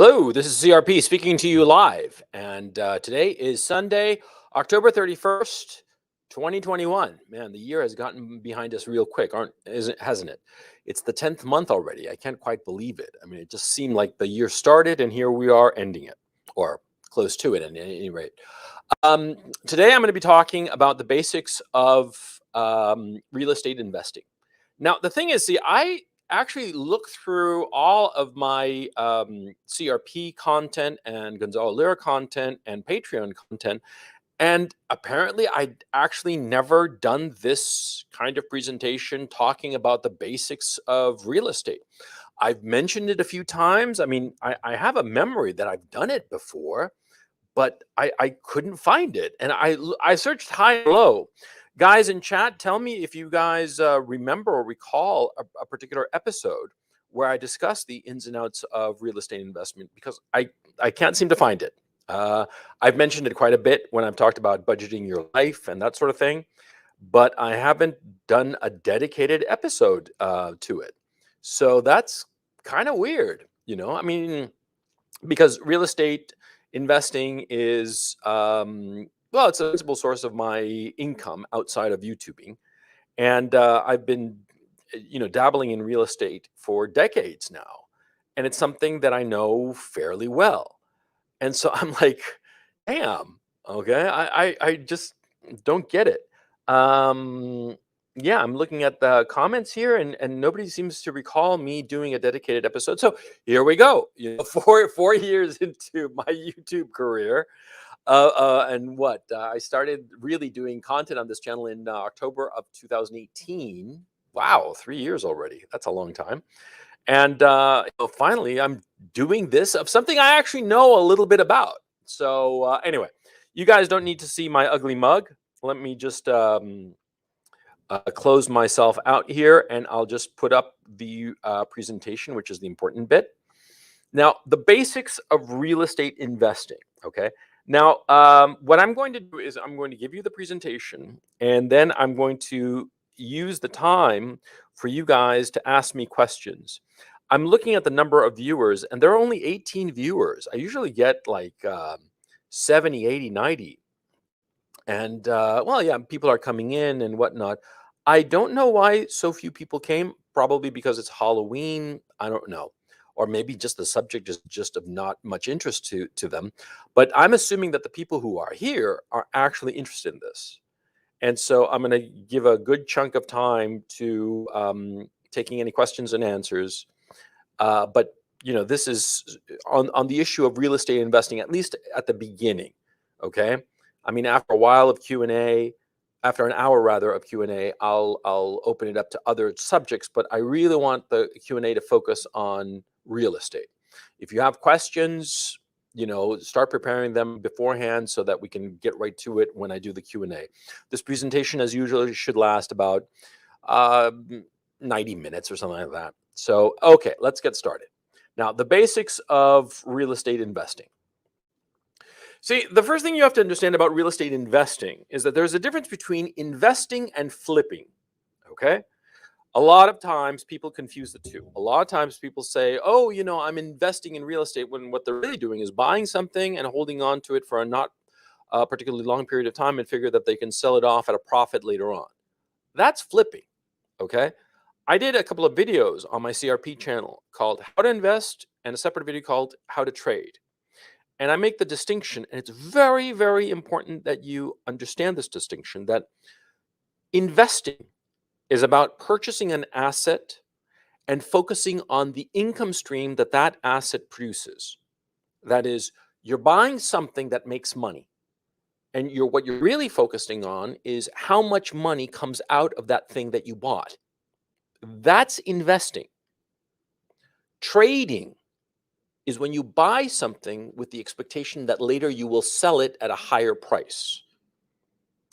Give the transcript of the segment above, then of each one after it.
Hello, this is CRP speaking to you live. And today is Sunday, October 31st, 2021. Man, the year has gotten behind us real quick, hasn't it? It's the 10th month already. I can't quite believe it. I mean, it just seemed like the year started and here we are ending it, or close to it at any rate. Um, Today, I'm going to be talking about the basics of real estate investing. Now, the thing is, see, I actually look through all of my CRP content and Gonzalo Lira content and Patreon content. And apparently, I'd actually never done this kind of presentation talking about the basics of real estate. I've mentioned it a few times. I mean, I have a memory that I've done it before, but I couldn't find it. And I searched high and low. Guys in chat, tell me if you guys remember or recall a particular episode where I discussed the ins and outs of real estate investment, because I can't seem to find it. I've mentioned it quite a bit when I've talked about budgeting your life and that sort of thing, but I haven't done a dedicated episode to it. So that's kind of weird, I mean, because real estate investing is well, it's a principal source of my income outside of YouTubing, and I've been dabbling in real estate for decades now, and it's something that I know fairly well. And so I'm like, damn, okay, I just don't get it. Um, yeah, I'm looking at the comments here, and nobody seems to recall me doing a dedicated episode. So here we go. Four years into my YouTube career, and what I started really doing content on this channel in October of 2018. Wow, 3 years already. That's a long time. And finally, I'm doing this of something I actually know a little bit about. So anyway, you guys don't need to see my ugly mug. Let me just close myself out here, and I'll just put up the presentation, which is the important bit. Now, the basics of real estate investing, okay? Now, what I'm going to do is I'm going to give you the presentation, and then I'm going to use the time for you guys to ask me questions. I'm looking at the number of viewers, and there are only 18 viewers. I usually get like 70, 80, 90. And well, yeah, people are coming in and whatnot. I don't know why so few people came. Probably because it's Halloween. I don't know. Or maybe just the subject is just of not much interest to them. But I'm assuming that the people who are here are actually interested in this. And so I'm going to give a good chunk of time to taking any questions and answers. But this is on the issue of real estate investing, at least at the beginning. Okay. I mean, after a while of Q&A, after an hour rather of Q&A, I'll open it up to other subjects, but I really want the Q&A to focus on real estate. If you have questions, start preparing them beforehand so that we can get right to it when I do the Q&A. This presentation, as usual, should last about 90 minutes or something like that. So, okay, let's get started. Now, the basics of real estate investing. See, the first thing you have to understand about real estate investing is that there's a difference between investing and flipping, okay? A lot of times people confuse the two. A lot of times people say, oh, I'm investing in real estate, when what they're really doing is buying something and holding on to it for a not particularly long period of time and figure that they can sell it off at a profit later on. That's flipping, okay? I did a couple of videos on my CRP channel called How to Invest and a separate video called How to Trade. And I make the distinction, and it's very, very important that you understand this distinction, that investing is about purchasing an asset and focusing on the income stream that that asset produces. That is, you're buying something that makes money. And what you're really focusing on is how much money comes out of that thing that you bought. That's investing. Trading is when you buy something with the expectation that later you will sell it at a higher price.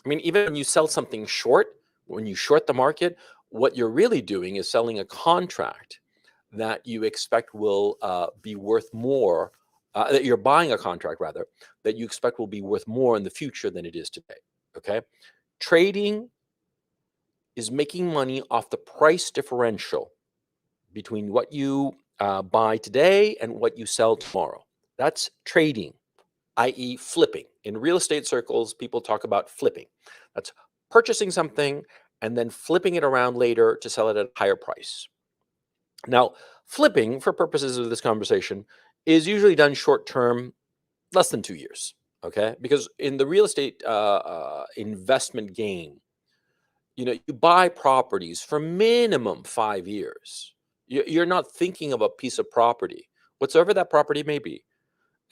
I mean, even when you sell something short, when you short the market, what you're really doing is selling a contract that you expect will be worth more, that you're buying a contract rather, that you expect will be worth more in the future than it is today, okay? Trading is making money off the price differential between what you buy today and what you sell tomorrow. That's trading, i.e., flipping. In real estate circles, people talk about flipping. That's purchasing something and then flipping it around later to sell it at a higher price. Now, flipping, for purposes of this conversation, is usually done short term, less than 2 years. Okay, because in the real estate investment game, you buy properties for minimum 5 years. You're not thinking of a piece of property, whatsoever that property may be,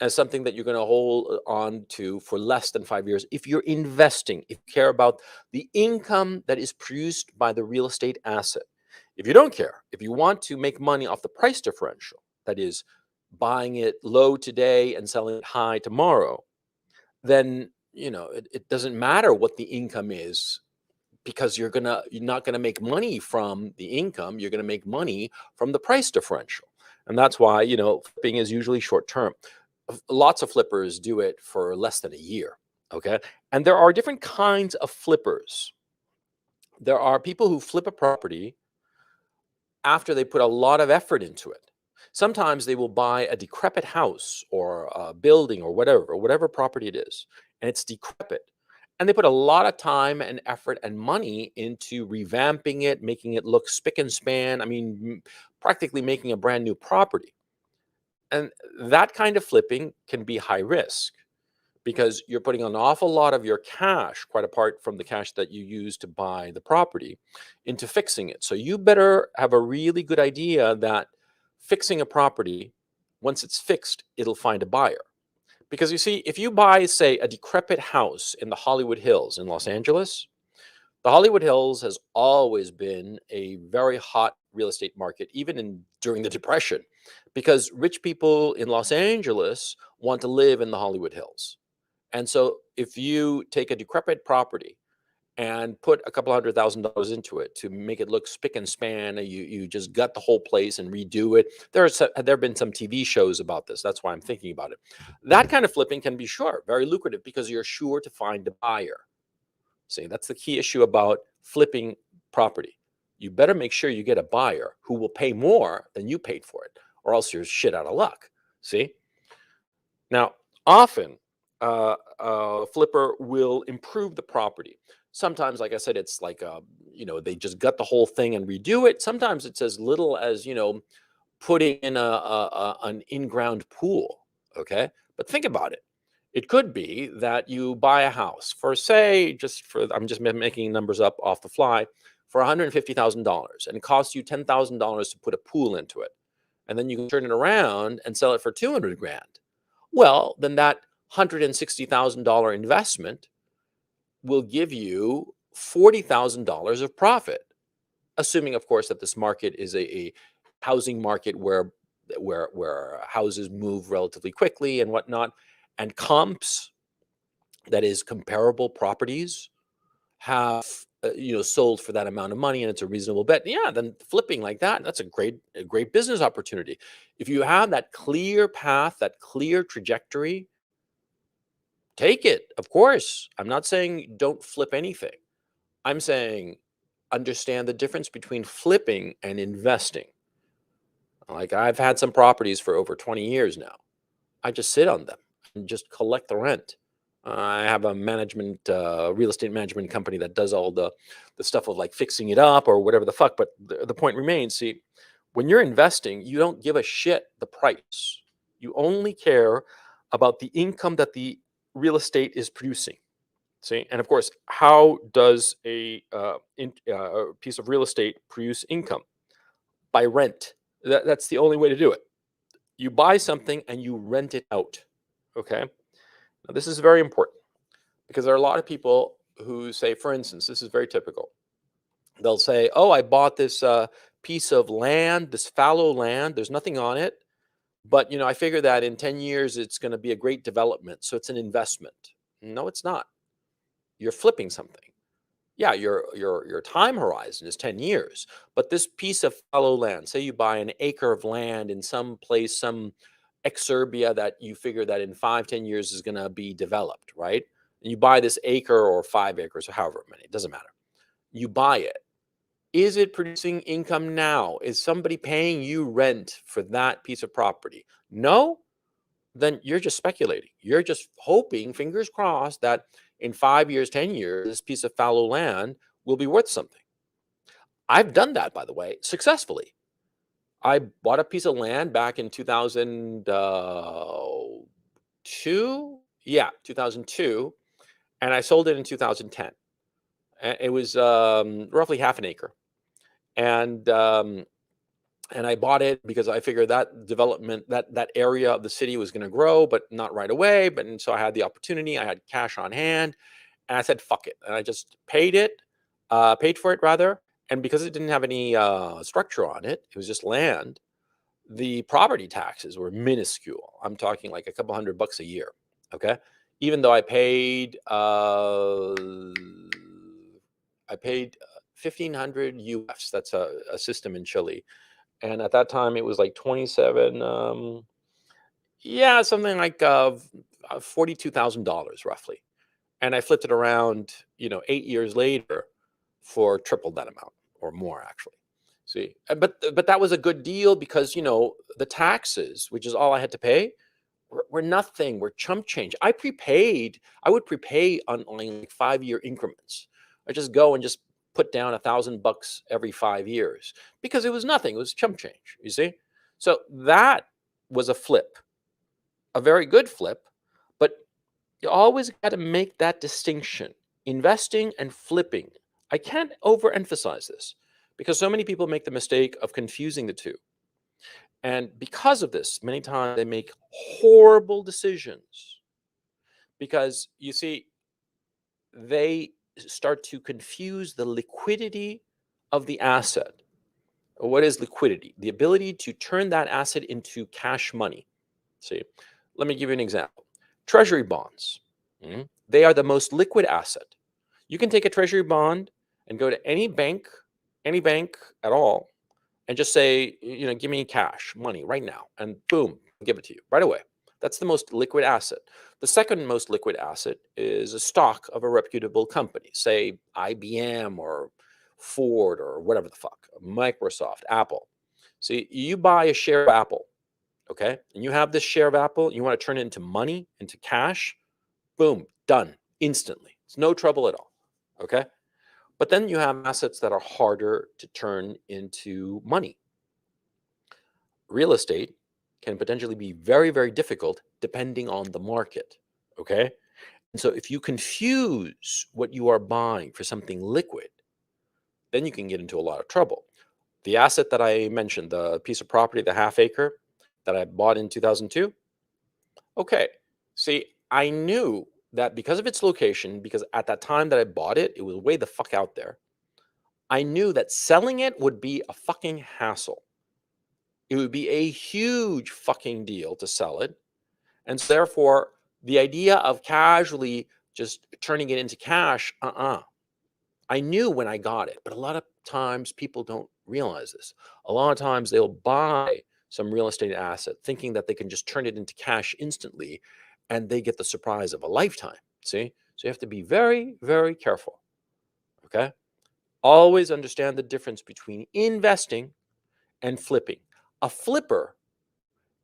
as something that you're going to hold on to for less than 5 years. If you're investing, if you care about the income that is produced by the real estate asset. If you don't care, if you want to make money off the price differential, that is, buying it low today and selling it high tomorrow, then it doesn't matter what the income is, because you're not gonna make money from the income. You're gonna make money from the price differential, and that's why flipping is usually short term. Lots of flippers do it for less than a year. Okay, and there are different kinds of flippers. There are people who flip a property after they put a lot of effort into it. Sometimes they will buy a decrepit house or a building or whatever property it is, and it's decrepit. And they put a lot of time and effort and money into revamping it, making it look spick and span. I mean, practically making a brand new property. And that kind of flipping can be high risk, because you're putting an awful lot of your cash, quite apart from the cash that you use to buy the property, into fixing it. So you better have a really good idea that fixing a property, once it's fixed, it'll find a buyer. Because you see, if you buy, say, a decrepit house in the Hollywood Hills in Los Angeles, the Hollywood Hills has always been a very hot real estate market, even during the Depression, because rich people in Los Angeles want to live in the Hollywood Hills. And so if you take a decrepit property and put a couple $100,000 into it to make it look spick and span, and you just gut the whole place and redo it. There have been some TV shows about this. That's why I'm thinking about it. That kind of flipping can be very lucrative, because you're sure to find a buyer. See, that's the key issue about flipping property. You better make sure you get a buyer who will pay more than you paid for it, or else you're shit out of luck. See? Now, often a flipper will improve the property. Sometimes, like I said, it's like they just gut the whole thing and redo it. Sometimes it's as little as putting in an in-ground pool. Okay, but think about it. It could be that you buy a house for, say, I'm just making numbers up off the fly, for $150,000, and it costs you $10,000 to put a pool into it, and then you can turn it around and sell it for 200 grand. Well, then that $160,000 investment will give you $40,000 of profit, assuming, of course, that this market is a housing market where houses move relatively quickly and whatnot, and comps, that is, comparable properties, have sold for that amount of money, and it's a reasonable bet. Yeah, then flipping like that, that's a great business opportunity. If you have that clear path, that clear trajectory, take it. Of course, I'm not saying don't flip anything. I'm saying understand the difference between flipping and investing. Like, I've had some properties for over 20 years now. I just sit on them and just collect the rent. I have a real estate management company that does all the stuff of like fixing it up or whatever the fuck. But the point remains, see, when you're investing, you don't give a shit the price. You only care about the income that the real estate is producing. See, and of course, how does a piece of real estate produce income? By rent. That's the only way to do it. You buy something and you rent it out. Okay. Now, this is very important, because there are a lot of people who say, for instance, this is very typical. They'll say, "Oh, I bought this piece of land, this fallow land. There's nothing on it, but I figure that in 10 years it's going to be a great development, so it's an investment." No, it's not. You're flipping something. Yeah, your time horizon is 10 years, but this piece of fallow land, say you buy an acre of land in some place, some exurbia that you figure that in 5, 10 years is going to be developed, right? And you buy this acre or 5 acres or however many, it doesn't matter. You buy it. Is it producing income now? Is somebody paying you rent for that piece of property? No? Then you're just speculating. You're just hoping, fingers crossed, that in 5 years, 10 years, this piece of fallow land will be worth something. I've done that, by the way, successfully. I bought a piece of land back in 2002. Yeah, 2002. And I sold it in 2010. It was roughly half an acre. And and I bought it because I figured that development, that area of the city was going to grow, but not right away. But and so I had the opportunity. I had cash on hand, and I said, "Fuck it," and I just paid for it rather. And because it didn't have any structure on it, it was just land. The property taxes were minuscule. I'm talking like a couple $100 a year. Okay, even though I paid 1,500 UFs. That's a system in Chile, and at that time it was like 27. Yeah, something like $42,000 roughly. And I flipped it around, 8 years later for triple that amount or more actually. See, but that was a good deal because the taxes, which is all I had to pay, were nothing. Were chump change. I prepaid. I would prepay on like 5 year increments. I just go and just put down $1,000 every 5 years because it was nothing. It was chump change. You see, so that was a flip, a very good flip, but you always got to make that distinction. Investing and flipping. I can't overemphasize this because so many people make the mistake of confusing the two. And because of this, many times they make horrible decisions because you see, they start to confuse the liquidity of the asset. What is liquidity? The ability to turn that asset into cash money. See, let me give you an example. Treasury bonds, they are the most liquid asset. You can take a treasury bond and go to any bank at all, and just say, give me cash, money right now, and boom, give it to you right away. That's the most liquid asset. The second most liquid asset is a stock of a reputable company, say IBM or Ford or whatever the fuck, Microsoft, Apple. See, you buy a share of Apple, okay, and you have this share of Apple, you want to turn it into money, into cash, boom, done instantly. It's no trouble at all, okay? But then you have assets that are harder to turn into money. Real estate can potentially be very, very difficult depending on the market. Okay. And so if you confuse what you are buying for something liquid, then you can get into a lot of trouble. The asset that I mentioned, the piece of property, the half acre that I bought in 2002. Okay. See, I knew that because of its location, because at that time that I bought it, it was way the fuck out there. I knew that selling it would be a fucking hassle. It would be a huge fucking deal to sell it. And so therefore, the idea of casually just turning it into cash, I knew when I got it, but a lot of times people don't realize this. A lot of times they'll buy some real estate asset thinking that they can just turn it into cash instantly, and they get the surprise of a lifetime. See? So you have to be very, very careful. Okay? Always understand the difference between investing and flipping. A flipper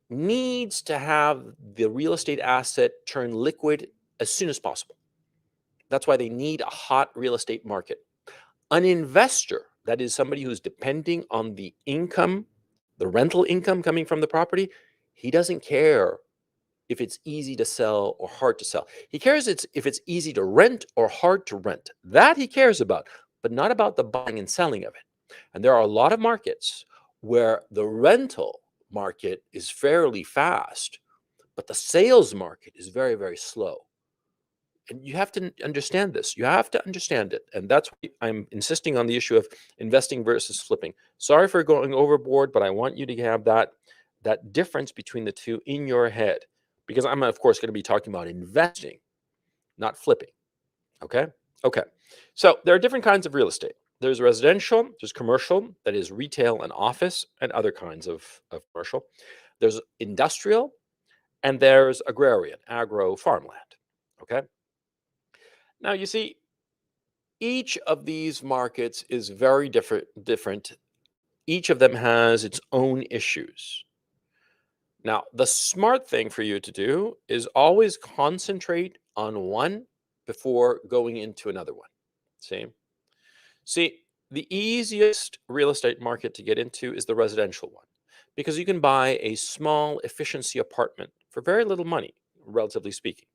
needs to have the real estate asset turn liquid as soon as possible. That's why they need a hot real estate market. An investor, that is somebody who's depending on the income, the rental income coming from the property, he doesn't care if it's easy to sell or hard to sell. He cares if it's easy to rent or hard to rent. That he cares about, but not about the buying and selling of it. And there are a lot of markets where the rental market is fairly fast, but the sales market is very, very slow. And you have to understand this. You have to understand it. And that's why I'm insisting on the issue of investing versus flipping. Sorry for going overboard, but I want you to have that difference between the two in your head. Because I'm, of course, going to be talking about investing, not flipping. Okay? Okay. So there are different kinds of real estate. There's residential, there's commercial, that is retail and office, and other kinds of commercial. There's industrial, and there's agrarian, agro farmland. Okay? Now, you see, Each of these markets is very different. Each of them has its own issues. Now, the smart thing for you to do is always concentrate on one before going into another one. See? See, the easiest real estate market to get into is the residential one because you can buy a small efficiency apartment for very little money, relatively speaking.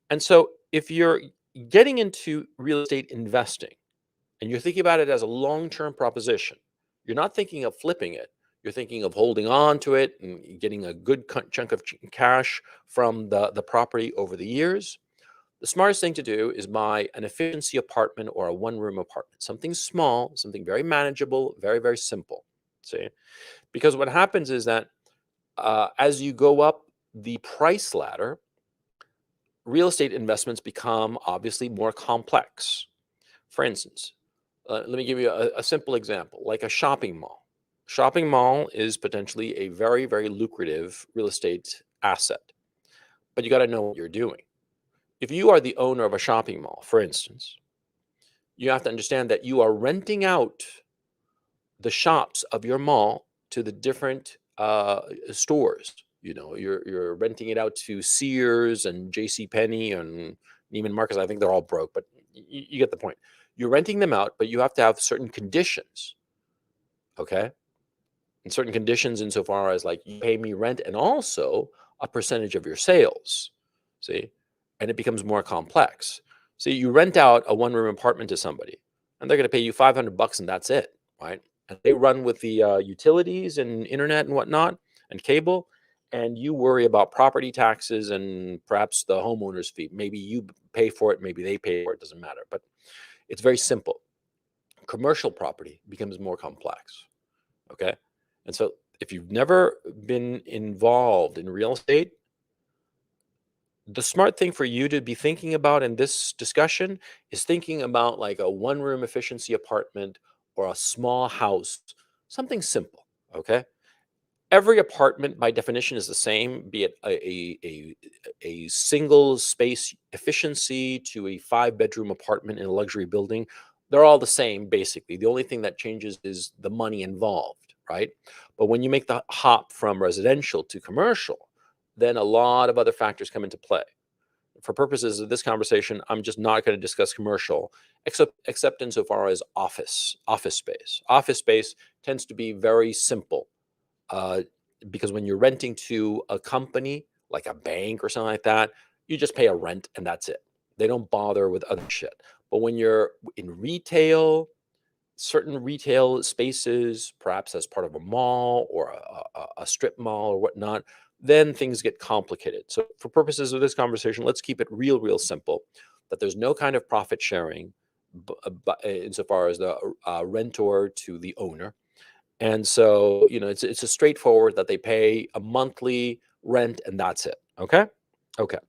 And so, if you're getting into real estate investing and you're thinking about it as a long term proposition, you're not thinking of flipping it. You're thinking of holding on to it and getting a good chunk of cash from the property over the years. The smartest thing to do is buy an efficiency apartment or a one room apartment, something small, something very manageable, very, very simple. See? Because what happens is that as you go up the price ladder, real estate investments become obviously more complex. For instance, let me give you a simple example, like a shopping mall. Shopping mall is potentially a very, very lucrative real estate asset, but you got to know what you're doing. If you are the owner of a shopping mall, for instance, you have to understand that you are renting out the shops of your mall to the different stores. You know, you're renting it out to Sears and J.C. Penney and Neiman Marcus. I think they're all broke, but you get the point. You're renting them out, but you have to have certain conditions. Okay, and certain conditions insofar as like you pay me rent and also a percentage of your sales. See, and it becomes more complex. See, you rent out a one room apartment to somebody, and they're going to pay you $500 and that's it, right? And they run with the utilities and internet and whatnot and cable, and you worry about property taxes and perhaps the homeowner's fee. Maybe you pay for it, maybe they pay for it. Doesn't matter, but it's very simple. Commercial property becomes more complex. Okay. And so if you've never been involved in real estate, the smart thing for you to be thinking about in this discussion is thinking about like a one room efficiency apartment or a small house, something simple. Okay. Every apartment by definition is the same, be it a single space efficiency to a 5 bedroom apartment in a luxury building. They're all the same, basically. The only thing that changes is the money involved, right? But when you make the hop from residential to commercial, then a lot of other factors come into play. For purposes of this conversation, I'm just not going to discuss commercial, except insofar as office space. Office space tends to be very simple uh, because when you're renting to a company like a bank or something like that, you just pay a rent and that's it. They don't bother with other shit. But when you're in retail, certain retail spaces, perhaps as part of a mall or a strip mall or whatnot, then things get complicated. So, for purposes of this conversation, let's keep it real simple that there's no kind of profit sharing insofar as the rentor to the owner. And so, it's a straightforward that they pay a monthly rent and that's it. Okay. Okay.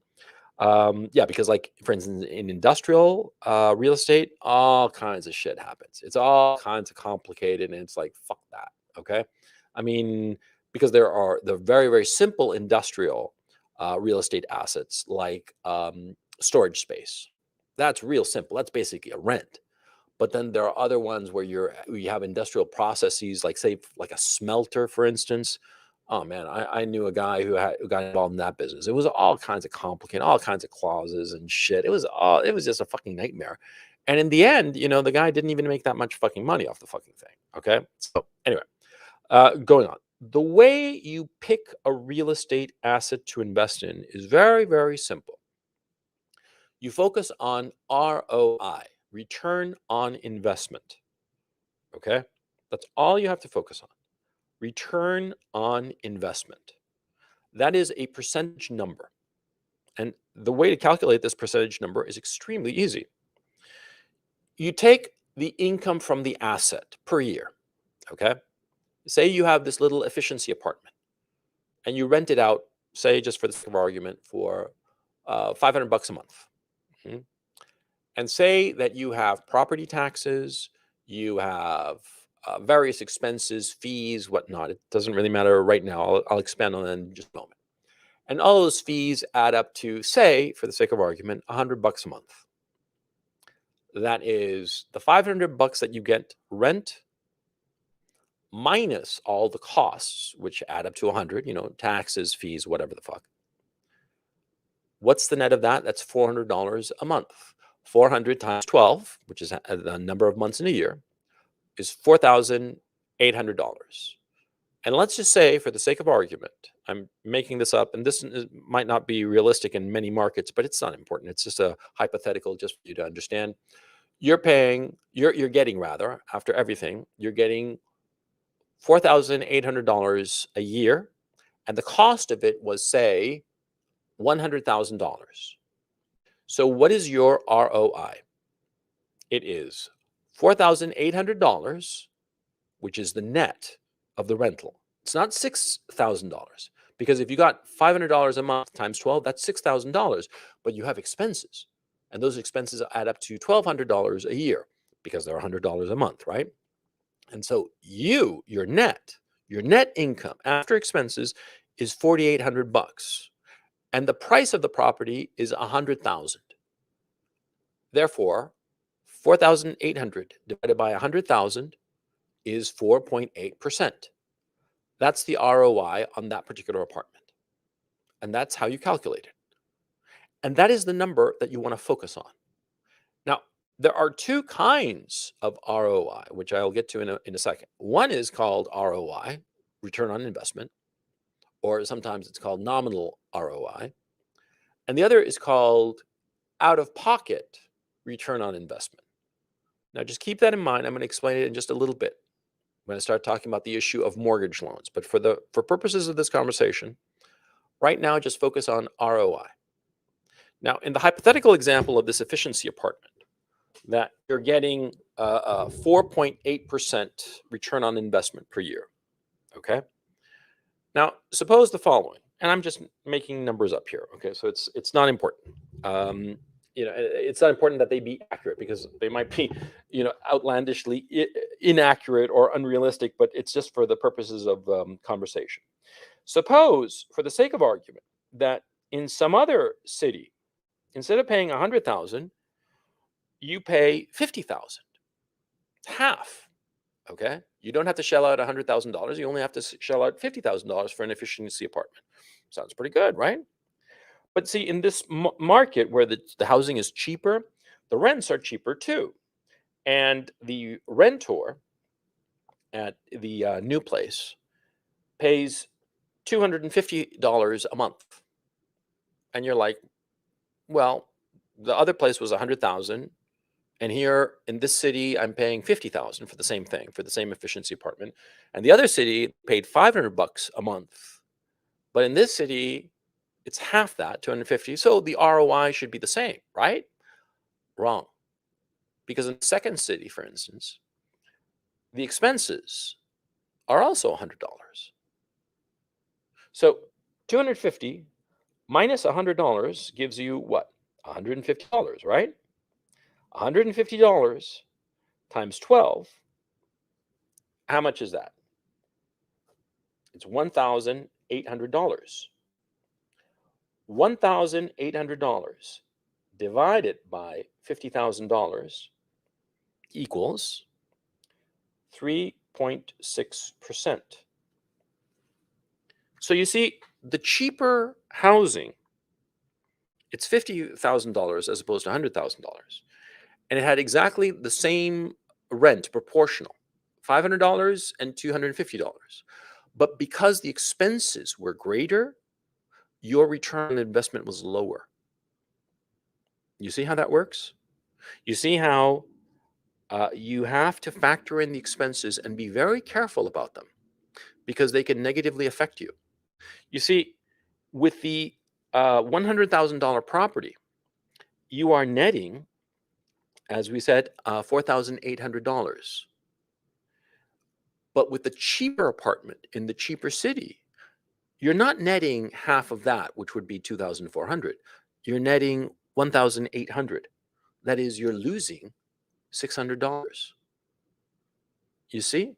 Yeah, because like for instance, in industrial real estate, all kinds of shit happens. It's all kinds of complicated, and it's like fuck that. Okay, I mean because there are the very very simple industrial real estate assets like storage space. That's real simple. That's basically a rent. But then there are other ones where you have industrial processes, like say like a smelter, for instance. Oh man, I knew a guy who got involved in that business. It was all kinds of complicated, all kinds of clauses and shit. It was just a fucking nightmare. And in the end, the guy didn't even make that much fucking money off the fucking thing. Okay. So anyway, going on. The way you pick a real estate asset to invest in is very, very simple. You focus on ROI, return on investment. Okay. That's all you have to focus on. Return on investment. That is a percentage number. And the way to calculate this percentage number is extremely easy. You take the income from the asset per year. Okay. Say you have this little efficiency apartment and you rent it out, say, just for the sake of argument, for $500 a month. Mhm. And say that you have property taxes, you have various expenses, fees, whatnot. It doesn't really matter right now. I'll expand on that in just a moment. And all those fees add up to, say, for the sake of argument, $100 a month. That is the 500 bucks that you get rent minus all the costs, which add up to 100, taxes, fees, whatever the fuck. What's the net of that? That's $400 a month. 400 times 12, which is the number of months in a year, is $4,800. And let's just say, for the sake of argument, I'm making this up, and this might not be realistic in many markets, but it's not important. It's just a hypothetical, just for you to understand. You're getting rather, after everything, you're getting $4,800 a year, and the cost of it was, say, $100,000. So what is your ROI? It is $4,800, which is the net of the rental. It's not $6,000, because if you got $500 a month times 12, that's $6,000, but you have expenses, and those expenses add up to $1,200 a year because they're $100 a month, right? And so your net income after expenses is 4,800 bucks, and the price of the property is 100,000. Therefore, 4,800 divided by 100,000 is 4.8%. That's the ROI on that particular apartment. And that's how you calculate it. And that is the number that you want to focus on. Now, there are two kinds of ROI, which I'll get to in a second. One is called ROI, return on investment, or sometimes it's called nominal ROI. And the other is called out-of-pocket return on investment. Now, just keep that in mind. I'm going to explain it in just a little bit. I'm going to start talking about the issue of mortgage loans. But for purposes of this conversation, right now, just focus on ROI. Now, in the hypothetical example of this efficiency apartment, that you're getting a 4.8% return on investment per year, okay? Now, suppose the following, and I'm just making numbers up here, okay? So it's not important. It's not important that they be accurate, because they might be, outlandishly inaccurate or unrealistic, but it's just for the purposes of conversation. Suppose, for the sake of argument, that in some other city, instead of paying 100,000, you pay 50,000, half. Okay, you don't have to shell out $100,000. You only have to shell out $50,000 for an efficiency apartment. Sounds pretty good, right? But see, in this market where the housing is cheaper, the rents are cheaper too. And the rentor at the new place pays $250 a month. And you're like, well, the other place was 100,000. And here in this city, I'm paying 50,000 for the same thing, for the same efficiency apartment. And the other city paid 500 bucks a month. But in this city, it's half that, 250. So the ROI should be the same, right? Wrong. Because in the second city, for instance, the expenses are also $100. So 250 minus $100 gives you what? $150, right? $150 times 12, how much is that? It's $1,800. $1,800 divided by $50,000 equals 3.6%. So you see, the cheaper housing, it's $50,000 as opposed to $100,000. And it had exactly the same rent, proportional, $500 and $250. But because the expenses were greater, your return on investment was lower. You see how that works? You see how you have to factor in the expenses and be very careful about them, because they can negatively affect you. You see, with the $100,000 property, you are netting, as we said, $4,800. But with the cheaper apartment in the cheaper city, you're not netting half of that, which would be 2,400. You're netting 1,800. That is, you're losing $600. You see?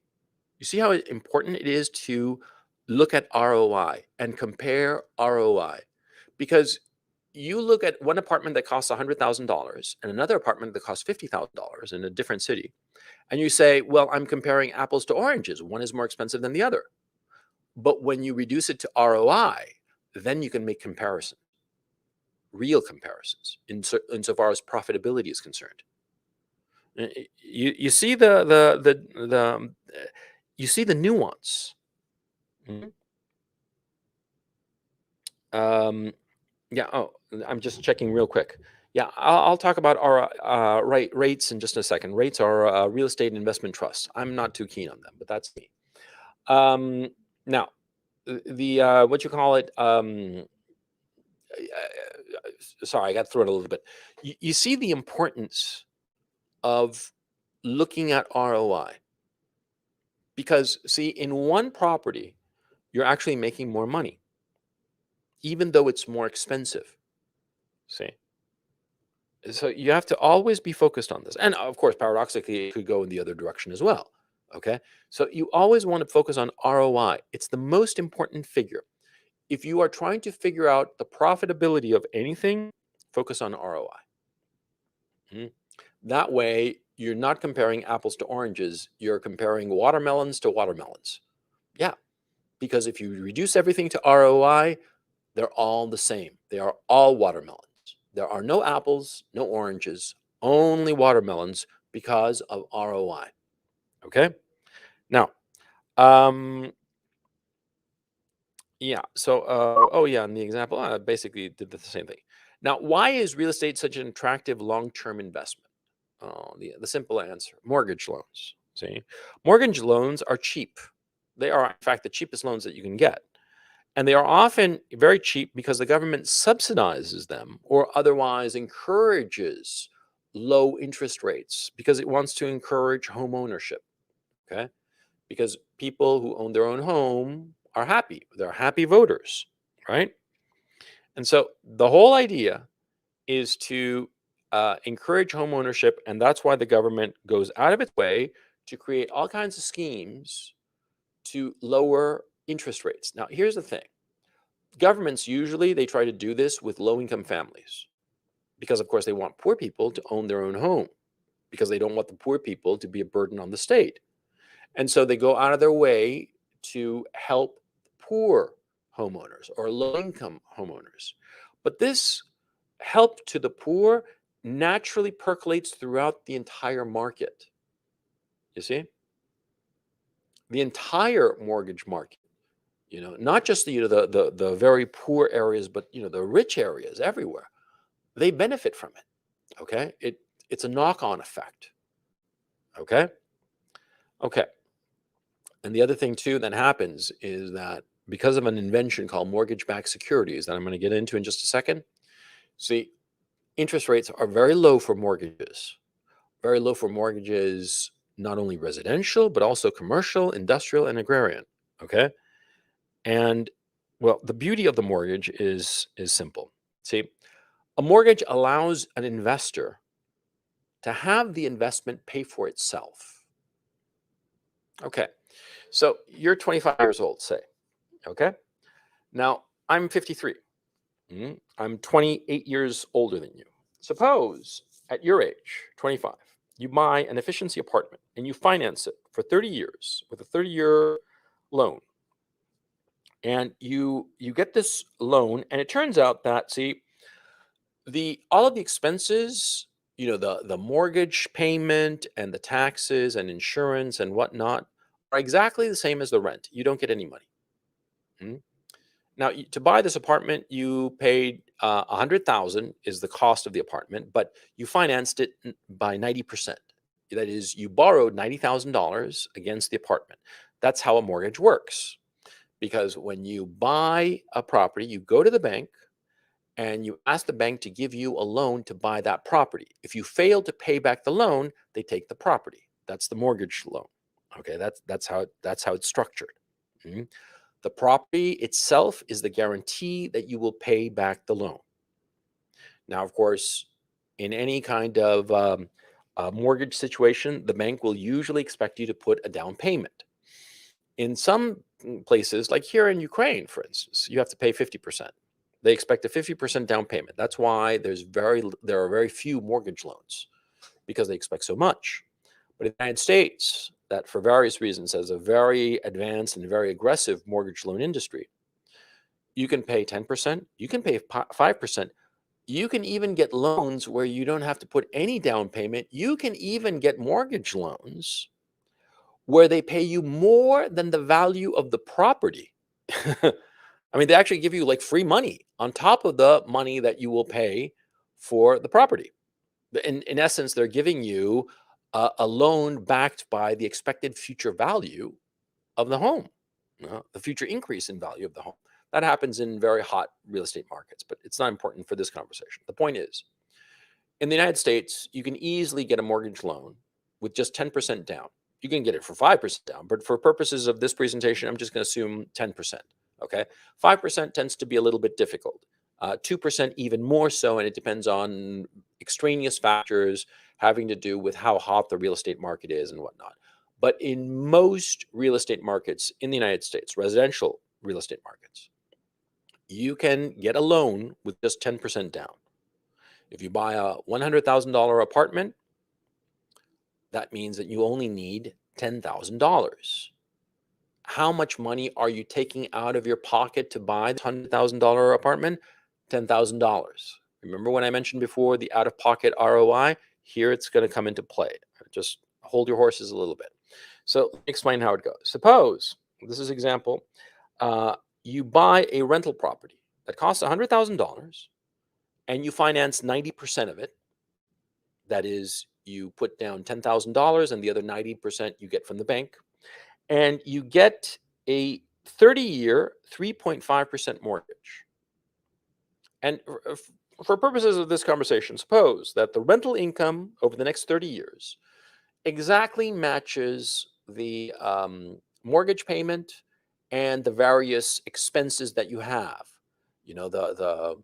You see how important it is to look at ROI and compare ROI? Because you look at one apartment that costs $100,000 and another apartment that costs $50,000 in a different city, and you say, well, I'm comparing apples to oranges. One is more expensive than the other. But when you reduce it to ROI, then you can make comparisons, real comparisons, insofar as profitability is concerned. You see you see the nuance. Mhm. Yeah. Oh, I'm just checking real quick. Yeah, I'll talk about our rates in just a second. Rates are real estate investment trusts. I'm not too keen on them, but that's me. Um, Now, the what you call it? Sorry, I got to throw it a little bit. You see the importance of looking at ROI because, see, in one property, you're actually making more money, even though it's more expensive. See, so you have to always be focused on this, and of course, paradoxically, it could go in the other direction as well. Okay, so you always want to focus on ROI. It's the most important figure. If you are trying to figure out the profitability of anything, focus on ROI. That way, you're not comparing apples to oranges. You're comparing watermelons to watermelons. Yeah, because if you reduce everything to ROI, they're all the same. They are all watermelons. There are no apples, no oranges, only watermelons because of ROI. Okay? Now, um, yeah, so, oh yeah, in the example, I basically did the same thing. Now, why is real estate such an attractive long-term investment? Oh, the simple answer, mortgage loans. See, mortgage loans are cheap. They are, in fact, the cheapest loans that you can get. And they are often very cheap because the government subsidizes them or otherwise encourages low interest rates because it wants to encourage home ownership. Okay. Because people who own their own home are happy. They're happy voters. Right. And so the whole idea is to encourage home ownership. And that's why the government goes out of its way to create all kinds of schemes to lower interest rates. Now, here's the thing. Governments usually they try to do this with low income families because of course they want poor people to own their own home because they don't want the poor people to be a burden on the state. And so they go out of their way to help poor homeowners or low income homeowners. But this help to the poor naturally percolates throughout the entire market. You see? The entire mortgage market, not just the very poor areas, but the rich areas everywhere. They benefit from it. Okay. It's a knock-on effect. Okay. Okay. And the other thing too that happens is that because of an invention called mortgage-backed securities that I'm going to get into in just a second, see, interest rates are very low for mortgages, very low for mortgages, not only residential, but also commercial, industrial, and agrarian. Okay. And well, the beauty of the mortgage is simple. See, a mortgage allows an investor to have the investment pay for itself. Okay. So you're 25 years old, say. Okay. Now I'm 53. I'm 28 years older than you. Suppose at your age, 25, you buy an efficiency apartment and you finance it for 30 years with a 30-year loan. And you get this loan, and it turns out that, see, the all of the expenses, the mortgage payment and the taxes and insurance and whatnot are exactly the same as the rent. You don't get any money. Mhm. Now, to buy this apartment, you paid 100,000 is the cost of the apartment, but you financed it by 90%. That is, you borrowed $90,000 against the apartment. That's how a mortgage works. Because when you buy a property, you go to the bank and you ask the bank to give you a loan to buy that property. If you fail to pay back the loan, they take the property. That's the mortgage loan. Okay, that's how it's structured. Mhm. The property itself is the guarantee that you will pay back the loan. Now, of course, in any kind of mortgage situation, the bank will usually expect you to put a down payment. In some places, like here in Ukraine, for instance, you have to pay 50%. They expect a 50% down payment. That's why there are very few mortgage loans, because they expect so much. But in the United States, that for various reasons has a very advanced and very aggressive mortgage loan industry. You can pay 10%, you can pay 5%. You can even get loans where you don't have to put any down payment. You can even get mortgage loans where they pay you more than the value of the property. I mean, they actually give you like free money on top of the money that you will pay for the property. In essence, they're giving you a loan backed by the expected future value of the home, the future increase in value of the home. That happens in very hot real estate markets, but it's not important for this conversation. The point is, in the United States, you can easily get a mortgage loan with just 10% down. You can get it for 5% down, but for purposes of this presentation, I'm just going to assume 10%. Okay. 5% tends to be a little bit difficult. 2% even more so, and it depends on extraneous factors having to do with how hot the real estate market is and whatnot. But in most real estate markets in the United States, residential real estate markets, you can get a loan with just 10% down. If you buy a $100,000 apartment, that means that you only need $10,000. How much money are you taking out of your pocket to buy the $100,000 apartment? $10,000. Remember when I mentioned before the out-of-pocket ROI? Here it's going to come into play. Just hold your horses a little bit. So let me explain how it goes. Suppose, this is example, you buy a rental property that costs $100,000 and you finance 90% of it. That is, you put down $10,000 and the other 90% you get from the bank. And you get a 30-year, 3.5% mortgage. And for purposes of this conversation, suppose that the rental income over the next 30 years exactly matches the mortgage payment and the various expenses that you have. You know, the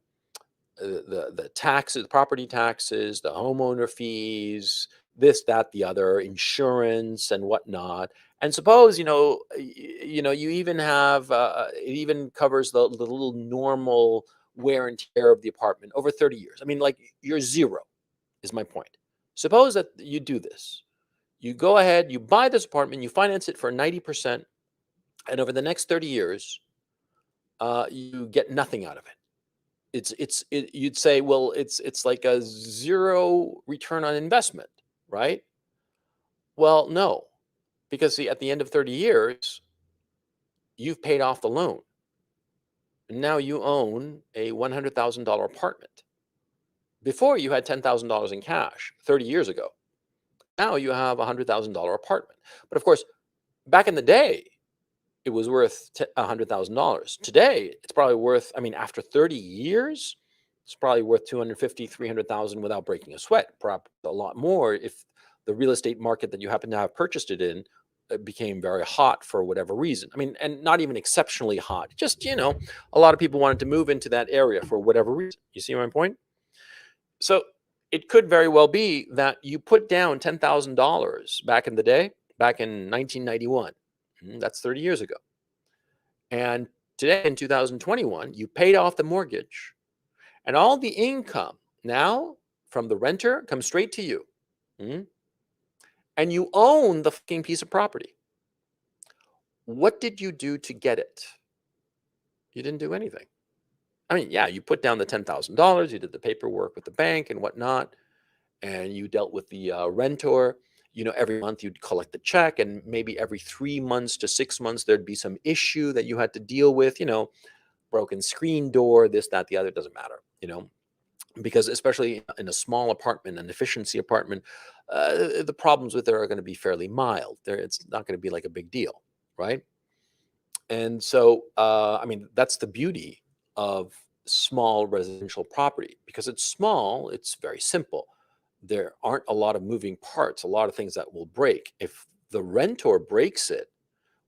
taxes, property taxes, the homeowner fees, this, that, the other, insurance and whatnot. And suppose, you even have, it even covers the little normal wear and tear of the apartment over 30 years. I mean, like, you're zero is my point. Suppose that you do this. You go ahead, you buy this apartment, you finance it for 90%, and over the next 30 years, you get nothing out of it. You'd say, well, it's like a zero return on investment, right? Well, no, because see, at the end of 30 years, you've paid off the loan. And now you own a $100,000 apartment. Before you had $10,000 in cash 30 years ago. Now you have a $100,000 apartment. But of course, back in the day, it was worth $100,000. Today, it's probably worth, I mean, after 30 years, it's probably worth 250, 300,000 without breaking a sweat. Perhaps a lot more if the real estate market that you happen to have purchased it in became very hot for whatever reason. I mean, and not even exceptionally hot. Just, a lot of people wanted to move into that area for whatever reason. You see my point? So it could very well be that you put down $10,000 back in the day, back in 1991. That's 30 years ago. And today in 2021, you paid off the mortgage and all the income now from the renter comes straight to you. And you own the fucking piece of property. What did you do to get it? You didn't do anything. I mean, yeah, you put down the $10,000, you did the paperwork with the bank and whatnot, and you dealt with the renter. Every month you'd collect the check, and maybe every 3 months to 6 months, there'd be some issue that you had to deal with, broken screen door, this, that, the other, doesn't matter, because especially in a small apartment, an efficiency apartment, the problems with it are going to be fairly mild. It's not going to be like a big deal, right? And so, I mean, that's the beauty of small residential property. Because it's small, it's very simple. There aren't a lot of moving parts, a lot of things that will break. If the renter breaks it,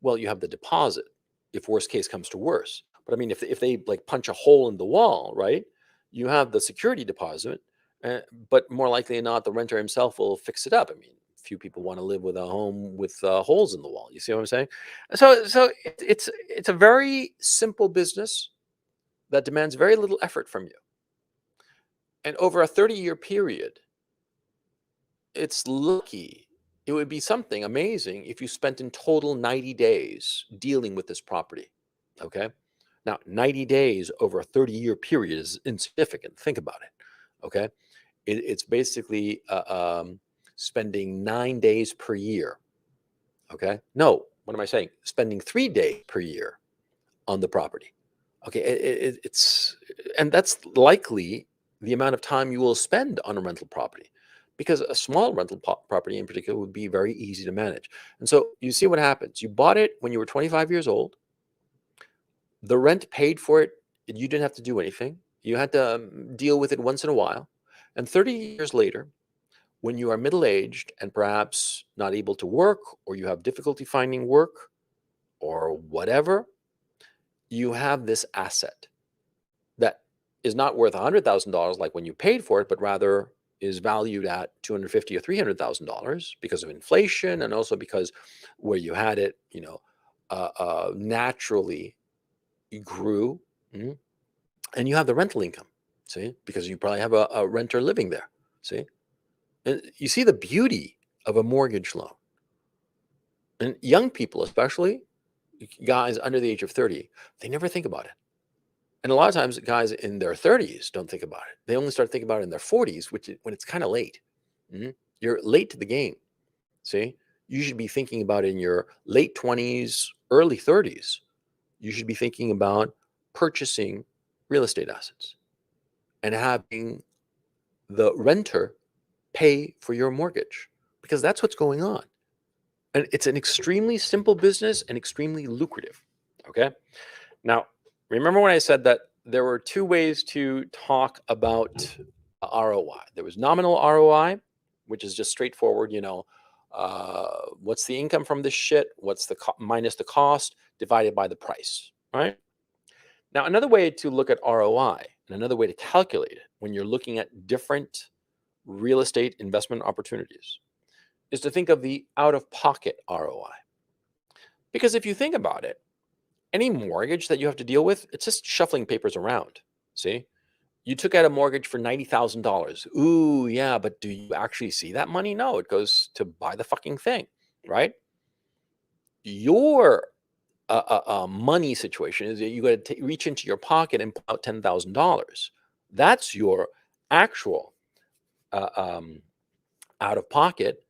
well, you have the deposit if worst case comes to worse. But I mean, if they like punch a hole in the wall, right, you have the security deposit, but more likely than not, the renter himself will fix it up. I mean, few people want to live with a home with holes in the wall. You see what I'm saying? So it's a very simple business. that demands very little effort from you. And over a 30-year period, it's lucky. It would be something amazing if you spent in total 90 days dealing with this property. Okay. Now, 90 days over a 30-year period is insignificant. Think about it. Okay. It's basically spending 9 days per year. Okay. No, what am I saying? Spending 3 days per year on the property. Okay. And that's likely the amount of time you will spend on a rental property, because a small rental property in particular would be very easy to manage. And so you see what happens. You bought it when you were 25 years old. The rent paid for it. You didn't have to do anything. You had to deal with it once in a while. And 30 years later, when you are middle-aged and perhaps not able to work, or you have difficulty finding work or whatever, you have this asset that is not worth $100,000 like when you paid for it, but rather is valued at $250,000 or $300,000 because of inflation, and also because where you had it, naturally grew. And you have the rental income, see, because you probably have a renter living there, see. And you see the beauty of a mortgage loan. And young people, especially guys under the age of 30, they never think about it. And a lot of times guys in their 30s don't think about it. They only start thinking about it in their 40s, when it's kind of late. You're late to the game. See, you should be thinking about it in your late 20s, early 30s. You should be thinking about purchasing real estate assets and having the renter pay for your mortgage, because that's what's going on. And it's an extremely simple business and extremely lucrative. Okay. Now, remember when I said that there were two ways to talk about ROI? There was nominal ROI, which is just straightforward, what's the income from this shit? What's the minus the cost divided by the price, right? Now, another way to look at ROI, and another way to calculate it when you're looking at different real estate investment opportunities, is to think of the out-of-pocket ROI. Because if you think about it, any mortgage that you have to deal with, it's just shuffling papers around. See, you took out a mortgage for $90,000. Ooh, yeah, but do you actually see that money? No, it goes to buy the fucking thing, right? Your money situation is that you got to reach into your pocket and pull out $10,000. That's your actual out of pocket.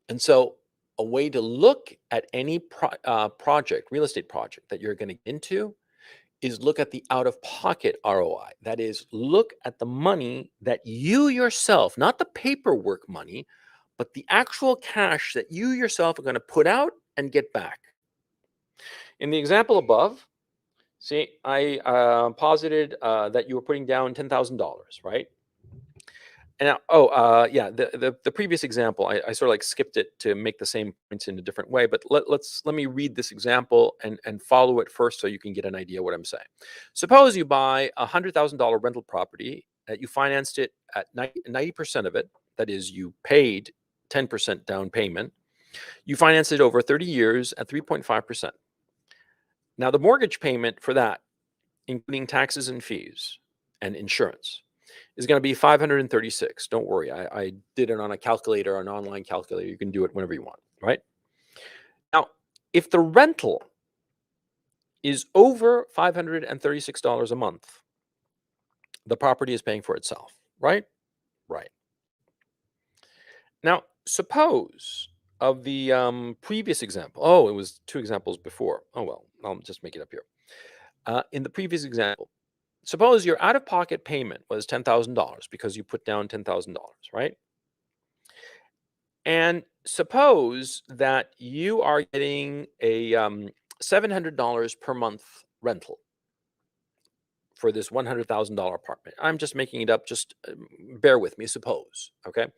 And so a way to look at any project, real estate project that you're going to get into, is look at the out-of-pocket ROI. That is, look at the money that you yourself, not the paperwork money, but the actual cash that you yourself are going to put out and get back. In the example above, see, I posited that you were putting down $10,000, right? And now, yeah, the previous example, I sort of like skipped it to make the same points in a different way. But let me read this example and follow it first so you can get an idea what I'm saying. Suppose you buy a $100,000 rental property that you financed it at 90% of it. That is, you paid 10% down payment. You financed it over 30 years at 3.5%. Now, the mortgage payment for that, including taxes and fees and insurance, is going to be 536. Don't worry. I did it on a calculator, an online calculator. You can do it whenever you want, right? Now, if the rental is over $536 a month, the property is paying for itself, right? Right. Now, suppose of the previous example. Oh, it was two examples before. Oh, well, I'll just make it up here. In the previous example, suppose your out-of-pocket payment was $10,000 because you put down $10,000, right? And suppose that you are getting a $700 per month rental for this $100,000 apartment. I'm just making it up. Just bear with me. Suppose, okay?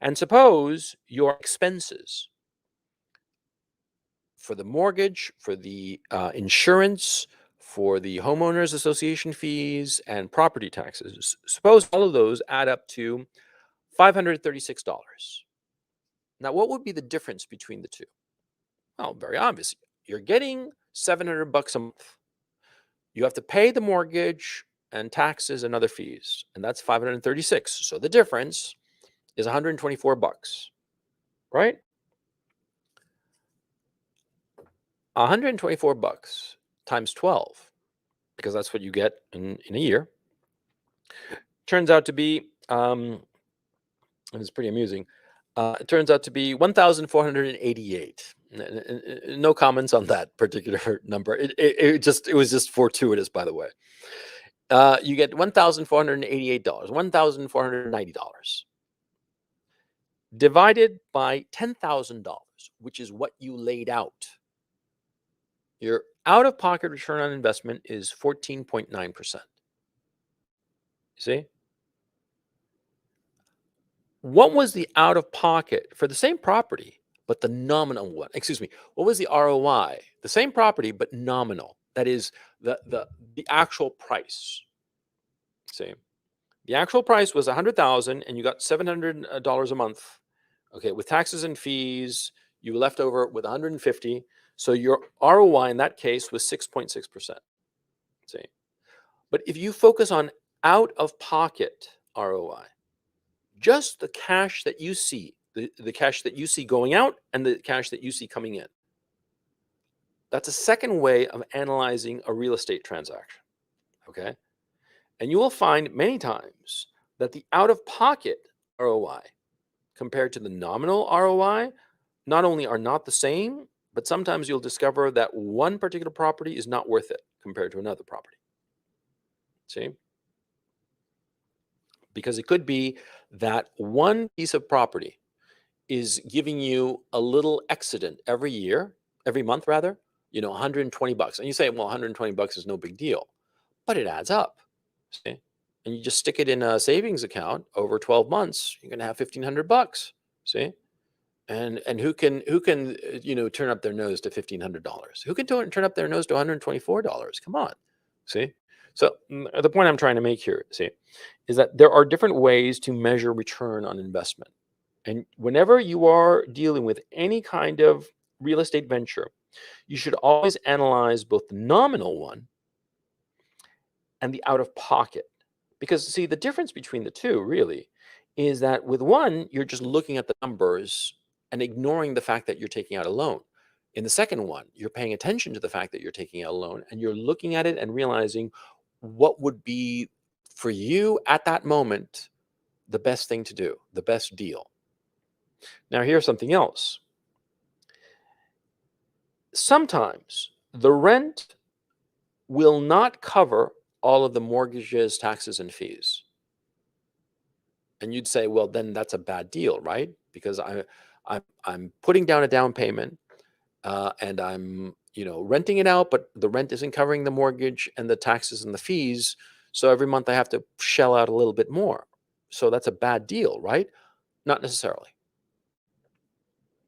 And suppose your expenses for the mortgage, for the insurance, for the homeowners association fees and property taxes, suppose all of those add up to $536. Now, what would be the difference between the two? Well, very obvious. You're getting $700 a month. You have to pay the mortgage and taxes and other fees, and that's 536. So the difference is 124 bucks, right? 124 bucks times 12, because that's what you get in a year, turns out to be, and it's pretty amusing. It turns out to be 1,488. No comments on that particular number. It was just fortuitous, by the way. You get $1,488, $1,490 divided by $10,000, which is what you laid out. Your out-of-pocket return on investment is 14.9%. You see? What was the out-of-pocket for the same property, but the nominal one? Excuse me. What was the ROI? The same property, but nominal. That is the actual price. See, the actual price was 100,000, and you got $700 a month. Okay, with taxes and fees, you were left over with 150. So your ROI in that case was 6.6%. See, but if you focus on out-of-pocket ROI, just the cash that you see, the cash that you see going out and the cash that you see coming in. That's a second way of analyzing a real estate transaction. Okay. And you will find many times that the out-of-pocket ROI compared to the nominal ROI not only are not the same, but sometimes you'll discover that one particular property is not worth it compared to another property. See? Because it could be that one piece of property is giving you a little excedent every month rather, 120 bucks. And you say, well, 120 bucks is no big deal, but it adds up. See? And you just stick it in a savings account over 12 months, you're going to have 1,500 bucks. See? And who can turn up their nose to $1,500? Who can turn up their nose to $124? Come on. See? So the point I'm trying to make here, is that there are different ways to measure return on investment. And whenever you are dealing with any kind of real estate venture, you should always analyze both the nominal one and the out of pocket. Because, see, the difference between the two really is that with one, you're just looking at the numbers and ignoring the fact that you're taking out a loan. In the second one, you're paying attention to the fact that you're taking out a loan and you're looking at it and realizing what would be for you at that moment the best thing to do, the best deal. Now, here's something else. Sometimes the rent will not cover all of the mortgages, taxes, and fees. And you'd say, well, then that's a bad deal, right? Because I'm putting down a down payment and I'm renting it out, but the rent isn't covering the mortgage and the taxes and the fees. So every month I have to shell out a little bit more. So that's a bad deal, right? Not necessarily.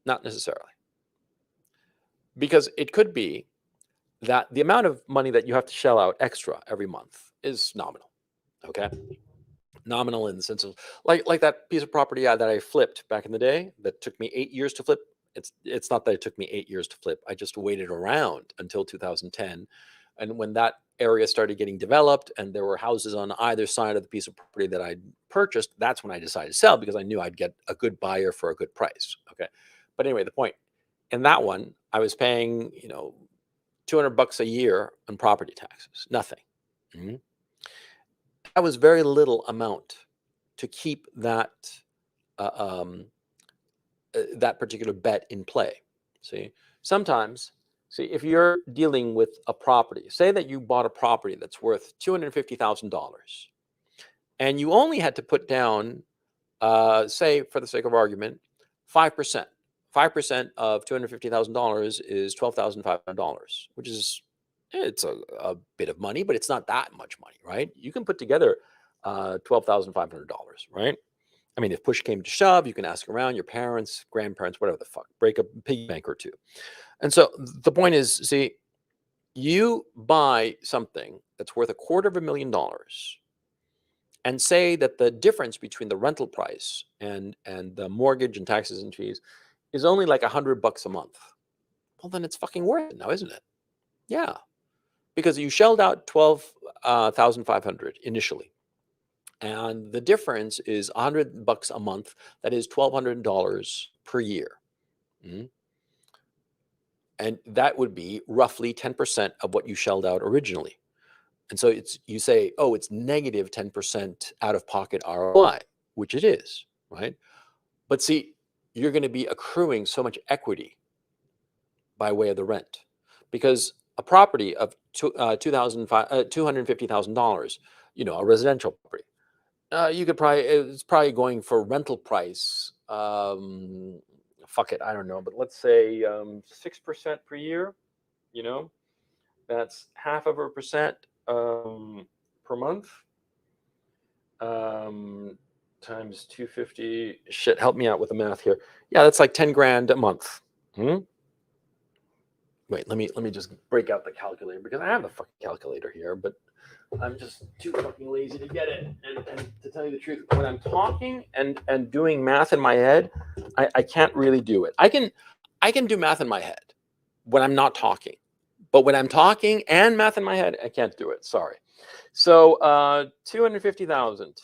Not necessarily. Because it could be that the amount of money that you have to shell out extra every month is nominal. Okay. Nominal in the sense of like that piece of property that I flipped back in the day that took me 8 years to flip. It's not that it took me 8 years to flip. I just waited around until 2010. And when that area started getting developed and there were houses on either side of the piece of property that I purchased, that's when I decided to sell because I knew I'd get a good buyer for a good price. Okay. But anyway, the point in that one, I was paying, 200 bucks a year on property taxes, nothing. Mhm. That was very little amount to keep that that particular bet in play. Sometimes, if you're dealing with a property, say that you bought a property that's worth $250,000, and you only had to put down, say, for the sake of argument, 5%. 5% of $250,000 is $12,500, which is it's a bit of money, but it's not that much money, right? You can put together $12,500, right? I mean, if push came to shove, you can ask around your parents, grandparents, whatever the fuck, break a piggy bank or two. And so the point is, you buy something that's worth $250,000 and say that the difference between the rental price and the mortgage and taxes and fees is only like $100 a month. Well, then it's fucking worth it now, isn't it? Yeah. because you shelled out 12,500 initially, and the difference is $100 a month. That is $1,200 per year. Mhm. And that would be roughly 10% of what you shelled out originally. And so you say, oh, it's negative 10% out of pocket ROI, which it is, right? But see, you're going to be accruing so much equity by way of the rent, because a property of $250,000, a residential property, you could it's probably going for rental price. Fuck it, I don't know, but let's say 6% per year. You know, that's half of a percent per month. Times 250. Shit, help me out with the math here. Yeah, that's like 10 grand a month. Wait, let me just break out the calculator, because I have the fucking calculator here, but I'm just too fucking lazy to get it. And to tell you the truth, when I'm talking and doing math in my head, I can't really do it. I can do math in my head when I'm not talking, but when I'm talking and math in my head, I can't do it. Sorry. So 250,000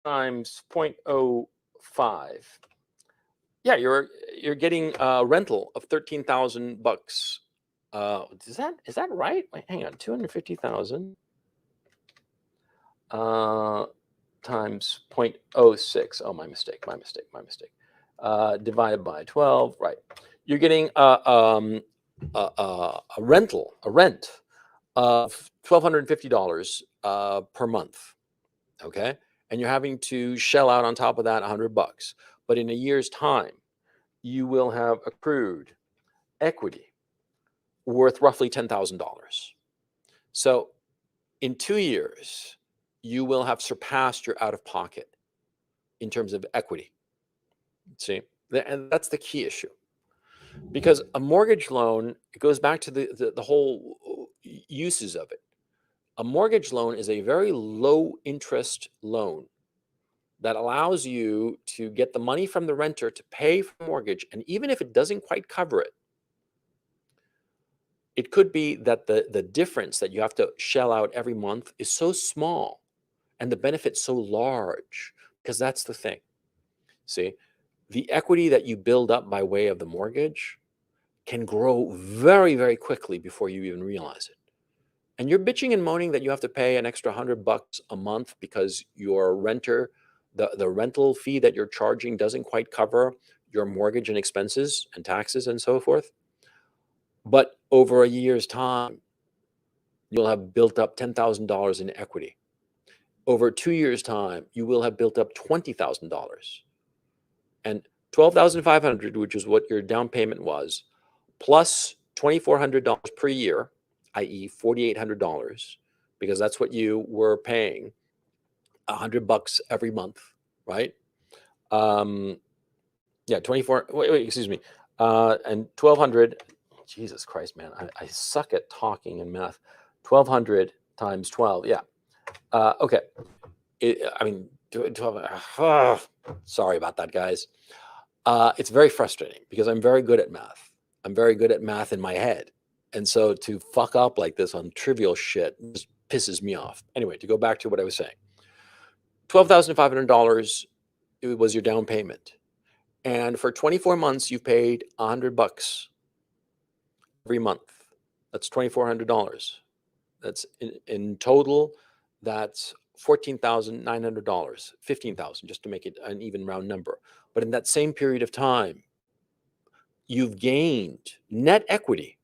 times 0.05. Yeah, you're getting a rental of $13,000. Is that right? Wait, hang on, 250,000 times 0.06. Oh, my mistake. Divided by 12. Right, you're getting a rent of $1,250 per month. Okay, and you're having to shell out on top of that $100. But in a year's time, you will have accrued equity worth roughly $10,000. So in 2 years, you will have surpassed your out of pocket in terms of equity. See, and that's the key issue, because a mortgage loan, it goes back to the whole uses of it. A mortgage loan is a very low interest loan that allows you to get the money from the renter to pay for the mortgage. And even if it doesn't quite cover it, it could be that the difference that you have to shell out every month is so small and the benefit so large, because that's the thing. See, the equity that you build up by way of the mortgage can grow very, very quickly before you even realize it. And you're bitching and moaning that you have to pay an extra $100 a month because your renter, the rental fee that you're charging doesn't quite cover your mortgage and expenses and taxes and so forth. But over a year's time, you'll have built up $10,000 in equity. Over 2 years' time, you will have built up $20,000. And $12,500, which is what your down payment was, plus $2,400 per year, i.e., $4,800, because that's what you were paying, $100 every month, right? Yeah, 24. Wait, excuse me, and 1,200. Jesus Christ, man, I suck at talking and math. 1,200 times 12. Yeah. Okay. I mean, 12. Sorry about that, guys. It's very frustrating because I'm very good at math. I'm very good at math in my head. And so to fuck up like this on trivial shit just pisses me off. Anyway, to go back to what I was saying, $12,500 it was your down payment. And for 24 months, you've paid $100 every month. That's $2,400. That's in total, that's $14,900, 15,000, just to make it an even round number. But in that same period of time, you've gained net equity,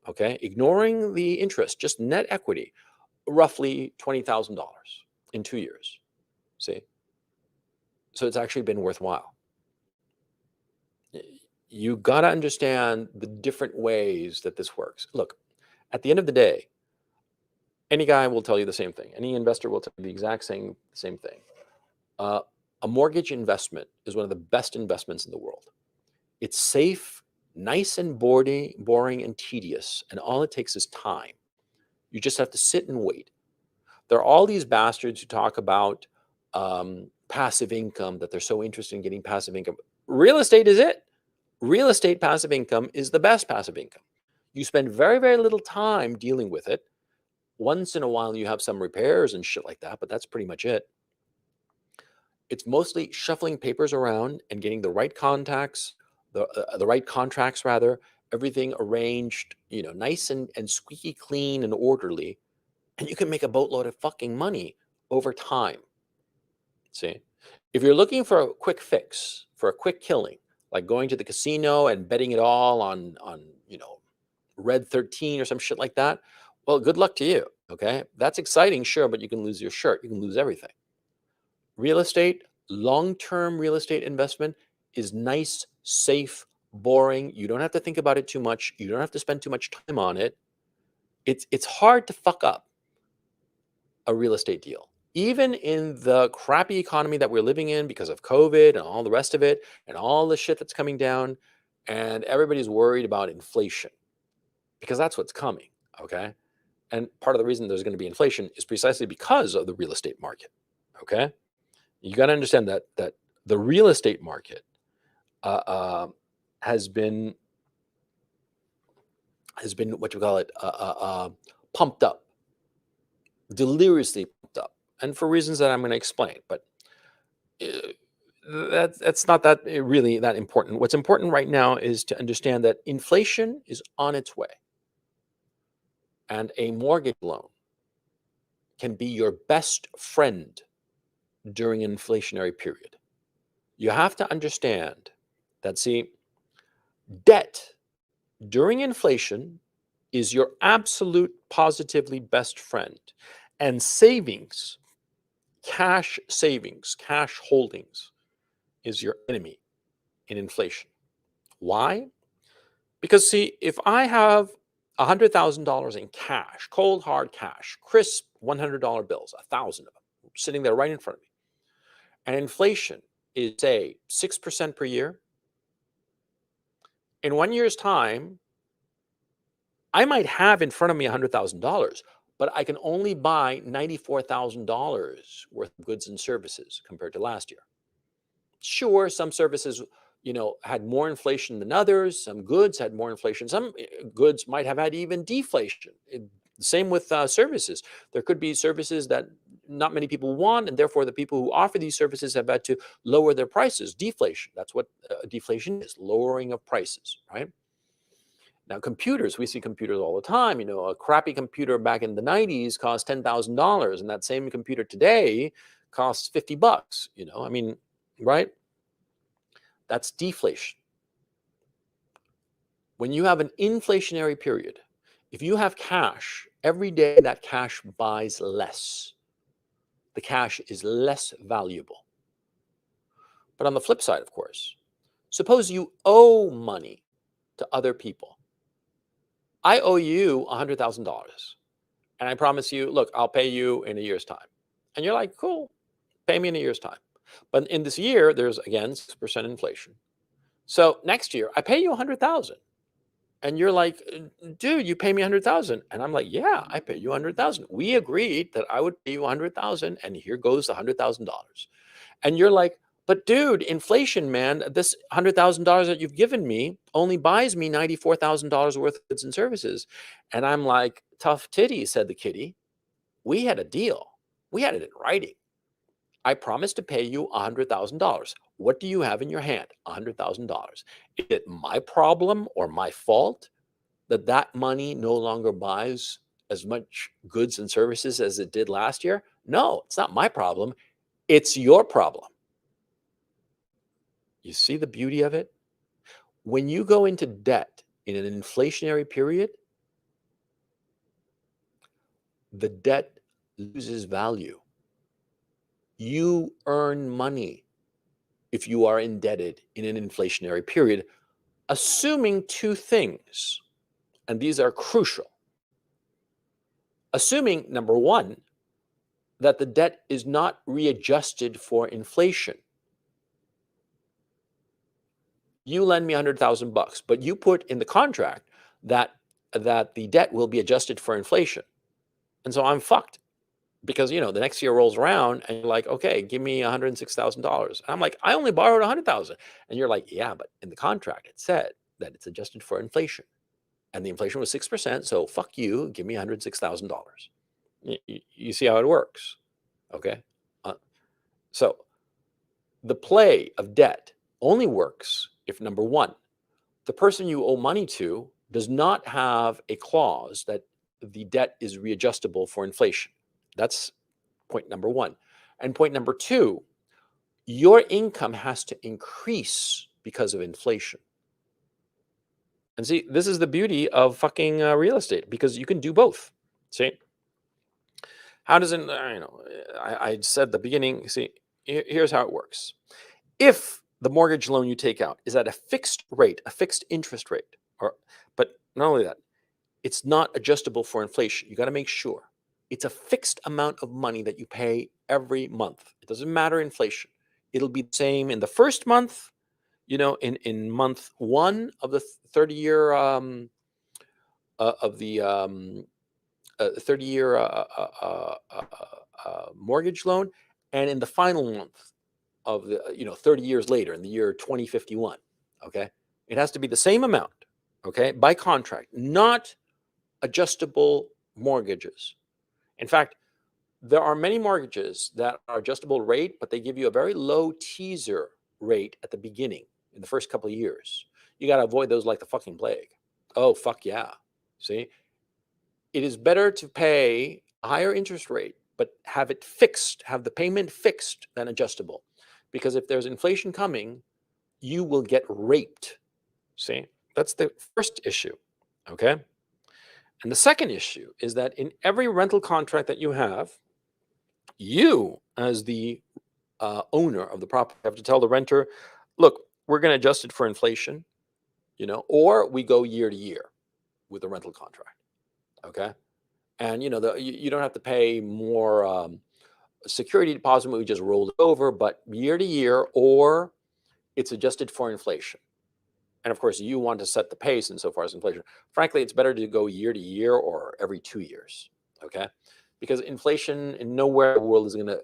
okay, ignoring the interest, just net equity, roughly $20,000 in 2 years. See? So it's actually been worthwhile. You got to understand the different ways that this works. Look, at the end of the day, any guy will tell you the same thing. Any investor will tell you the exact same thing. A mortgage investment is one of the best investments in the world. It's safe, nice and boring and tedious, and all it takes is time. You just have to sit and wait. There are all these bastards who talk about passive income, that they're so interested in getting passive income. Real estate is it. Real estate passive income is the best passive income. You spend very, very little time dealing with it, Once in a while, you have some repairs and shit like that, but that's pretty much it. It's mostly shuffling papers around and getting the right contacts, the right contracts rather, everything arranged, nice and squeaky clean and orderly, and you can make a boatload of fucking money over time. See, if you're looking for a quick fix, for a quick killing, like going to the casino and betting it all on Red 13 or some shit like that, well, good luck to you. Okay, that's exciting, sure, but you can lose your shirt. You can lose everything. Real estate, long-term real estate investment is nice, safe, boring. You don't have to think about it too much. You don't have to spend too much time on it. It's hard to fuck up a real estate deal. Even in the crappy economy that we're living in because of COVID and all the rest of it and all the shit that's coming down, and everybody's worried about inflation because that's what's coming, okay? And part of the reason there's going to be inflation is precisely because of the real estate market, okay? You got to understand that the real estate market has been what you call it pumped up, deliriously pumped up, and for reasons that I'm going to explain. But that's not that really that important. What's important right now is to understand that inflation is on its way, and a mortgage loan can be your best friend during an inflationary period. You have to understand that, see, debt during inflation is your absolute positively best friend. And savings, cash holdings is your enemy in inflation. Why? Because, see, if I have $100,000 in cash, cold hard cash, crisp $100 bills, 1,000 of them, sitting there right in front of me, and inflation is, say, 6% per year, in 1 year's time, I might have in front of me $100,000, but I can only buy $94,000 worth of goods and services compared to last year. Sure, some services, had more inflation than others. Some goods had more inflation. Some goods might have had even deflation. Same with services. There could be services that not many people want, and therefore the people who offer these services have had to lower their prices. Deflation. That's what deflation is, lowering of prices, right? Now, computers, we see computers all the time. A crappy computer back in the 90s cost $10,000, and that same computer today costs $50. Right? That's deflation. When you have an inflationary period, if you have cash, every day that cash buys less. The cash is less valuable. But on the flip side, of course, suppose you owe money to other people. I owe you $100,000. And I promise you, look, I'll pay you in a year's time. And you're like, cool, pay me in a year's time. But in this year, there's, again, 6% inflation. So next year, I pay you 100,000. And you're like, dude, you pay me 100,000. And I'm like, yeah, I pay you 100,000. We agreed that I would pay you 100,000, and here goes the $100,000. And you're like, but dude, inflation, man, this $100,000 that you've given me only buys me $94,000 worth of goods and services. And I'm like, tough titty, said the kitty. We had a deal. We had it in writing. I promised to pay you $100,000. What do you have in your hand? $100,000. Is it my problem or my fault that that money no longer buys as much goods and services as it did last year? No, it's not my problem. It's your problem. You see the beauty of it? When you go into debt in an inflationary period, the debt loses value. You earn money if you are indebted in an inflationary period, assuming two things, and these are crucial. Assuming, number one, that the debt is not readjusted for inflation. You lend me $100,000, but you put in the contract that the debt will be adjusted for inflation. And so I'm fucked because, the next year rolls around and you're like, okay, give me $106,000. I'm like, I only borrowed 100,000. And you're like, yeah, but in the contract, it said that it's adjusted for inflation, and the inflation was 6%. So fuck you, give me $106,000. You see how it works, okay? So the play of debt only works if, number one, the person you owe money to does not have a clause that the debt is readjustable for inflation. That's point number one. And point number two, your income has to increase because of inflation. And see, this is the beauty of fucking real estate, because you can do both. See, how does it, I said at the beginning, see, here's how it works. If the mortgage loan you take out is at a fixed rate, a fixed interest rate, but not only that, it's not adjustable for inflation. You got to make sure it's a fixed amount of money that you pay every month. It doesn't matter inflation. It'll be the same in the first month, in month one of the 30-year of the 30-year mortgage loan, and in the final month of the 30 years later in the year 2051. Okay, it has to be the same amount. Okay, by contract, not adjustable mortgages. In fact, there are many mortgages that are adjustable rate, but they give you a very low teaser rate at the beginning in the first couple of years. You got to avoid those like the fucking plague. Oh, fuck yeah. See, it is better to pay a higher interest rate, but have it fixed, have the payment fixed than adjustable. Because if there's inflation coming, you will get raped. See, that's the first issue. Okay. And the second issue is that in every rental contract that you have, you, as the owner of the property, have to tell the renter, look, we're going to adjust it for inflation, or we go year to year with the rental contract. Okay. And, you don't have to pay more security deposit when we just rolled it over, but year to year, or it's adjusted for inflation. And of course, you want to set the pace insofar as inflation. Frankly, it's better to go year to year or every 2 years, okay? Because inflation in nowhere in the world is going to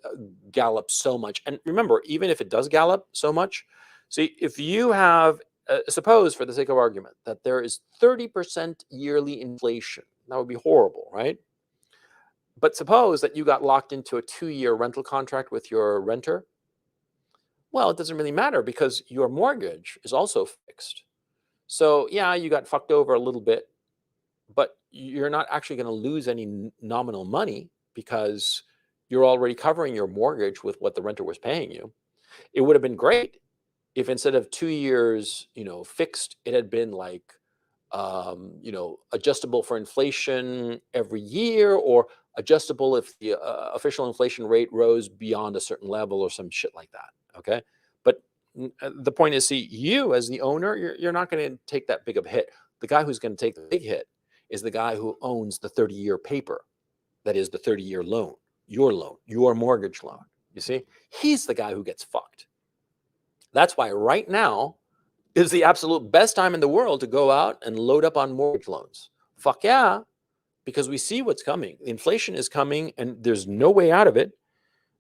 gallop so much. And remember, even if it does gallop so much, see, if you have, suppose for the sake of argument, that there is 30% yearly inflation, that would be horrible, right? But suppose that you got locked into a 2-year rental contract with your renter. Well, it doesn't really matter because your mortgage is also fixed. So yeah, you got fucked over a little bit, but you're not actually going to lose any nominal money because you're already covering your mortgage with what the renter was paying you. It would have been great if instead of 2 years, fixed, it had been like, adjustable for inflation every year, or adjustable if the official inflation rate rose beyond a certain level or some shit like that. Okay. But the point is, see, you as the owner, you're not going to take that big of a hit. The guy who's going to take the big hit is the guy who owns the 30-year paper. That is the 30-year loan, your mortgage loan. You see, he's the guy who gets fucked. That's why right now is the absolute best time in the world to go out and load up on mortgage loans. Fuck yeah, because we see what's coming. Inflation is coming and there's no way out of it.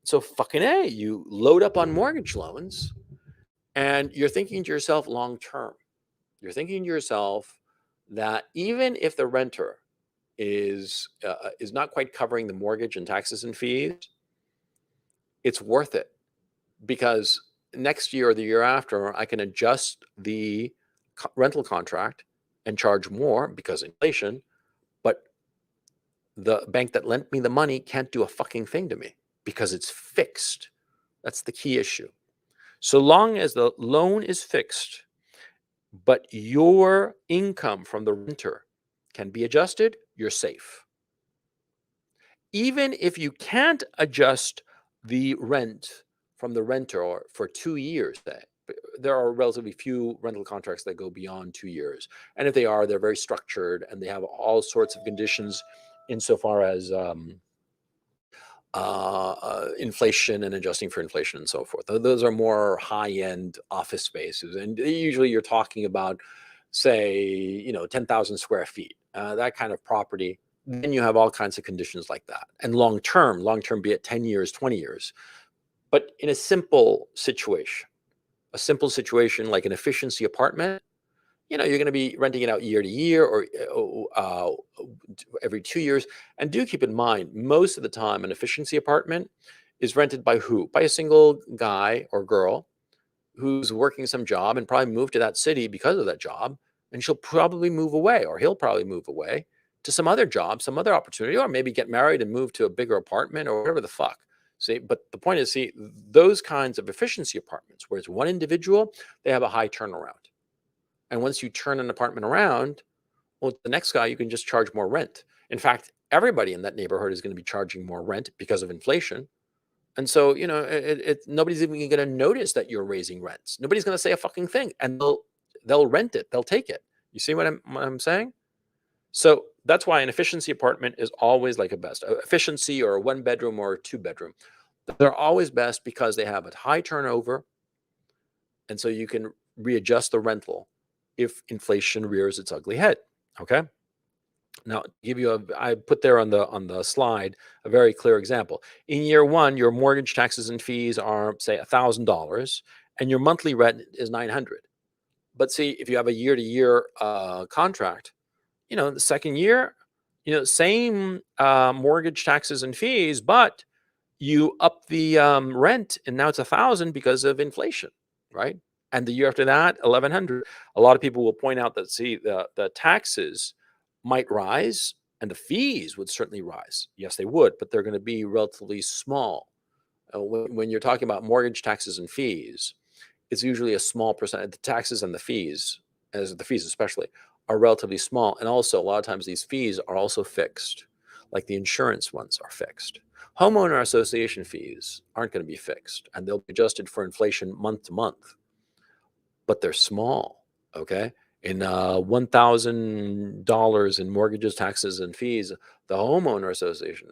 So fucking A, you load up on mortgage loans and you're thinking to yourself long term. You're thinking to yourself that even if the renter is not quite covering the mortgage and taxes and fees, it's worth it, because next year or the year after, I can adjust the rental contract and charge more because inflation, but the bank that lent me the money can't do a fucking thing to me because it's fixed. That's the key issue. So long as the loan is fixed, but your income from the renter can be adjusted, you're safe. Even if you can't adjust the rent from the renter or for 2 years, there are relatively few rental contracts that go beyond 2 years. And if they are, they're very structured and they have all sorts of conditions insofar as inflation and adjusting for inflation and so forth. Those are more high-end office spaces. And usually you're talking about, say, 10,000 square feet, that kind of property. Then you have all kinds of conditions like that. And long-term, be it 10 years, 20 years. But in a simple situation like an efficiency apartment, you're going to be renting it out year to year or every 2 years. And do keep in mind, most of the time, an efficiency apartment is rented by who? By a single guy or girl who's working some job and probably moved to that city because of that job. And she'll probably move away, or he'll probably move away to some other job, some other opportunity, or maybe get married and move to a bigger apartment or whatever the fuck. See, but the point is, see, those kinds of efficiency apartments where it's one individual, they have a high turnaround. And once you turn an apartment around, well, the next guy, you can just charge more rent. In fact, everybody in that neighborhood is going to be charging more rent because of inflation. And so, nobody's even going to notice that you're raising rents. Nobody's going to say a fucking thing, and they'll rent it. They'll take it. You see what I'm saying? So that's why an efficiency apartment is always like a best efficiency, or a 1 bedroom or a 2 bedroom. They're always best because they have a high turnover, and so you can readjust the rental if inflation rears its ugly head. Okay. Now, I put there on the slide a very clear example. In year one, your mortgage, taxes, and fees are, say, $1,000, and your monthly rent is $900. But see, if you have a year-to-year contract, the second year, same mortgage, taxes, and fees, but you up the rent, and now it's 1,000 because of inflation, right? And the year after that, 1,100. A lot of people will point out that, see, the taxes might rise and the fees would certainly rise. Yes, they would, but they're going to be relatively small. When you're talking about mortgage, taxes, and fees, it's usually a small percent. The taxes and the fees, as the fees especially, are relatively small. And also, a lot of times these fees are also fixed, like the insurance ones are fixed. Homeowner association fees aren't going to be fixed, and they'll be adjusted for inflation month to month, but they're small, okay? In $1,000 in mortgages, taxes, and fees, the homeowner association,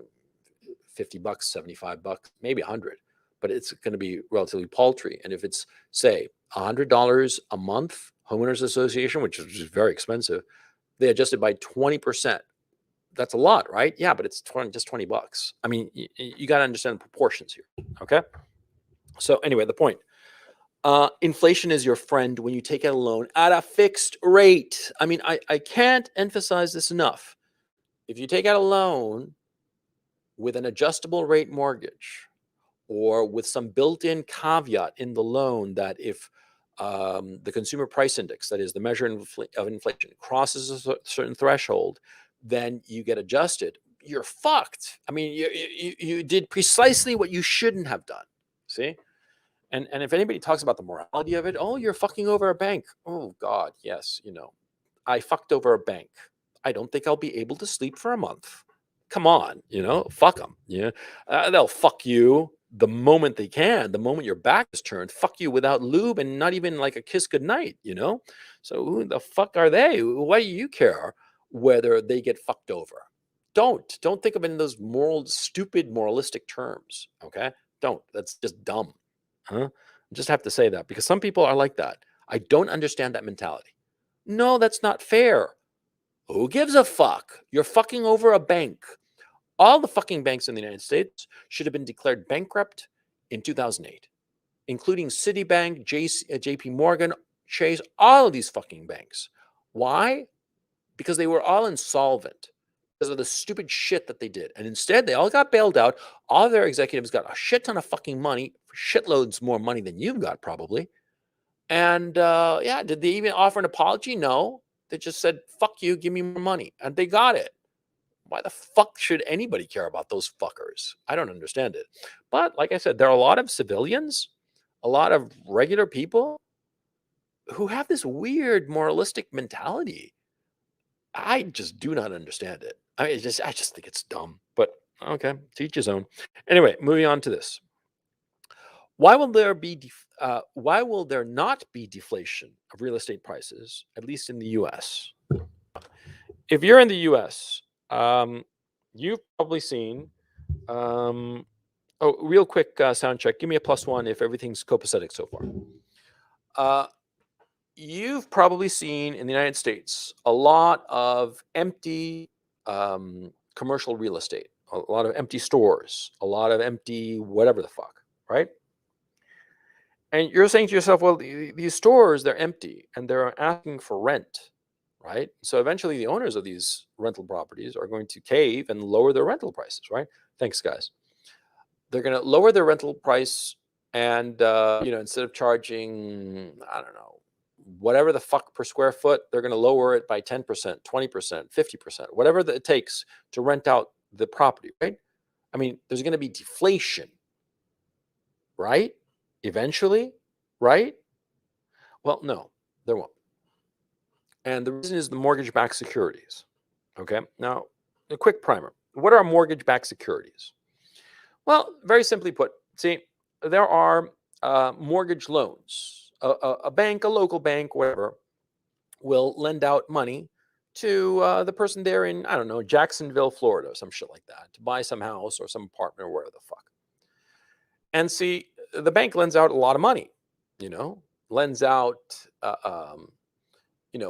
$50, $75, maybe 100, but it's going to be relatively paltry. And if it's, say, $100 a month, homeowners association, which is very expensive, they adjust it by 20%. That's a lot, right? Yeah, but it's just $20. I mean, you got to understand the proportions here, okay? So anyway, the point. Inflation is your friend when you take out a loan at a fixed rate. I mean, I can't emphasize this enough. If you take out a loan with an adjustable rate mortgage, or with some built-in caveat in the loan that if the consumer price index, that is the measure of inflation, crosses a certain threshold, then you get adjusted. You're fucked. I mean, you did precisely what you shouldn't have done. See? And if anybody talks about the morality of it, oh, you're fucking over a bank. Oh, God, yes, I fucked over a bank. I don't think I'll be able to sleep for a month. Come on, fuck them. They'll fuck you the moment they can, the moment your back is turned. Fuck you without lube and not even like a kiss goodnight, So who the fuck are they? Why do you care whether they get fucked over? Don't think of it in those stupid moralistic terms. Okay, don't. That's just dumb. Huh? I just have to say that because some people are like that. I don't understand that mentality. No, that's not fair. Who gives a fuck? You're fucking over a bank. All the fucking banks in the United States should have been declared bankrupt in 2008, including Citibank, JP Morgan, Chase, all of these fucking banks. Why? Because they were all insolvent because of the stupid shit that they did. And instead, they all got bailed out. All their executives got a shit ton of fucking money, shitloads more money than you've got probably. And yeah, did they even offer an apology? No. They just said, fuck you, give me more money. And they got it. Why the fuck should anybody care about those fuckers? I don't understand it. But like I said, there are a lot of civilians, a lot of regular people who have this weird moralistic mentality. I just do not understand it. I just think it's dumb. But okay, to each his own. Anyway, moving on to this. Why will there not be deflation of real estate prices, at least in the U.S.? If you're in the U.S., you've probably seen. Real quick sound check. Give me a +1 if everything's copacetic so far. You've probably seen in the United States a lot of empty commercial real estate, a lot of empty stores, a lot of empty whatever the fuck, right? And you're saying to yourself, well, these stores, they're empty and they're asking for rent, right? So eventually the owners of these rental properties are going to cave and lower their rental prices, right? Thanks, guys. They're going to lower their rental price and, instead of charging, I don't know, whatever the fuck per square foot, they're going to lower it by 10%, 20%, 50%, whatever it takes to rent out the property, right? I mean, there's going to be deflation, right? Eventually, right? Well, no, there won't. And the reason is the mortgage-backed securities. Okay. Now, a quick primer. What are mortgage-backed securities? Well, very simply put, see, there are mortgage loans. A bank, a local bank, whatever, will lend out money to the person there in, I don't know, Jacksonville, Florida, or some shit like that, to buy some house or some apartment or whatever the fuck. And see, the bank lends out a lot of money, lends out,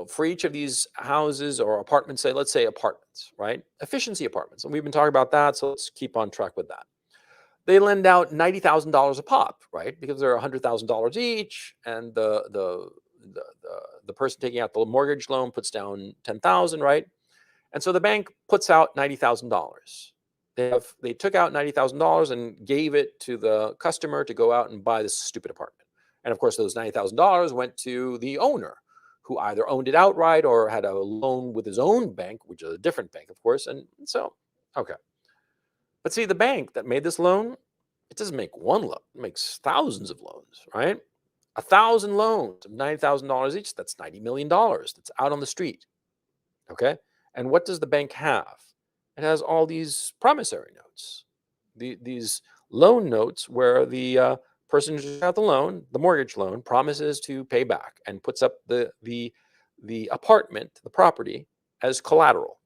for each of these houses or apartments, let's say apartments, right? Efficiency apartments. And we've been talking about that, so let's keep on track with that. They lend out $90,000 a pop, right? Because they're $100,000 each, and the person taking out the mortgage loan puts down 10,000, right? And so the bank puts out $90,000. They took out $90,000 and gave it to the customer to go out and buy this stupid apartment. And of course, those $90,000 went to the owner, who either owned it outright or had a loan with his own bank, which is a different bank, of course. And so, okay. But see, the bank that made this loan, it doesn't make one loan. It makes thousands of loans, right? 1,000 loans of $90,000 each, that's $90 million that's out on the street, okay? And what does the bank have? It has all these promissory notes, these loan notes where the person who just got the loan, the mortgage loan, promises to pay back and puts up the apartment, the property, as collateral.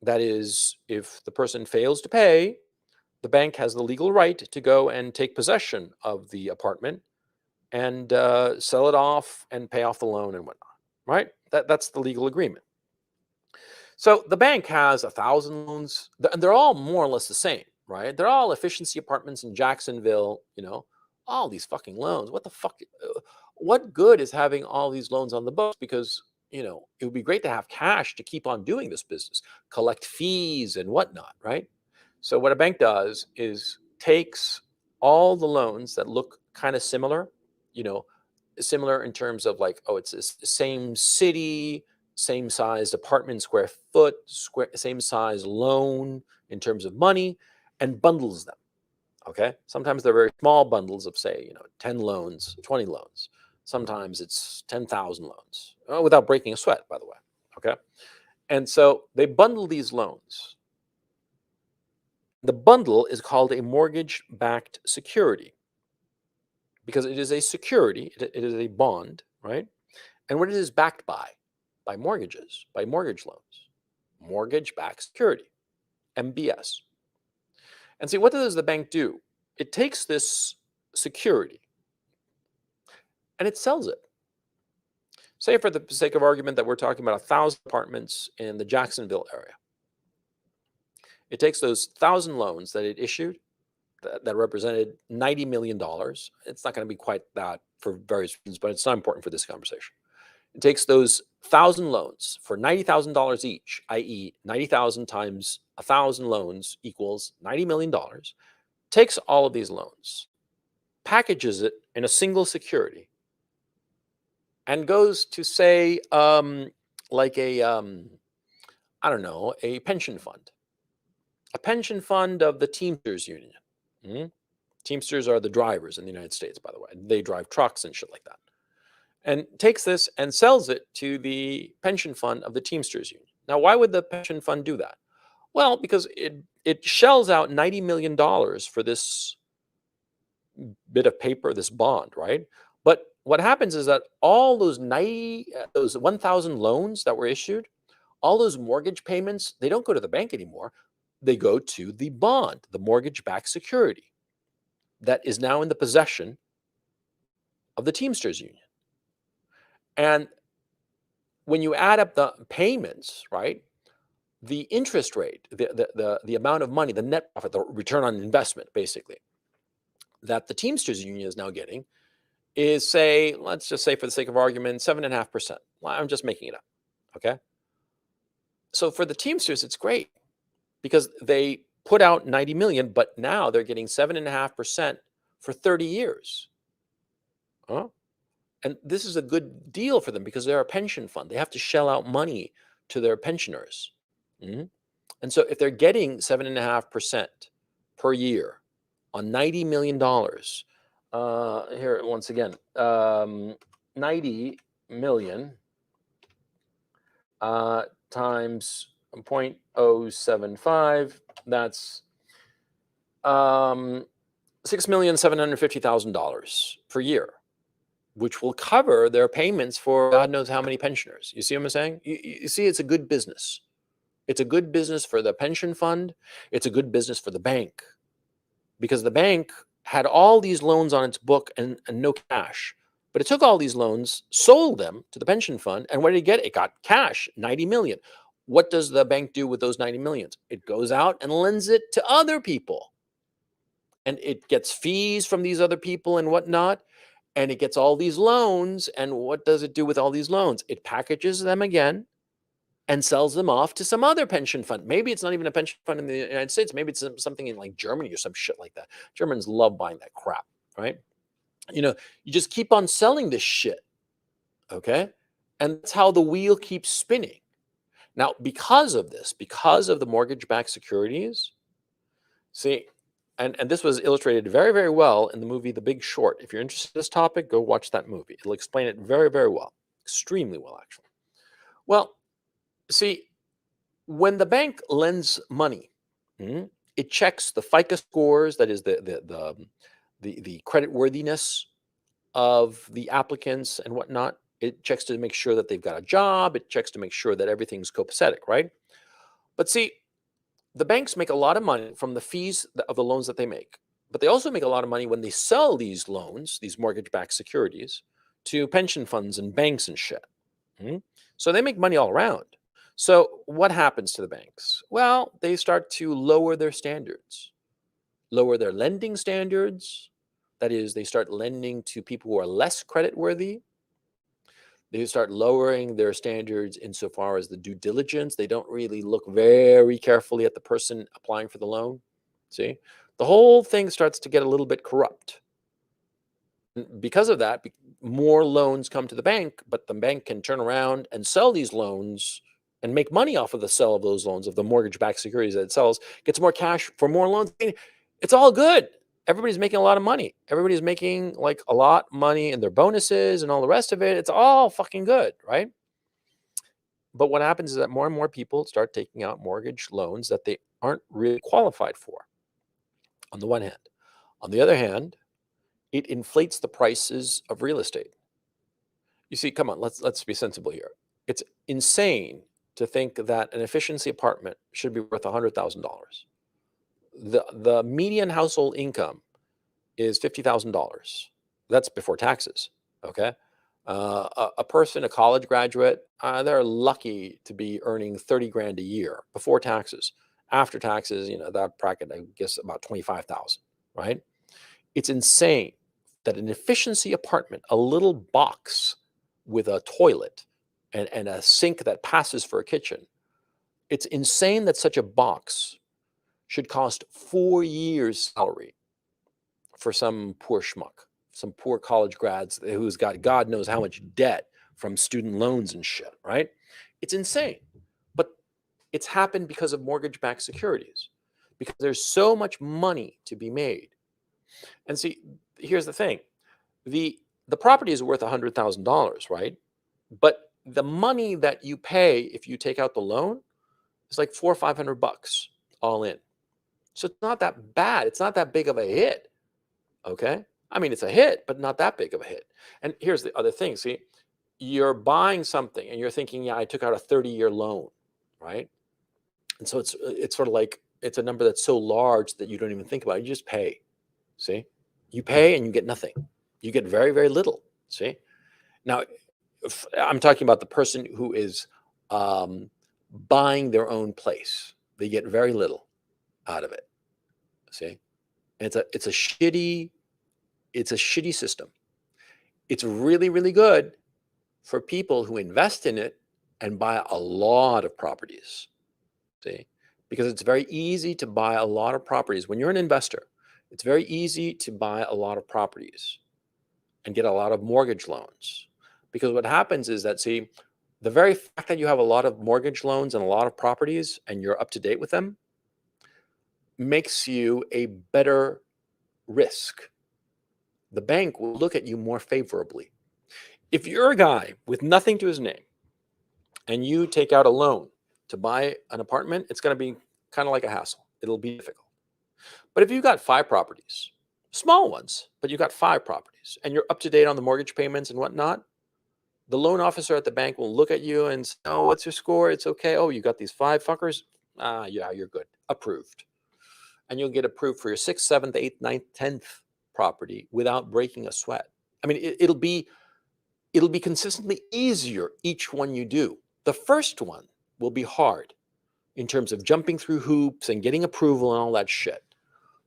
That is, if the person fails to pay, the bank has the legal right to go and take possession of the apartment and sell it off and pay off the loan and whatnot, right? That's the legal agreement. So the bank has 1,000 loans, and they're all more or less the same, right? They're all efficiency apartments in Jacksonville, all these fucking loans. What the fuck? What good is having all these loans on the books? Because, it would be great to have cash to keep on doing this business, collect fees and whatnot, right? So what a bank does is takes all the loans that look kind of similar, similar in terms of like, oh, it's the same city, same size apartment, square foot, same size loan in terms of money, and bundles them. Okay. Sometimes they're very small bundles of, say, 10 loans, 20 loans. Sometimes it's 10,000 loans, without breaking a sweat, by the way. Okay. And so they bundle these loans. The bundle is called a mortgage-backed security because it is a security, it is a bond, right? And what it is backed by mortgages, by mortgage loans, mortgage-backed security, MBS. And see, what does the bank do? It takes this security and it sells it. Say, for the sake of argument, that we're talking about 1,000 apartments in the Jacksonville area. It takes those 1,000 loans that it issued that represented $90 million. It's not going to be quite that for various reasons, but it's not important for this conversation. It takes those 1,000 loans for $90,000 each, i.e. 90,000 times 1,000 loans equals $90 million, takes all of these loans, packages it in a single security, and goes to, say, like a pension fund. A pension fund of the Teamsters Union. Teamsters are the drivers in the United States, by the way. They drive trucks and shit like that. And takes this and sells it to the pension fund of the Teamsters Union. Now, why would the pension fund do that? Well, because it shells out $90 million for this bit of paper, this bond, right? But what happens is that all those 1,000 loans that were issued, all those mortgage payments, they don't go to the bank anymore. They go to the bond, the mortgage-backed security that is now in the possession of the Teamsters Union. And when you add up the payments, right, the interest rate, the amount of money, the net profit, the return on investment, basically, that the Teamsters Union is now getting is, say, let's just say for the sake of argument, 7.5%. I'm just making it up. Okay. So for the Teamsters, it's great because they put out 90 million, but now they're getting 7.5% for 30 years. Huh? And this is a good deal for them because they're a pension fund. They have to shell out money to their pensioners. Mhm. And so if they're getting 7.5% per year on $90 million, here once again, 90 million times 0.075, that's $6,750,000 per year, which will cover their payments for God knows how many pensioners. You see what I'm saying? You see, it's a good business. It's a good business for the pension fund. It's a good business for the bank because the bank had all these loans on its book and no cash. But it took all these loans, sold them to the pension fund, and what did it get? It got cash, 90 million. What does the bank do with those 90 millions? It goes out and lends it to other people. And it gets fees from these other people and whatnot. And it gets all these loans. And what does it do with all these loans? It packages them again and sells them off to some other pension fund. Maybe it's not even a pension fund in the United States. Maybe it's something in like Germany or some shit like that. Germans love buying that crap, right? You just keep on selling this shit, okay? And that's how the wheel keeps spinning. Now, because of this, because of the mortgage-backed securities, see, and this was illustrated very, very well in the movie The Big Short. If you're interested in this topic, go watch that movie. It'll explain it very, very well. Extremely well, actually. Well, see, when the bank lends money, it checks the FICO scores, that is the credit worthiness of the applicants and whatnot. It checks to make sure that they've got a job. It checks to make sure that everything's copacetic, right? But see, the banks make a lot of money from the fees of the loans that they make. But they also make a lot of money when they sell these loans, these mortgage-backed securities, to pension funds and banks and shit. So they make money all around. So what happens to the banks? Well, they start to lower their standards, lower their lending standards. That is, they start lending to people who are less creditworthy. They start lowering their standards insofar as the due diligence. They don't really look very carefully at the person applying for the loan. See, the whole thing starts to get a little bit corrupt. Because of that, more loans come to the bank, but the bank can turn around and sell these loans and make money off of the sale of those loans, of the mortgage-backed securities that it sells, gets more cash for more loans. It's all good. Everybody's making a lot of money. Everybody's making like a lot of money in their bonuses and all the rest of it. It's all fucking good, right? But what happens is that more and more people start taking out mortgage loans that they aren't really qualified for, on the one hand. On the other hand, it inflates the prices of real estate. You see, come on, let's be sensible here. It's insane to think that an efficiency apartment should be worth $100,000. The median household income is $50,000. That's before taxes. Okay, a person, a college graduate, they're lucky to be earning 30 grand a year before taxes. After taxes, that bracket, I guess, about 25,000. Right? It's insane that an efficiency apartment, a little box with a toilet and a sink that passes for a kitchen, it's insane that such a box should cost 4 years' salary for some poor schmuck, some poor college grads who's got God knows how much debt from student loans and shit, right? It's insane. But it's happened because of mortgage-backed securities, because there's so much money to be made. And see, here's the thing. The property is worth $100,000, right? But the money that you pay if you take out the loan is like $400 or $500 all in. So it's not that bad. It's not that big of a hit. Okay. I mean, it's a hit, but not that big of a hit. And here's the other thing. See, you're buying something and you're thinking, yeah, I took out a 30-year loan, right? And so it's sort of like it's a number that's so large that you don't even think about it. You just pay. See, you pay and you get nothing. You get very, very little. See, now I'm talking about the person who is buying their own place. They get very little out of it. See, and it's a shitty system. It's really, really good for people who invest in it and buy a lot of properties. See, because it's very easy to buy a lot of properties. When you're an investor, it's very easy to buy a lot of properties and get a lot of mortgage loans. Because what happens is that, see, the very fact that you have a lot of mortgage loans and a lot of properties and you're up to date with them makes you a better risk. The bank will look at you more favorably. If you're a guy with nothing to his name and you take out a loan to buy an apartment, it's going to be kind of like a hassle. It'll be difficult. But if you've got 5 properties, small ones, but you've got 5 properties and you're up to date on the mortgage payments and whatnot, the loan officer at the bank will look at you and say, "Oh, what's your score? It's okay. Oh, you got these 5 fuckers? Yeah, you're good. Approved." And you'll get approved for your 6th, 7th, 8th, 9th, 10th property without breaking a sweat. I mean, it'll be consistently easier each one you do. The first one will be hard in terms of jumping through hoops and getting approval and all that shit.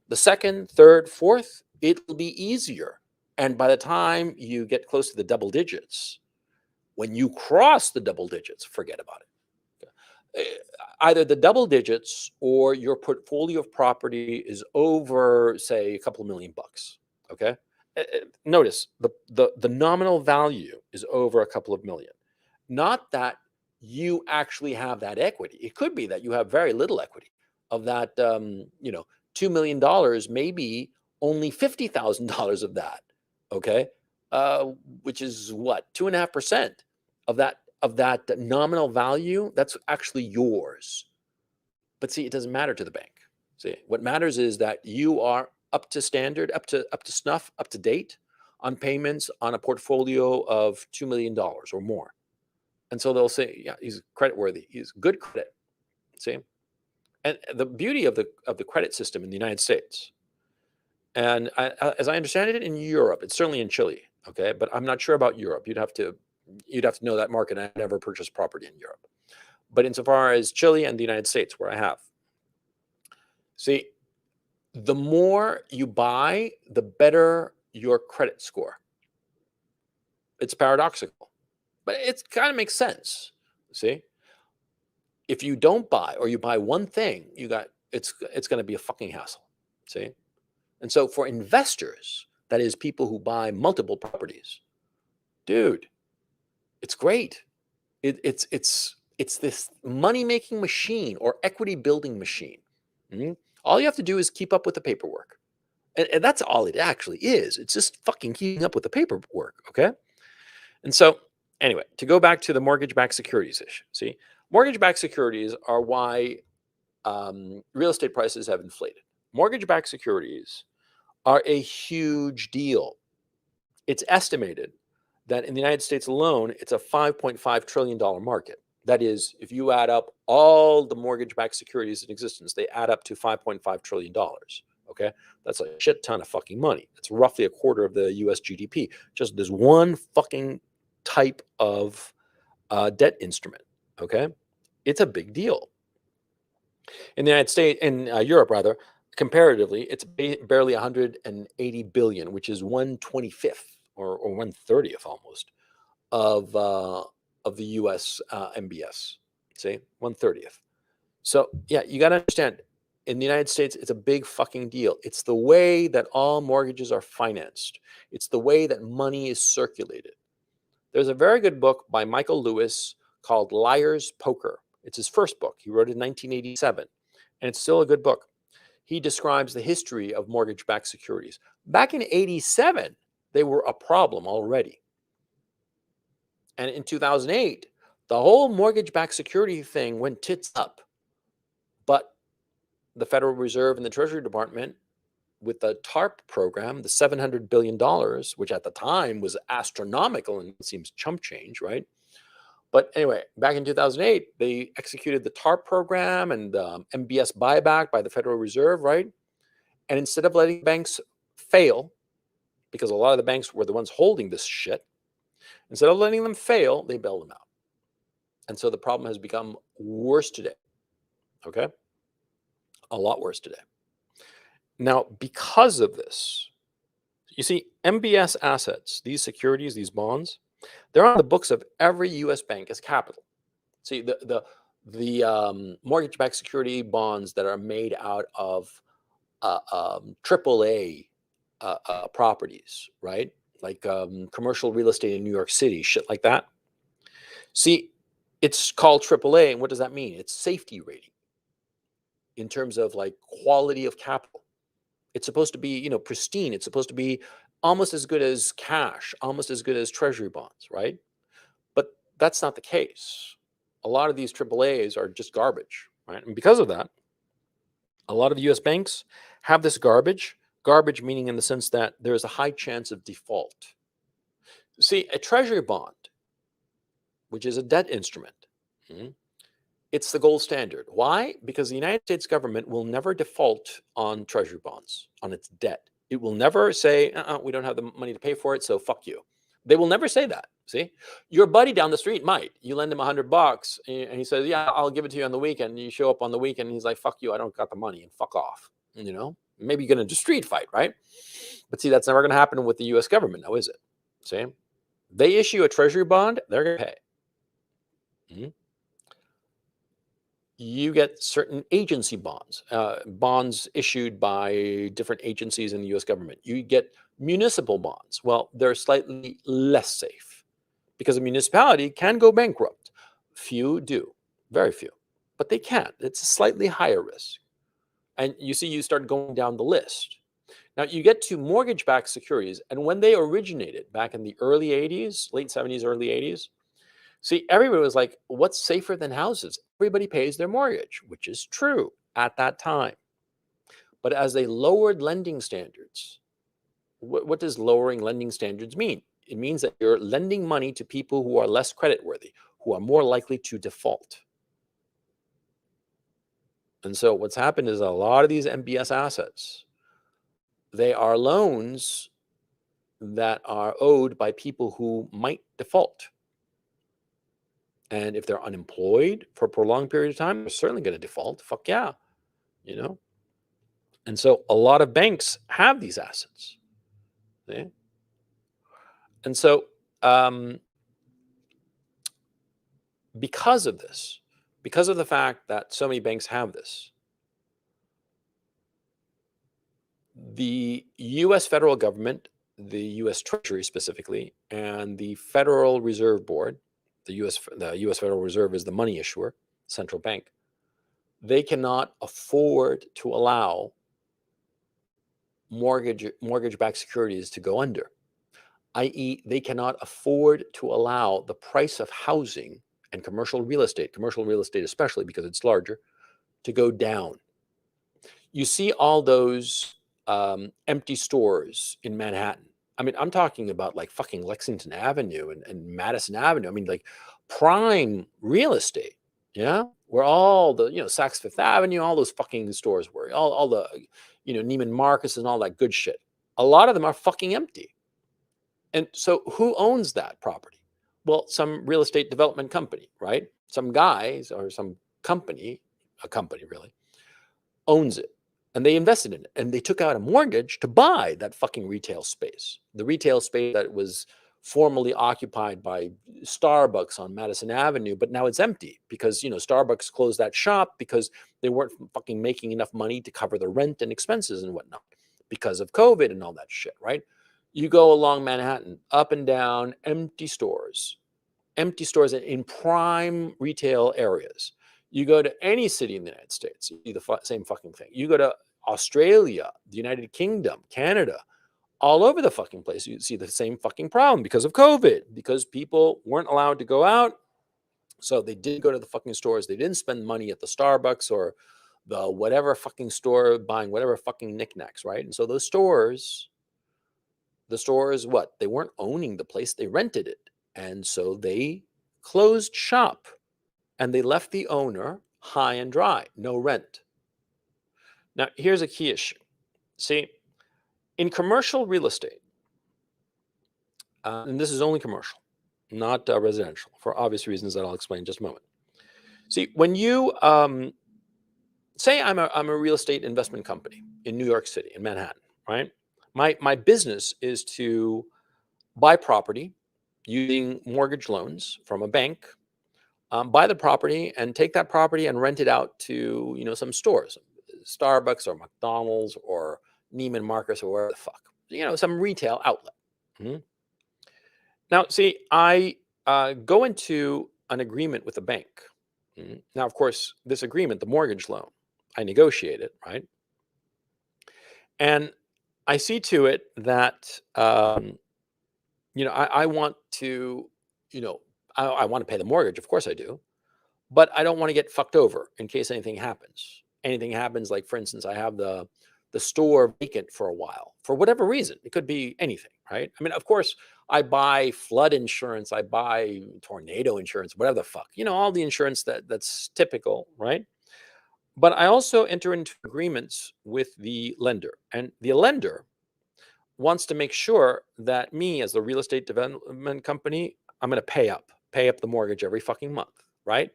The second, third, fourth, it'll be easier. And by the time you get close to the double digits, when you cross the double digits, forget about it. Either the double digits or your portfolio of property is over, say, a couple of $1,000,000. Okay. Notice the nominal value is over a couple of million. Not that you actually have that equity. It could be that you have very little equity. Of that, $2 million, maybe only $50,000 of that. Okay, which is what, 2.5% of that nominal value. That's actually yours. But see, it doesn't matter to the bank. See, what matters is that you are up to standard, up to snuff, up to date on payments on a portfolio of $2 million or more. And so they'll say, yeah, he's creditworthy. He's good credit. See, and the beauty of the credit system in the United States, and as I understand it, in Europe, it's certainly in Chile. Okay, but I'm not sure about Europe. You'd have to know that market. I never purchased property in Europe, but insofar as Chile and the United States, where I have, see, the more you buy, the better your credit score. It's paradoxical, but it kind of makes sense. See, if you don't buy or you buy one thing, it's going to be a fucking hassle. See, and so for investors, that is people who buy multiple properties, dude, it's great. It's this money making machine or equity building machine. Mhm. All you have to do is keep up with the paperwork. And that's all it actually is. It's just fucking keeping up with the paperwork. Okay. And so, anyway, to go back to the mortgage backed securities issue, see, mortgage backed securities are why real estate prices have inflated. Mortgage backed securities are a huge deal. It's estimated that in the United States alone, it's a $5.5 trillion market. That is, if you add up all the mortgage backed securities in existence, they add up to $5.5 trillion. Okay. That's a shit ton of fucking money. It's roughly a quarter of the US GDP. Just this one fucking type of debt instrument. Okay. It's a big deal. In the United States, in Europe rather, comparatively, it's barely 180 billion, which is 1/25th or 1/30th almost of the U.S. MBS. See, 1/30th. So yeah, you got to understand. In the United States, it's a big fucking deal. It's the way that all mortgages are financed. It's the way that money is circulated. There's a very good book by Michael Lewis called Liar's Poker. It's his first book. He wrote it in 1987, and it's still a good book. He describes the history of mortgage-backed securities. Back in 87, they were a problem already. And in 2008, the whole mortgage-backed security thing went tits up. But the Federal Reserve and the Treasury Department, with the TARP program, the $700 billion, which at the time was astronomical and it seems chump change, right? But anyway, back in 2008, they executed the TARP program and MBS buyback by the Federal Reserve, right? And instead of letting banks fail, because a lot of the banks were the ones holding this shit, instead of letting them fail, they bailed them out. And so the problem has become worse today. Okay? A lot worse today. Now, because of this, You see, MBS assets, these securities, these bonds, they're on the books of every U.S. bank as capital. See, the mortgage-backed security bonds that are made out of AAA properties, right? Like commercial real estate in New York City, shit like that. See, it's called AAA, and what does that mean? It's safety rating in terms of like quality of capital. It's supposed to be, pristine. It's supposed to be almost as good as cash, almost as good as treasury bonds, right? But that's not the case. A lot of these AAAs are just garbage, right? And because of that, a lot of US banks have this garbage meaning in the sense that there is a high chance of default. See, a treasury bond, which is a debt instrument, it's the gold standard. Why? Because the United States government will never default on treasury bonds, on its debt. It will never say, we don't have the money to pay for it, so fuck you. They will never say that. See, your buddy down the street might. You lend him $100 and he says, yeah, I'll give it to you on the weekend. And you show up on the weekend and he's like, fuck you, I don't got the money, and fuck off. Maybe you're going to street fight, right? But see, that's never going to happen with the US government now, is it? See, they issue a treasury bond, they're going to pay. You get certain agency bonds, bonds issued by different agencies in the US government. You get municipal bonds. Well, they're slightly less safe because a municipality can go bankrupt. Few do, very few, but they can. It's a slightly higher risk. And you see, you start going down the list. Now, you get to mortgage-backed securities, and when they originated back in the early 80s, late 70s, early 80s, see, everybody was like, what's safer than houses? Everybody pays their mortgage, which is true at that time. But as they lowered lending standards, what does lowering lending standards mean? It means that you're lending money to people who are less creditworthy, who are more likely to default. And so what's happened is a lot of these MBS assets, they are loans that are owed by people who might default. And if they're unemployed for a prolonged period of time, they're certainly going to default. Fuck yeah. And so a lot of banks have these assets. See? And so because of this, because of the fact that so many banks have this, the US federal government, the US Treasury specifically, and the Federal Reserve Board, the US Federal Reserve is the money issuer, central bank, they cannot afford to allow mortgage-backed securities to go under, i.e., they cannot afford to allow the price of housing and commercial real estate especially because it's larger, to go down. You see all those empty stores in Manhattan. I mean, I'm talking about like fucking Lexington Avenue and Madison Avenue. I mean, like prime real estate, yeah, where all the, Saks Fifth Avenue, all those fucking stores were, all the, Neiman Marcus and all that good shit. A lot of them are fucking empty. And so who owns that property? Well, some real estate development company, right? Some guys or some company, a company really, owns it. And they invested in it. And they took out a mortgage to buy that fucking retail space. The retail space that was formerly occupied by Starbucks on Madison Avenue, but now it's empty because, Starbucks closed that shop because they weren't fucking making enough money to cover the rent and expenses and whatnot because of COVID and all that shit, right? You go along Manhattan, up and down, empty stores in prime retail areas. You go to any city in the United States, you see the same fucking thing. You go to Australia, the United Kingdom, Canada, all over the fucking place, you see the same fucking problem because of COVID, because people weren't allowed to go out. So they didn't go to the fucking stores. They didn't spend money at the Starbucks or the whatever fucking store buying whatever fucking knickknacks, right? And so the stores, what? They weren't owning the place, they rented it. And so they closed shop and they left the owner high and dry, no rent. Now, here's a key issue. See, in commercial real estate, and this is only commercial, not residential, for obvious reasons that I'll explain in just a moment. See, when you say I'm a real estate investment company in New York City, in Manhattan, right? My business is to buy property using mortgage loans from a bank, buy the property and take that property and rent it out to, some stores, Starbucks or McDonald's or Neiman Marcus or wherever the fuck, some retail outlet. Mhm. Now, see, I go into an agreement with a bank. Now, of course, this agreement, the mortgage loan, I negotiate it, right? And I see to it that, I want to, you know, I want to pay the mortgage. Of course I do. But I don't want to get fucked over in case anything happens. Anything happens, like for instance, I have the store vacant for a while for whatever reason. It could be anything, right? I mean, of course, I buy flood insurance, I buy tornado insurance, whatever the fuck, all the insurance that's typical, right? But I also enter into agreements with the lender, and the lender wants to make sure that me, as the real estate development company, I'm going to pay up the mortgage every fucking month, right?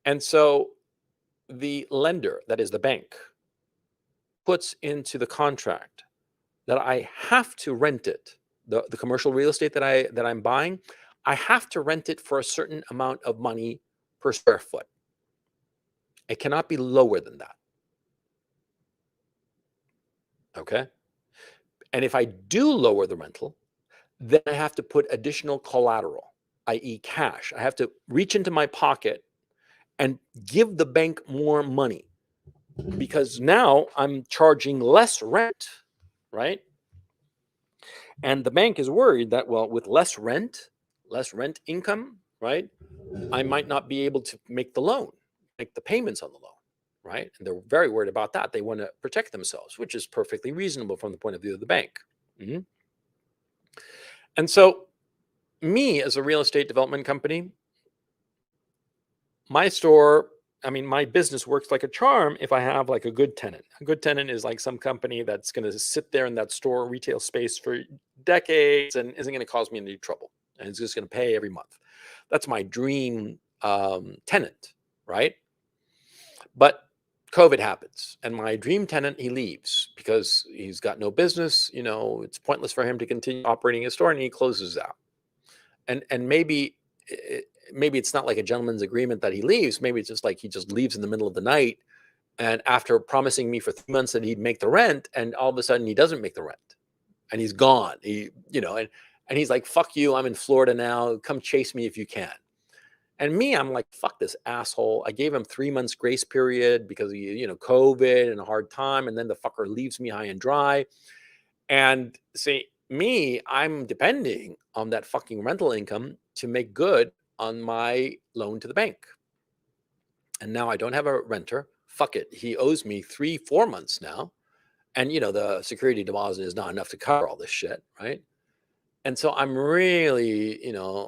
And so the lender, that is the bank, puts into the contract that I have to rent it, the commercial real estate that I'm buying, I have to rent it for a certain amount of money per square foot. It cannot be lower than that. Okay. And if I do lower the rental, then I have to put additional collateral, i.e., cash. I have to reach into my pocket and give the bank more money because now I'm charging less rent, right? And the bank is worried that, well, with less rent income, right, I might not be able to make the loan, make the payments on the loan, right? And they're very worried about that. They want to protect themselves, which is perfectly reasonable from the point of view of the bank. Mhm. And so, me as a real estate development company, my store, I mean, my business works like a charm if I have like a good tenant. A good tenant is like some company that's going to sit there in that store retail space for decades and isn't going to cause me any trouble. And it's just going to pay every month. That's my dream tenant, right? But COVID happens and my dream tenant, he leaves because he's got no business. It's pointless for him to continue operating his store and he closes out. And maybe it's not like a gentleman's agreement that he leaves. Maybe it's just like he just leaves in the middle of the night. And after promising me for 3 months that he'd make the rent, and all of a sudden he doesn't make the rent, and he's gone. And he's like, "Fuck you! I'm in Florida now. Come chase me if you can." And me, I'm like, "Fuck this asshole!" I gave him 3 months grace period because COVID and a hard time, and then the fucker leaves me high and dry. And see, me, I'm depending on that fucking rental income to make good on my loan to the bank. And now I don't have a renter. Fuck it. He owes me 3, 4 months now. And, the security deposit is not enough to cover all this shit. Right. And so I'm really,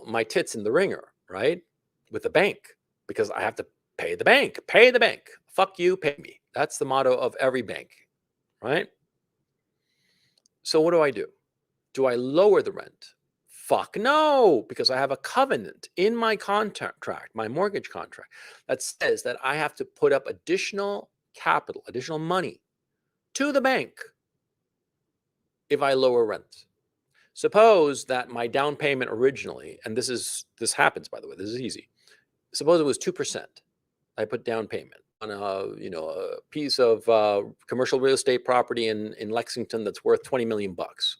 my tits in the ringer, right, with the bank because I have to pay the bank, pay the bank. Fuck you, pay me. That's the motto of every bank. Right. So what do? Do I lower the rent? Fuck no, because I have a covenant in my contract, my mortgage contract, that says that I have to put up additional capital, additional money to the bank if I lower rent. Suppose that my down payment originally, and this happens by the way, this is easy. Suppose it was 2%. I put down payment on a piece of commercial real estate property in Lexington that's worth 20 million bucks.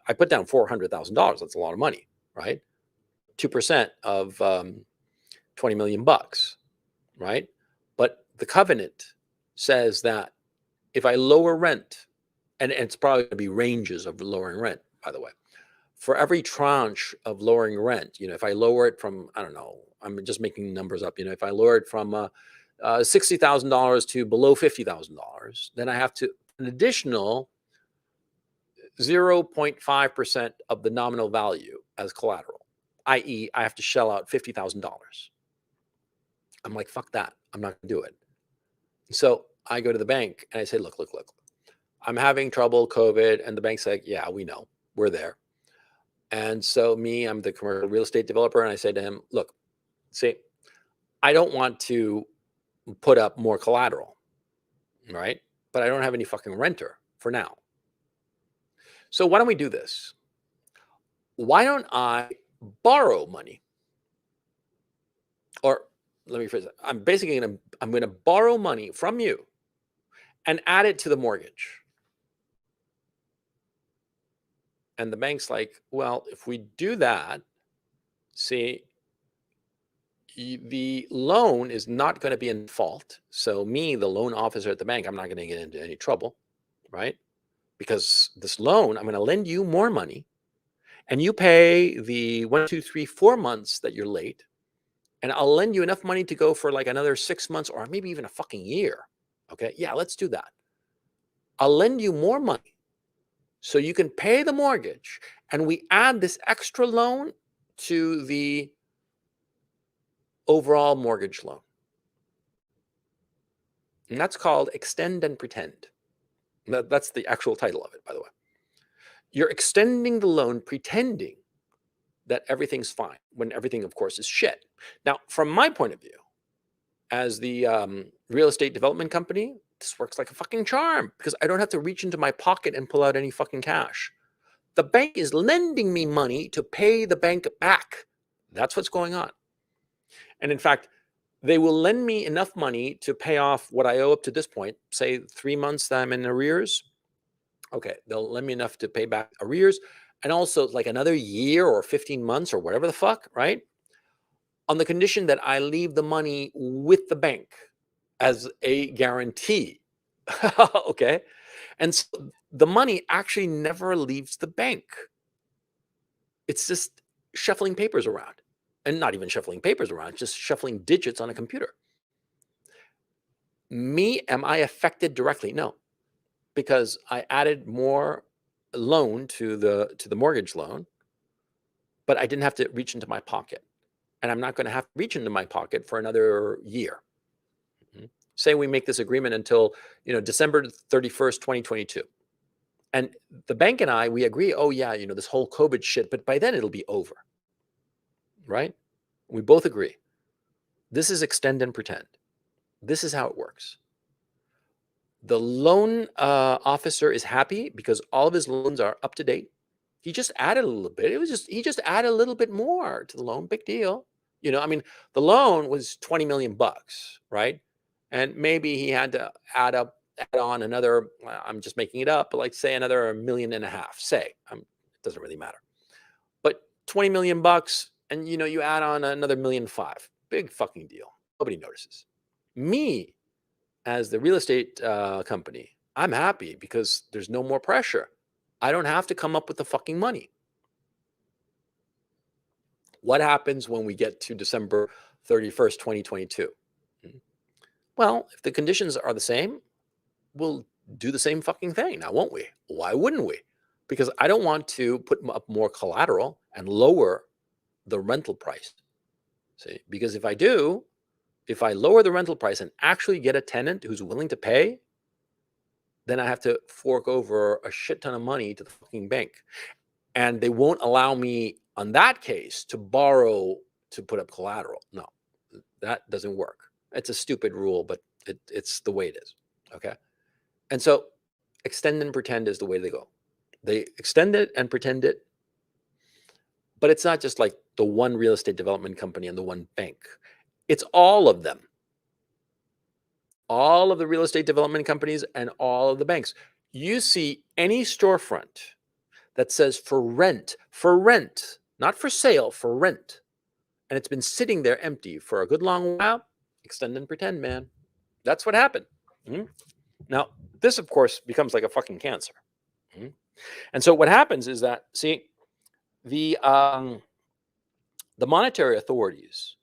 I put down $400,000. That's a lot of money, right? 2% of 20 million bucks, right? But the covenant says that if I lower rent, and it's probably going to be ranges of lowering rent, by the way, for every tranche of lowering rent, if I lower it from, I don't know, I'm just making numbers up, if I lower it from $60,000 to below $50,000, then I have to an additional 0.5% of the nominal value as collateral, i.e., I have to shell out $50,000. I'm like, fuck that. I'm not going to do it. So I go to the bank and I say, look, I'm having trouble, COVID. And the bank's like, yeah, we know. We're there. And so I'm the commercial real estate developer. And I say to him, look, see, I don't want to put up more collateral, right? But I don't have any fucking renter for now. So why don't we do this? Why don't I borrow money? Or let me phrase it. I'm gonna borrow money from you and add it to the mortgage. And the bank's like, well, if we do that, see, the loan is not going to be in fault. So me, the loan officer at the bank, I'm not going to get into any trouble, right? Because this loan, I'm going to lend you more money and you pay the 1, 2, 3, 4 months that you're late. And I'll lend you enough money to go for like another 6 months or maybe even a fucking year. Okay. Yeah, let's do that. I'll lend you more money so you can pay the mortgage. And we add this extra loan to the overall mortgage loan. And that's called extend and pretend. That's the actual title of it, by the way. You're extending the loan pretending that everything's fine when everything, of course, is shit. Now, from my point of view, as the real estate development company, this works like a fucking charm because I don't have to reach into my pocket and pull out any fucking cash. The bank is lending me money to pay the bank back. That's what's going on. And in fact, they will lend me enough money to pay off what I owe up to this point, say 3 months that I'm in arrears. Okay, they'll lend me enough to pay back arrears and also like another year or 15 months or whatever the fuck, right? On the condition that I leave the money with the bank as a guarantee. Okay. And so the money actually never leaves the bank. It's just shuffling papers around. And not even shuffling papers around, just shuffling digits on a computer. Me, am I affected directly? No, because I added more loan to the mortgage loan, but I didn't have to reach into my pocket. And I'm not going to have to reach into my pocket for another year. Say we make this agreement until December 31st, 2022. And the bank and I, we agree, oh yeah, this whole COVID shit, but by then it'll be over. Right? We both agree. This is extend and pretend. This is how it works. The loan officer is happy because all of his loans are up to date. He just added a little bit. He just added a little bit more to the loan. Big deal. I mean, the loan was 20 million bucks, right? And maybe he had to add on another, I'm just making it up, but like say another 1.5 million, say, it doesn't really matter. But 20 million bucks and you add on another 1.5 million, big fucking deal. Nobody notices. Me, as the real estate company, I'm happy because there's no more pressure. I don't have to come up with the fucking money. What happens when we get to December 31st, 2022? Well, if the conditions are the same, we'll do the same fucking thing now, won't we? Why wouldn't we? Because I don't want to put up more collateral and lower the rental price. See, because if I lower the rental price and actually get a tenant who's willing to pay, then I have to fork over a shit ton of money to the fucking bank. And they won't allow me, on that case, to borrow to put up collateral. No, that doesn't work. It's a stupid rule, but it's the way it is. Okay. And so extend and pretend is the way they go. They extend it and pretend it. But it's not just like the one real estate development company and the one bank. It's all of them. All of the real estate development companies and all of the banks. You see any storefront that says for rent, not for sale, for rent, and it's been sitting there empty for a good long while, extend and pretend, man. That's what happened. Now, this, of course, becomes like a fucking cancer. And so what happens is that, see, the monetary authorities,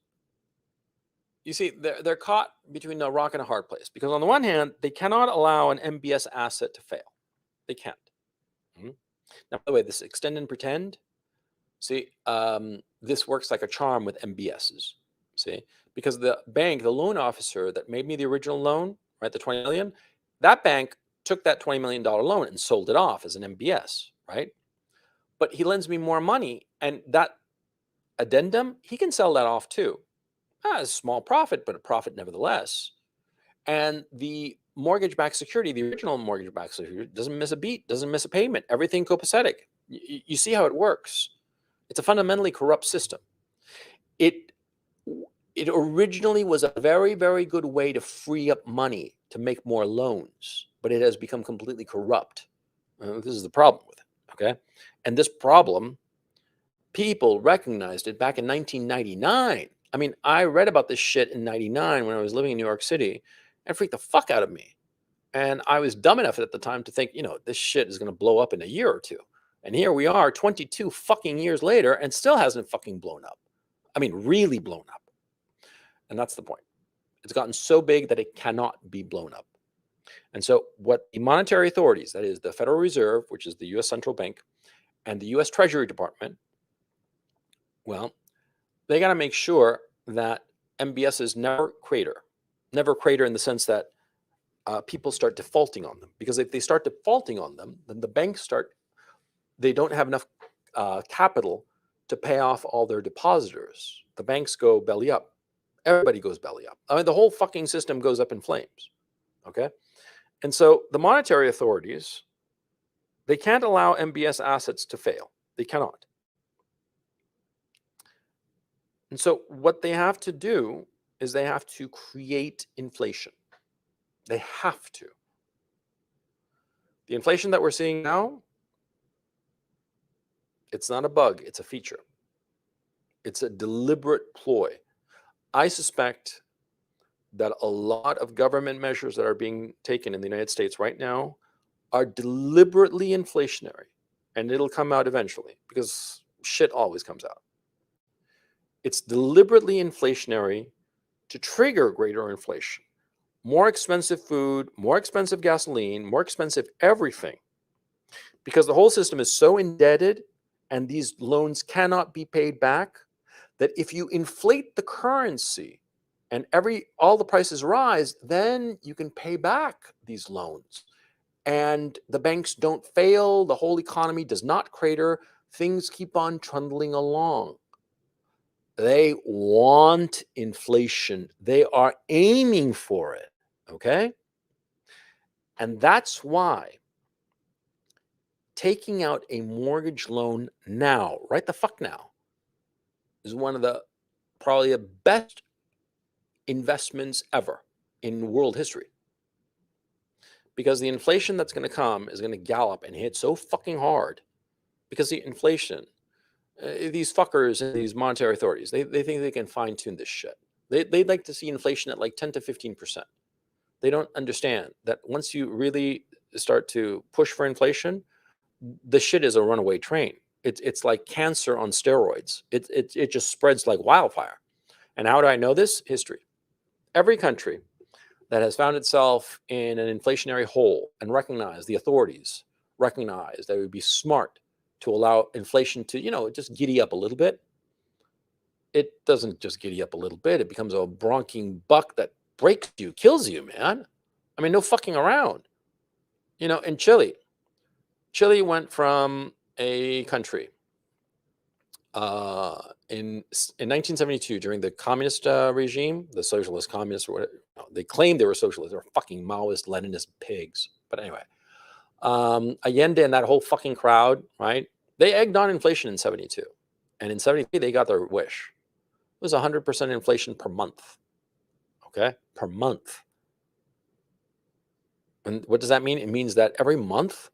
you see, they're caught between a rock and a hard place because on the one hand, they cannot allow an MBS asset to fail. They can't. Now, by the way, this extend and pretend, see, this works like a charm with MBSs, see, because the bank, the loan officer that made me the original loan, right, the 20 million, that bank took that $20 million loan and sold it off as an MBS, right? But he lends me more money, and that addendum, he can sell that off too. A small profit, but a profit nevertheless. And the mortgage-backed security, the original mortgage-backed security, doesn't miss a beat, doesn't miss a payment, everything copacetic. You see how it works. It's a fundamentally corrupt system. It originally was a very, very good way to free up money to make more loans, but it has become completely corrupt. This is the problem with it, okay? And this problem, people recognized it back in 1999. I mean, I read about this shit in 99 when I was living in New York City, and it freaked the fuck out of me. And I was dumb enough at the time to think, this shit is going to blow up in a year or two. And here we are 22 fucking years later and still hasn't fucking blown up. I mean, really blown up. And that's the point. It's gotten so big that it cannot be blown up. And so what the monetary authorities, that is the Federal Reserve, which is the US Central Bank, and the US Treasury Department, well, they got to make sure that MBSs never crater in the sense that people start defaulting on them. Because if they start defaulting on them, then the banks they don't have enough capital to pay off all their depositors. The banks go belly up. Everybody goes belly up. I mean, the whole fucking system goes up in flames. Okay? And so the monetary authorities, they can't allow MBS assets to fail. They cannot. And so what they have to do is they have to create inflation. They have to. The inflation that we're seeing now, it's not a bug, it's a feature. It's a deliberate ploy. I suspect that a lot of government measures that are being taken in the United States right now are deliberately inflationary. And it'll come out eventually because shit always comes out. It's deliberately inflationary to trigger greater inflation. More expensive food, more expensive gasoline, more expensive everything. Because the whole system is so indebted and these loans cannot be paid back that if you inflate the currency and all the prices rise, then you can pay back these loans. And the banks don't fail, the whole economy does not crater, things keep on trundling along. They want inflation. They are aiming for it, okay? And that's why taking out a mortgage loan now, right the fuck now, is one of the probably the best investments ever in world history. Because the inflation that's going to come is going to gallop and hit so fucking hard. Because the inflation, these fuckers and these monetary authorities, they think they can fine tune this shit. They'd like to see inflation at like 10 to 15%. They don't understand that once you really start to push for inflation, the shit is a runaway train. It's like cancer on steroids. It just spreads like wildfire. And how do I know this? History. Every country that has found itself in an inflationary hole and the authorities recognize that it would be smart to allow inflation to, just giddy up a little bit. It doesn't just giddy up a little bit. It becomes a bronking buck that breaks you, kills you, man. I mean, no fucking around. In Chile went from a country in 1972 during the communist regime, the socialist communists, or whatever, they claimed they were socialists. They were fucking Maoist, Leninist pigs. But anyway, Allende and that whole fucking crowd, right? They egged on inflation in 72. And in 73, they got their wish. It was 100% inflation per month. Okay? Per month. And what does that mean? It means that every month,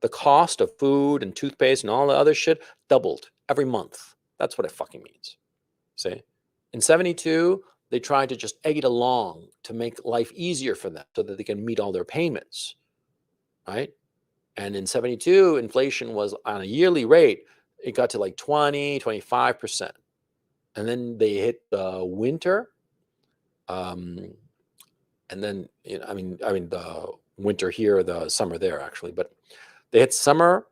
the cost of food and toothpaste and all the other shit doubled every month. That's what it fucking means. See? In 72, they tried to just egg it along to make life easier for them so that they can meet all their payments. Right? And in 72, inflation was on a yearly rate, it got to like 20, 25%. And then they hit the winter. And then, the winter here, the summer there, actually. But they hit summer,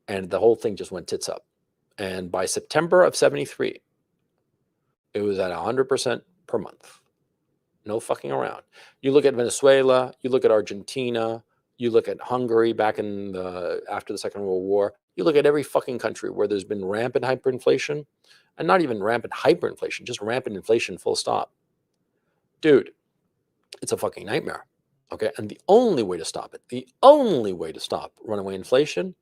and the whole thing just went tits up. And by September of 73, it was at 100% per month. No fucking around. You look at Venezuela, you look at Argentina, you look at Hungary back after the Second World War. You look at every fucking country where there's been rampant hyperinflation, and not even rampant hyperinflation, just rampant inflation full stop. Dude, it's a fucking nightmare. Okay. And the only way to stop it, the only way to stop runaway inflation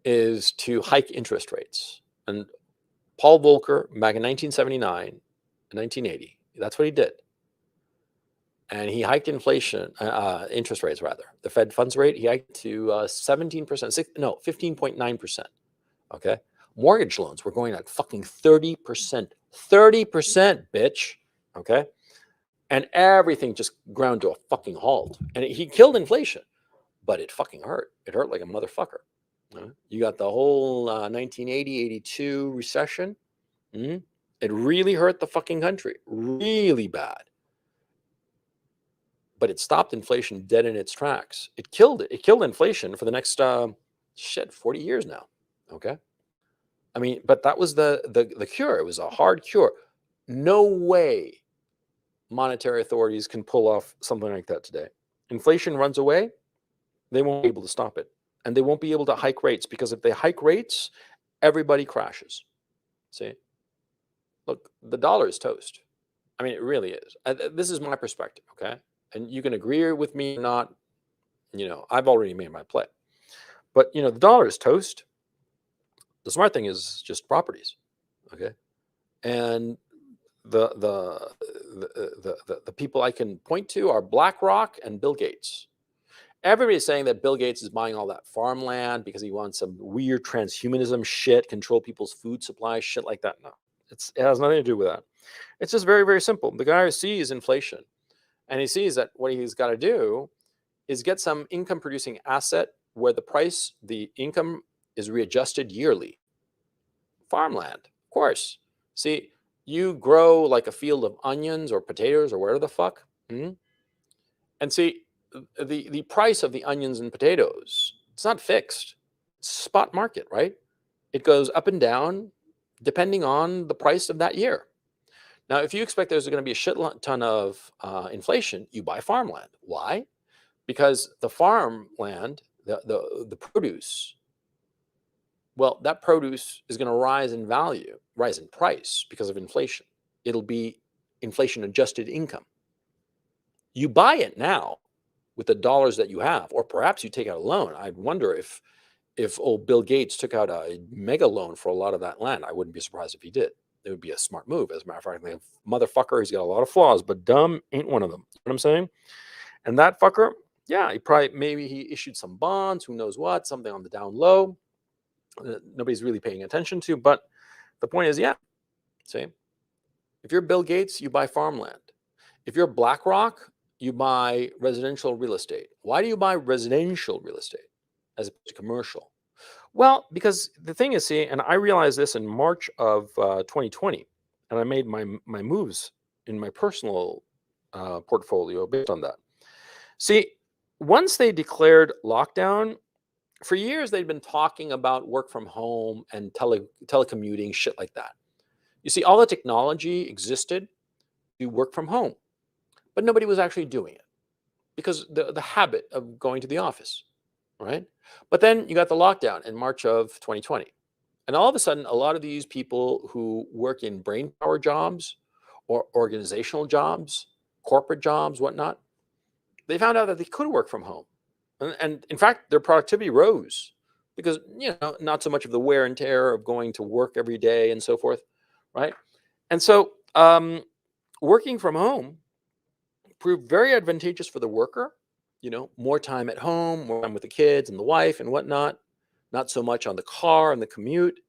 is to hike interest rates. And Paul Volcker, back in 1979 and 1980, that's what he did. And he hiked interest rates rather. The Fed funds rate, he hiked to 17%, no, 15.9%. Okay. Mortgage loans were going at fucking 30%. 30%, bitch. Okay. And everything just ground to a fucking halt. And he killed inflation, but it fucking hurt. It hurt like a motherfucker. You got the whole 1980, 82 recession. Mhm. It really hurt the fucking country, really bad. But it stopped inflation dead in its tracks. It killed it. It killed inflation for the next 40 years now. Okay. I mean, but that was the cure. It was a hard cure. No way monetary authorities can pull off something like that today. Inflation runs away, they won't be able to stop it. And they won't be able to hike rates, because if they hike rates, everybody crashes. See? Look, the dollar is toast. I mean, it really is. This is my perspective, okay? And you can agree with me or not. I've already made my play. But, the dollar is toast. The smart thing is just properties, okay? And the people I can point to are BlackRock and Bill Gates. Everybody's saying that Bill Gates is buying all that farmland because he wants some weird transhumanism shit, control people's food supply, shit like that. No, it has nothing to do with that. It's just very, very simple. The guy sees inflation, and he sees that what he's got to do is get some income producing asset where the income is readjusted yearly. Farmland, of course. See, you grow like a field of onions or potatoes or whatever the fuck. And see, the price of the onions and potatoes, it's not fixed. It's spot market, right? It goes up and down depending on the price of that year. Now, if you expect there's going to be a shit ton of inflation, you buy farmland. Why? Because the farmland, the produce, well, that produce is going to rise in value, rise in price because of inflation. It'll be inflation adjusted income. You buy it now with the dollars that you have, or perhaps you take out a loan. I wonder if old Bill Gates took out a mega loan for a lot of that land. I wouldn't be surprised if he did. It would be a smart move. As a matter of fact, the motherfucker, he's got a lot of flaws, but dumb ain't one of them. You know what I'm saying? And that fucker, yeah, maybe he issued some bonds, who knows what, something on the down low that nobody's really paying attention to. But the point is, yeah, see, if you're Bill Gates, you buy farmland. If you're BlackRock, you buy residential real estate. Why do you buy residential real estate as opposed to commercial? Well, because the thing is, see, and I realized this in March of 2020, and I made my moves in my personal portfolio based on that. See, once they declared lockdown, for years they'd been talking about work from home and telecommuting, shit like that. You see, all the technology existed to work from home, but nobody was actually doing it because the habit of going to the office, right? But then you got the lockdown in March of 2020. And all of a sudden, a lot of these people who work in brain power jobs or organizational jobs, corporate jobs, whatnot, they found out that they could work from home. And in fact, their productivity rose because, not so much of the wear and tear of going to work every day and so forth, right? And so working from home proved very advantageous for the worker, more time at home, more time with the kids and the wife and whatnot, not so much on the car and the commute,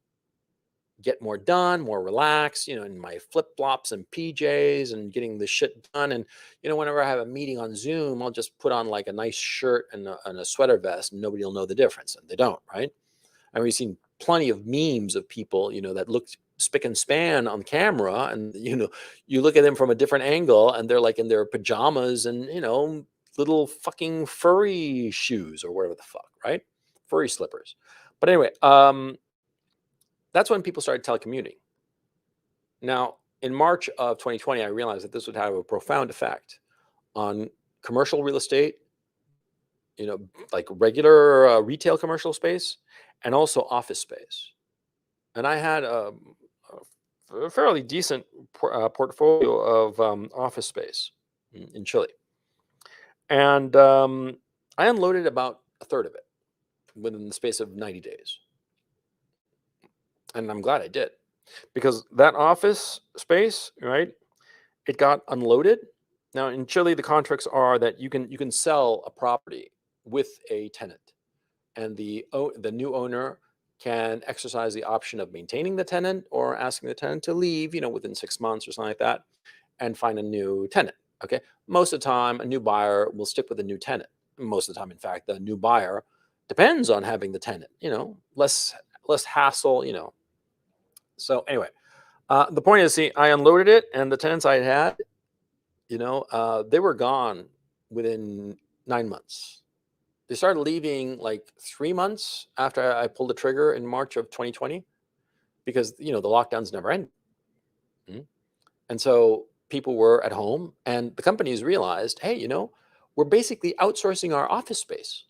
get more done, more relaxed, in my flip flops and PJs and getting the shit done. And, whenever I have a meeting on Zoom, I'll just put on like a nice shirt and a sweater vest and nobody will know the difference. And they don't, right? And we've seen plenty of memes of people, that look spick and span on camera. And, you look at them from a different angle and they're like in their pajamas and, little fucking furry shoes or whatever the fuck, right? Furry slippers. But anyway, that's when people started telecommuting. Now, in March of 2020, I realized that this would have a profound effect on commercial real estate, like regular retail commercial space, and also office space. And I had a fairly decent portfolio of office space in Chile. And I unloaded about a third of it within the space of 90 days. And I'm glad I did, because that office space, right, it got unloaded. Now in Chile, the contracts are that you can sell a property with a tenant, and the new owner can exercise the option of maintaining the tenant or asking the tenant to leave, within 6 months or something like that, and find a new tenant. Okay, most of the time, a new buyer will stick with a new tenant. Most of the time, in fact, the new buyer depends on having the tenant. Less hassle. So anyway, the point is, see, I unloaded it, and the tenants I had, they were gone within 9 months. They started leaving like 3 months after I pulled the trigger in March of 2020, because the lockdowns never end. And so people were at home, and the companies realized, hey, we're basically outsourcing our office space,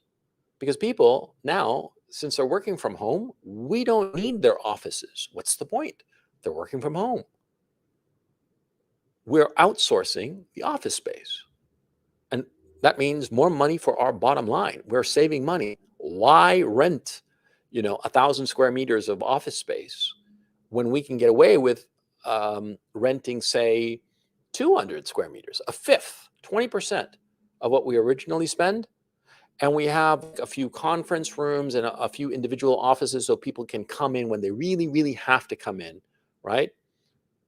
because people now, since they're working from home, we don't need their offices. What's the point? They're working from home. We're outsourcing the office space. And that means more money for our bottom line. We're saving money. Why rent, 1,000 square meters of office space when we can get away with renting, say, 200 square meters, a fifth, 20% of what we originally spend? And we have a few conference rooms and a few individual offices so people can come in when they really, really have to come in, right?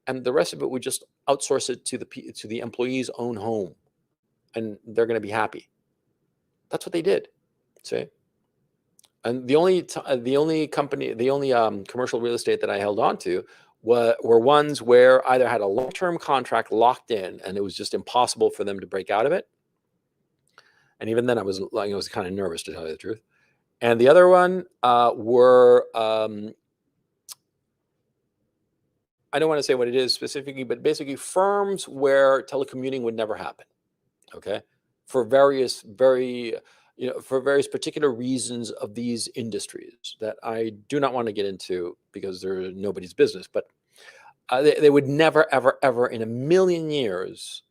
And the rest of it, we just outsource it to the employee's own home, and they're going to be happy. That's what they did. See? And the only company, the only commercial real estate that I held on to were ones where either had a long-term contract locked in, and it was just impossible for them to break out of it. And even then, I was kind of nervous, to tell you the truth. And the other one were I don't want to say what it is specifically, but basically firms where telecommuting would never happen. Okay, for various particular reasons of these industries that I do not want to get into, because they're nobody's business. But they would never, ever, ever in a million years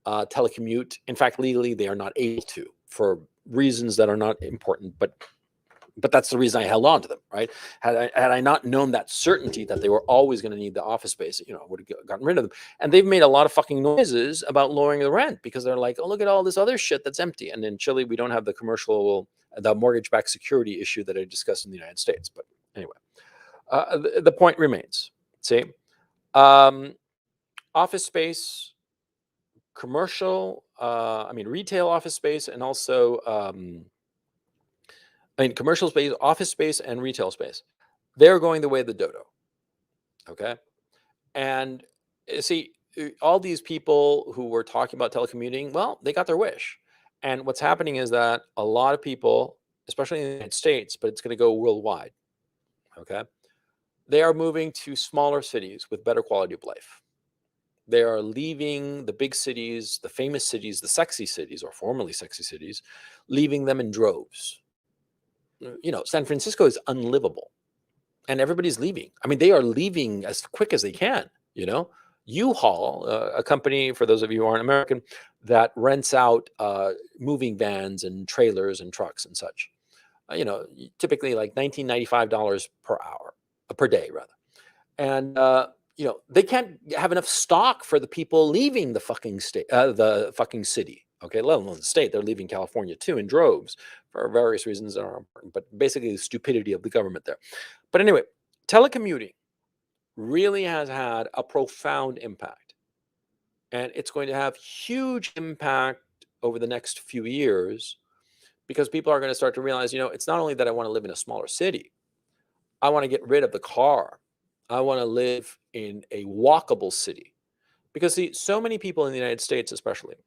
telecommute. In fact, legally, they are not able to, for reasons that are not important. But that's the reason I held on to them, right? Had I not known that certainty that they were always going to need the office space, I would have gotten rid of them. And they've made a lot of fucking noises about lowering the rent, because they're like, oh, look at all this other shit that's empty. And in Chile, we don't have the mortgage-backed security issue that I discussed in the United States. But anyway, the point remains. See, office space, commercial, retail office space, and also commercial space, office space, and retail space, they're going the way of the dodo. Okay. And see, all these people who were talking about telecommuting, well, they got their wish. And what's happening is that a lot of people, especially in the United States, but it's going to go worldwide. Okay. They are moving to smaller cities with better quality of life. They are leaving the big cities, the famous cities, the sexy cities, or formerly sexy cities, leaving them in droves. San Francisco is unlivable, and everybody's leaving. They are leaving as quick as they can. U-Haul, a company, for those of you who aren't American, that rents out moving vans and trailers and trucks and such. Typically like $19.95 per hour, per day rather. And they can't have enough stock for the people leaving the fucking state, the fucking city. Okay, let alone the state. They're leaving California too in droves for various reasons that are important, but basically the stupidity of the government there. But anyway, telecommuting really has had a profound impact, and it's going to have huge impact over the next few years, because people are going to start to realize, it's not only that I want to live in a smaller city, I want to get rid of the car. I want to live in a walkable city, because see, so many people in the United States, especially,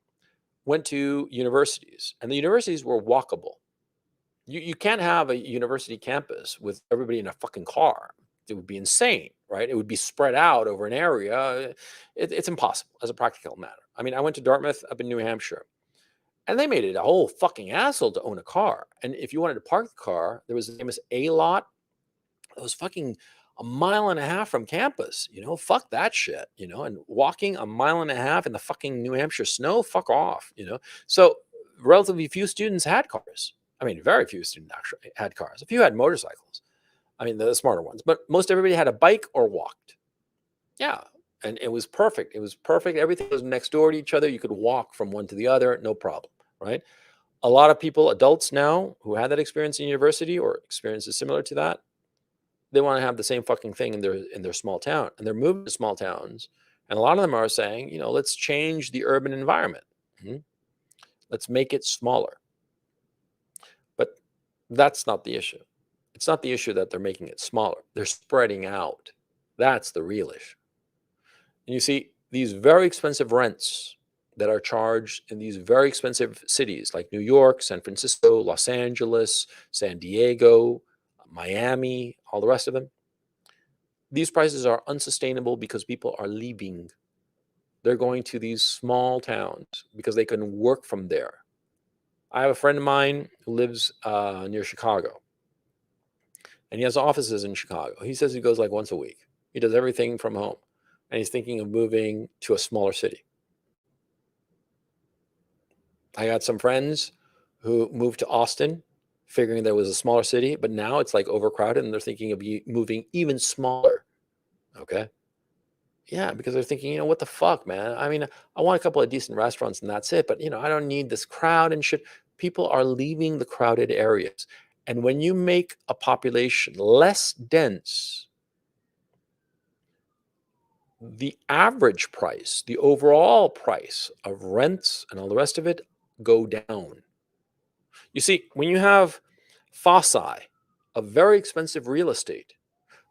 went to universities, and the universities were walkable. You can't have a university campus with everybody in a fucking car. It would be insane, right? It would be spread out over an area. It's impossible as a practical matter. I went to Dartmouth up in New Hampshire, and they made it a whole fucking hassle to own a car. And if you wanted to park the car, there was the famous A lot. It was fucking a mile and a half from campus. Fuck that shit. And walking a mile and a half in the fucking New Hampshire snow, fuck off. So relatively few students had cars. I mean, very few students actually had cars. A few had motorcycles. I mean, the smarter ones, but most everybody had a bike or walked. Yeah. And it was perfect. It was perfect. Everything was next door to each other. You could walk from one to the other, no problem, right? A lot of people, adults now, who had that experience in university or experiences similar to that, they want to have the same fucking thing in their small town, and they're moving to small towns. And a lot of them are saying, let's change the urban environment. Mhm. Let's make it smaller. But that's not the issue. It's not the issue that they're making it smaller. They're spreading out. That's the real issue. And you see, these very expensive rents that are charged in these very expensive cities like New York, San Francisco, Los Angeles, San Diego, Miami, all the rest of them, these prices are unsustainable because people are leaving. They're going to these small towns because they can work from there. I have a friend of mine who lives near Chicago, and he has offices in Chicago. He says he goes like once a week. He does everything from home, and he's thinking of moving to a smaller city. I got some friends who moved to Austin, figuring there was a smaller city, but now it's like overcrowded, and they're thinking of moving even smaller. Okay. Yeah, because they're thinking, what the fuck, man? I mean, I want a couple of decent restaurants and that's it, but I don't need this crowd and shit. People are leaving the crowded areas. And when you make a population less dense, the average price, the overall price of rents and all the rest of it go down. You see, when you have foci of very expensive real estate,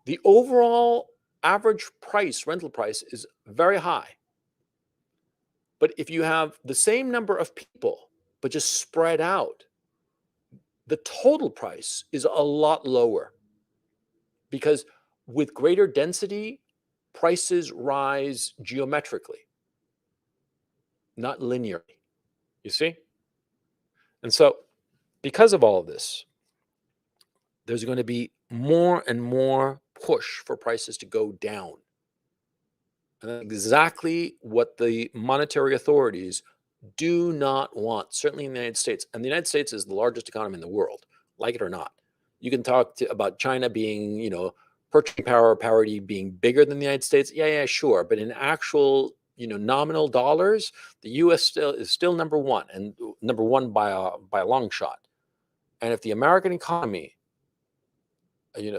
the overall average price, rental price, is very high. But if you have the same number of people, but just spread out, the total price is a lot lower because with greater density, prices rise geometrically, not linearly. You see? And so, because of all of this, there's going to be more and more push for prices to go down. And that's exactly what the monetary authorities do not want, certainly in the United States. And the United States is the largest economy in the world, like it or not. You can talk about China being, purchasing power parity being bigger than the United States. Yeah, sure. But in actual, nominal dollars, the U.S. is still number one, and number one by a long shot. And if the American economy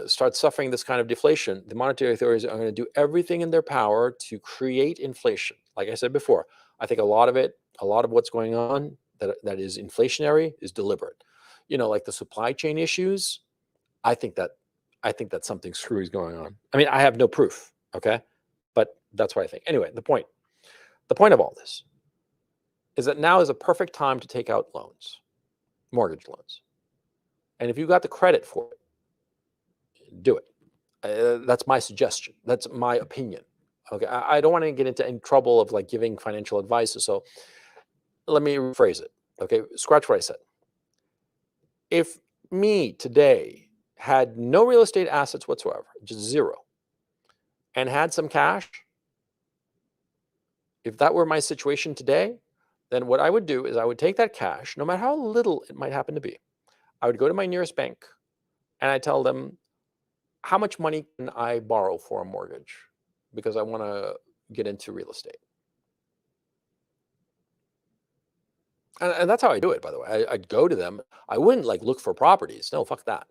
starts suffering this kind of deflation, the monetary authorities are going to do everything in their power to create inflation. Like I said before, I think a lot of what's going on that is inflationary is deliberate. Like the supply chain issues, I think that something screwy is going on. I mean, I have no proof, okay? But that's what I think. Anyway, the point of all this is that now is a perfect time to take out loans, mortgage loans. And if you got the credit for it, do it. That's my suggestion. That's my opinion. Okay, I don't want to get into any trouble of like giving financial advice. So let me rephrase it. Okay, scratch what I said. If me today had no real estate assets whatsoever, just zero, and had some cash, if that were my situation today, then what I would do is I would take that cash, no matter how little it might happen to be. I would go to my nearest bank and I tell them, how much money can I borrow for a mortgage? Because I want to get into real estate. And that's how I do it, by the way. I'd go to them. I wouldn't like look for properties. No, fuck that.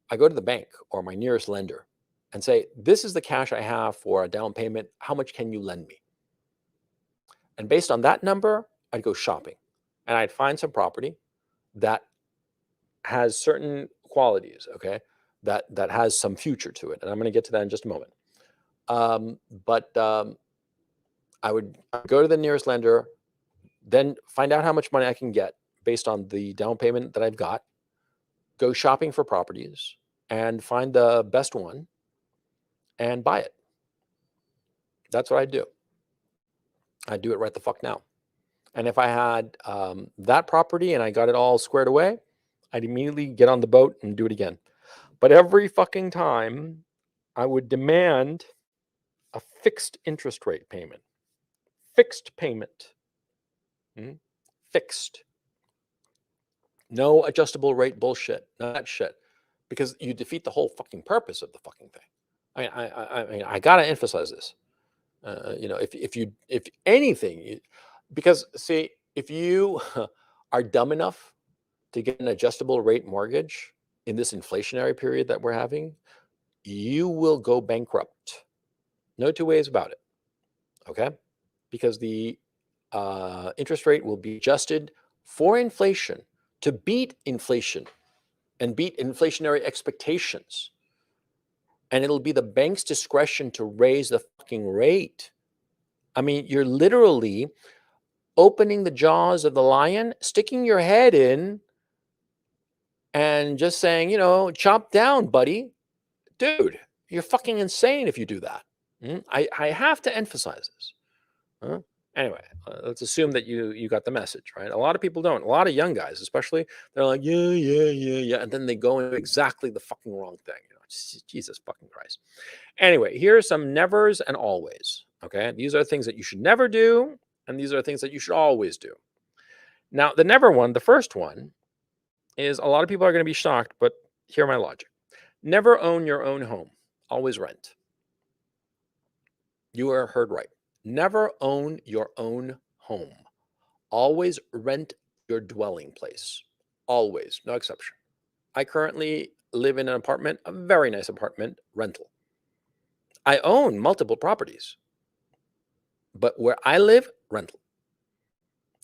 I go to the bank or my nearest lender and say, this is the cash I have for a down payment. How much can you lend me? And based on that number, I'd go shopping and I'd find some property that has certain qualities, okay, that has some future to it. And I'm going to get to that in just a moment. But I would go to the nearest lender, then find out how much money I can get based on the down payment that I've got, go shopping for properties and find the best one and buy it. That's what I do. I do it right the fuck now. And if I had that property and I got it all squared away, I'd immediately get on the boat and do it again. But every fucking time, I would demand a fixed interest rate payment. Fixed payment. Fixed. No adjustable rate bullshit. None of that shit. Because you defeat the whole fucking purpose of the fucking thing. I gotta emphasize this. If anything, because see, if you are dumb enough to get an adjustable rate mortgage in this inflationary period that we're having, you will go bankrupt. No two ways about it. Okay, because the interest rate will be adjusted for inflation to beat inflation and beat inflationary expectations. And it'll be the bank's discretion to raise the fucking rate. I mean, you're literally opening the jaws of the lion, sticking your head in, and just saying, chop down, buddy. Dude, you're fucking insane if you do that. I have to emphasize this. Huh? Anyway, let's assume that you got the message, right? A lot of people don't. A lot of young guys, especially, they're like, yeah, yeah, yeah, yeah, and then they go into exactly the fucking wrong thing. Jesus fucking Christ. Anyway, here are some nevers and always. Okay, these are things that you should never do, and these are things that you should always do. Now, the never one, the first one, is a lot of people are going to be shocked, but hear my logic. Never own your own home. Always rent. You are heard right. Never own your own home. Always rent your dwelling place. Always, no exception. I currently live in an apartment, a very nice apartment, rental. I own multiple properties, but where I live, rental.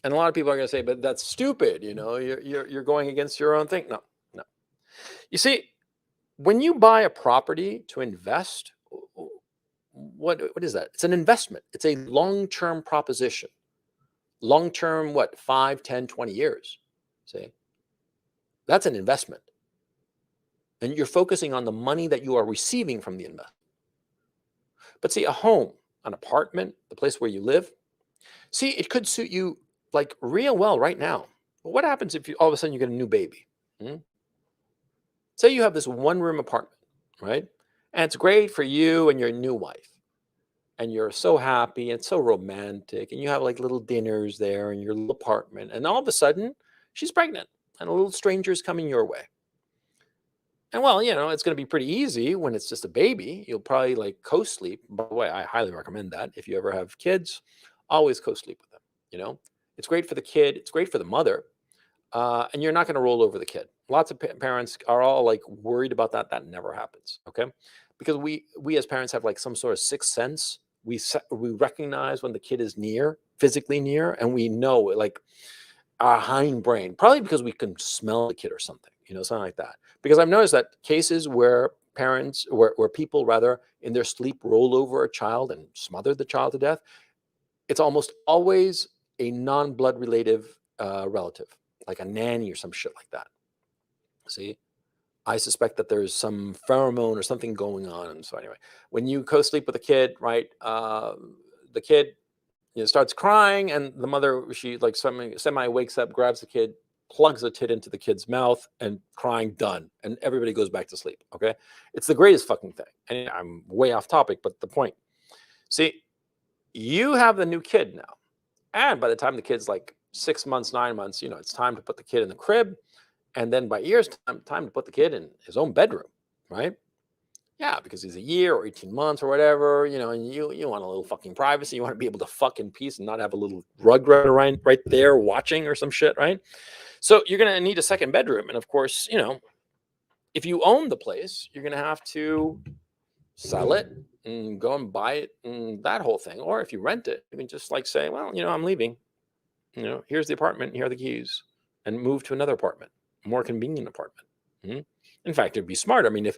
And a lot of people are going to say, but that's stupid. You're going against your own thing. No. You see, when you buy a property to invest, what is that? It's an investment. It's a long-term proposition. Long-term, 5, 10, 20 years. See, that's an investment. And you're focusing on the money that you are receiving from the investment. But see, a home, an apartment, the place where you live, see, it could suit you like real well right now. But what happens if all of a sudden you get a new baby? Say you have this one-room apartment, right? And it's great for you and your new wife. And you're so happy and so romantic. And you have like little dinners there in your little apartment. And all of a sudden, she's pregnant and a little stranger's coming your way. And well, it's going to be pretty easy when it's just a baby. You'll probably like co-sleep. By the way, I highly recommend that. If you ever have kids, always co-sleep with them. It's great for the kid. It's great for the mother. And you're not going to roll over the kid. Lots of parents are all like worried about that. That never happens. Okay. Because we as parents have like some sort of sixth sense. We recognize when the kid is physically near, and we know like our hindbrain, probably because we can smell the kid or something, something like that. Because I've noticed that cases where people rather in their sleep roll over a child and smother the child to death, it's almost always a non-blood related relative, like a nanny or some shit like that. See, I suspect that there's some pheromone or something going on. And so anyway, when you co-sleep with a kid, right, the kid starts crying, and the mother, she like semi wakes up, grabs the kid, plugs the tit into the kid's mouth, and crying done. And everybody goes back to sleep. Okay. It's the greatest fucking thing. And I'm way off topic, but the point, see, you have the new kid now. And by the time the kid's like 6 months, 9 months, it's time to put the kid in the crib. And then by years time to put the kid in his own bedroom, right? Yeah, because he's a year or 18 months or whatever, and you want a little fucking privacy. You want to be able to fuck in peace and not have a little rug right there watching or some shit, right? So you're going to need a second bedroom. And of course, if you own the place, you're going to have to sell it and go and buy it and that whole thing. Or if you rent it, you can just like say, well, I'm leaving. Here's the apartment, here are the keys, and move to another apartment, more convenient apartment. In fact, it'd be smart. I mean,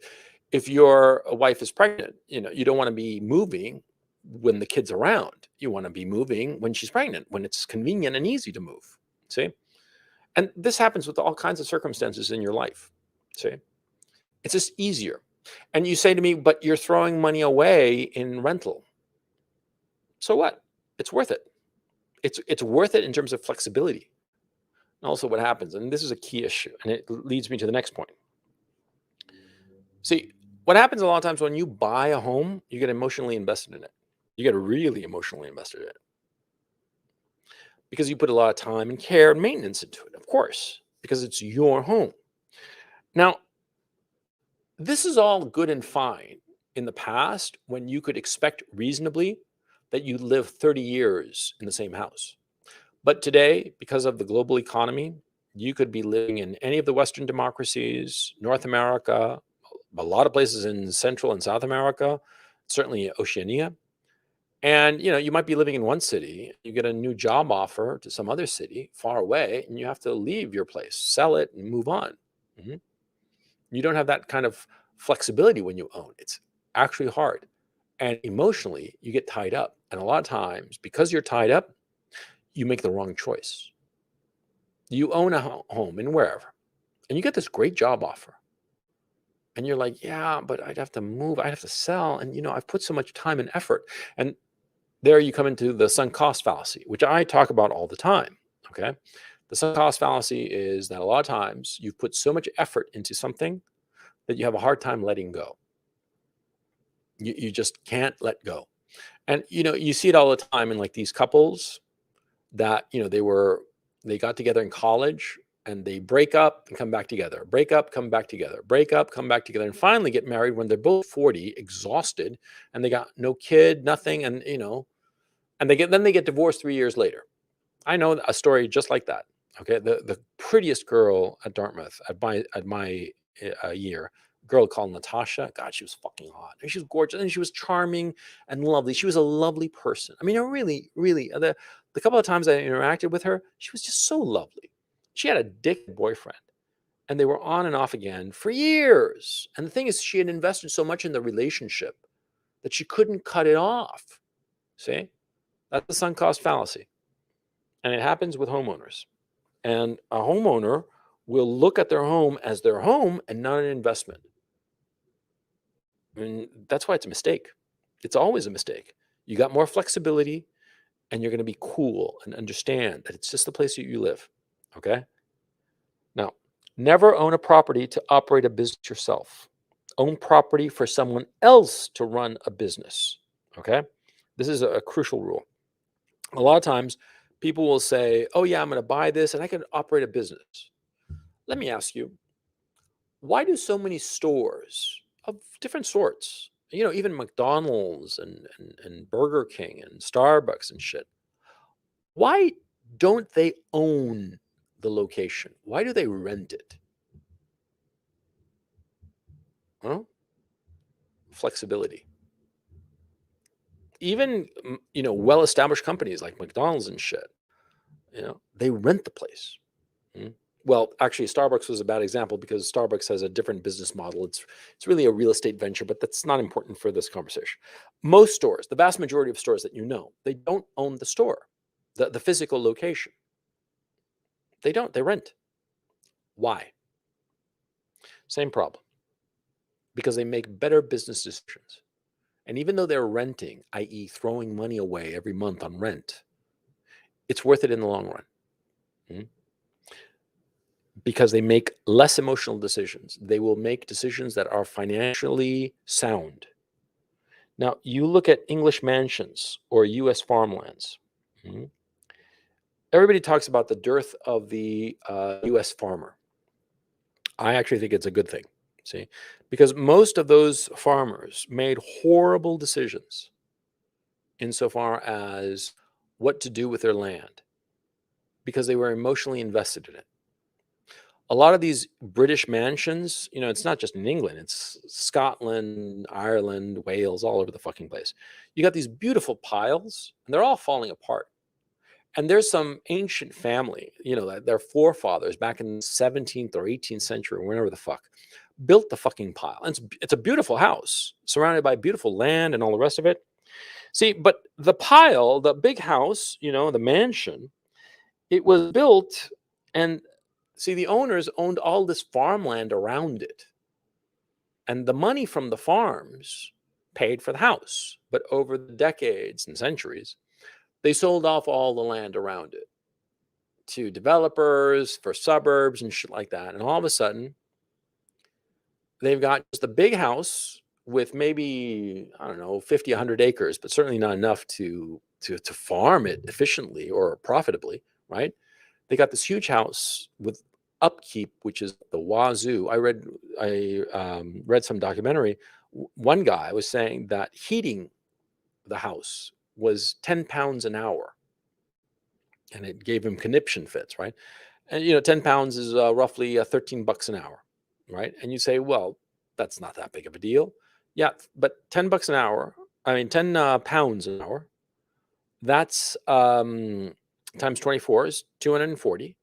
if your wife is pregnant, you don't want to be moving when the kid's around. You want to be moving when she's pregnant, when it's convenient and easy to move. See? And this happens with all kinds of circumstances in your life. See? It's just easier. And you say to me, but you're throwing money away in rental. So what? It's worth it. It's worth it in terms of flexibility. And also what happens, and this is a key issue, and it leads me to the next point. See, what happens a lot of times when you buy a home, you get emotionally invested in it. You get really emotionally invested in it. Because you put a lot of time and care and maintenance into it, of course. because it's your home. Now, this is all good and fine in the past when you could expect reasonably that you live 30 years in the same house. But today, because of the global economy, you could be living in any of the Western democracies, North America, a lot of places in Central and South America, certainly Oceania. And you might be living in one city, you get a new job offer to some other city far away, and you have to leave your place, sell it, and move on. Mhm. You don't have that kind of flexibility when you own. It's actually hard. And emotionally, you get tied up. And a lot of times, because you're tied up, you make the wrong choice. You own a home in wherever, and you get this great job offer. And you're like, yeah, but I'd have to move, I'd have to sell. And, I've put so much time and effort. And there you come into the sunk cost fallacy, which I talk about all the time. Okay. The sunk cost fallacy is that a lot of times you've put so much effort into something that you have a hard time letting go. You just can't let go. And, you see it all the time in like these couples that, they got together in college and they break up and come back together, break up, come back together, break up, come back together, and finally get married when they're both 40, exhausted, and they got no kid, nothing. And, and then they get divorced 3 years later. I know a story just like that. Okay. The prettiest girl at Dartmouth at my year, a girl called Natasha. God, she was fucking hot. And she was gorgeous. And she was charming and lovely. She was a lovely person. I mean, really, really, the couple of times I interacted with her, she was just so lovely. She had a dick boyfriend, and they were on and off again for years. And the thing is, she had invested so much in the relationship that she couldn't cut it off. See? That's the sunk cost fallacy. And it happens with homeowners. And a homeowner will look at their home as their home and not an investment. And that's why it's a mistake. It's always a mistake. You got more flexibility, and you're going to be cool and understand that it's just the place that you live. Okay? Now, never own a property to operate a business yourself. Own property for someone else to run a business. Okay? This is a crucial rule. A lot of times people will say, oh, yeah, I'm going to buy this and I can operate a business. Let me ask you, why do so many stores of different sorts, even McDonald's and Burger King and Starbucks and shit, why don't they own the location? Why do they rent it? Well, flexibility. Even, well-established companies like McDonald's and shit, they rent the place. Mm. Well, actually, Starbucks was a bad example because Starbucks has a different business model. It's really a real estate venture, but that's not important for this conversation. Most stores, the vast majority of stores that they don't own the store, the physical location. They don't. They rent. Why? Same problem. Because they make better business decisions. And even though they're renting, i.e., throwing money away every month on rent, it's worth it in the long run. Mm. Because they make less emotional decisions. They will make decisions that are financially sound. Now, you look at English mansions or U.S. farmlands. Mhm. Everybody talks about the dearth of the U.S. farmer. I actually think it's a good thing, see, because most of those farmers made horrible decisions insofar as what to do with their land because they were emotionally invested in it. A lot of these British mansions, it's not just in England, it's Scotland, Ireland, Wales, all over the fucking place. You got these beautiful piles, and they're all falling apart. And there's some ancient family, that their forefathers back in the 17th or 18th century, or whenever the fuck, built the fucking pile. And it's a beautiful house surrounded by beautiful land and all the rest of it. See, but the pile, the big house, the mansion, it was built, and see, the owners owned all this farmland around it. And the money from the farms paid for the house. But over the decades and centuries, they sold off all the land around it to developers for suburbs and shit like that. And all of a sudden, they've got just a big house with maybe, I don't know, 50, 100 acres, but certainly not enough to farm it efficiently or profitably, right? They got this huge house with upkeep, which is the wazoo. I read some documentary. One guy was saying that heating the house was 10 pounds an hour, and it gave him conniption fits, right? And 10 pounds is roughly $13 an hour, right? And you say, well, that's not that big of a deal. Yeah, but $10 an hour, I mean, 10 pounds an hour, that's times 24 is 240,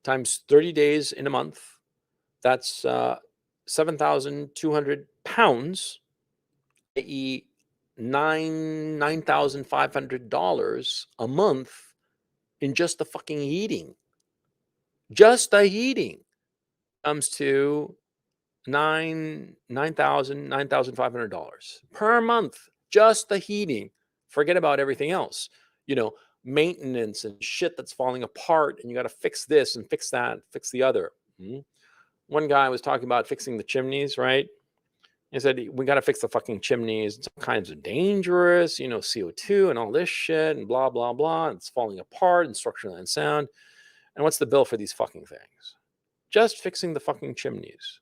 times 30 days in a month, that's 7,200 pounds, i.e., $9,500 a month in just the fucking heating. Just the heating comes to $9,500 per month. Just the heating. Forget about everything else. Maintenance and shit that's falling apart, and you got to fix this and fix that, fix the other. One guy was talking about fixing the chimneys, right? He said, we got to fix the fucking chimneys. It's all kinds of dangerous, CO2 and all this shit and blah, blah, blah. It's falling apart and structurally unsound. And what's the bill for these fucking things? Just fixing the fucking chimneys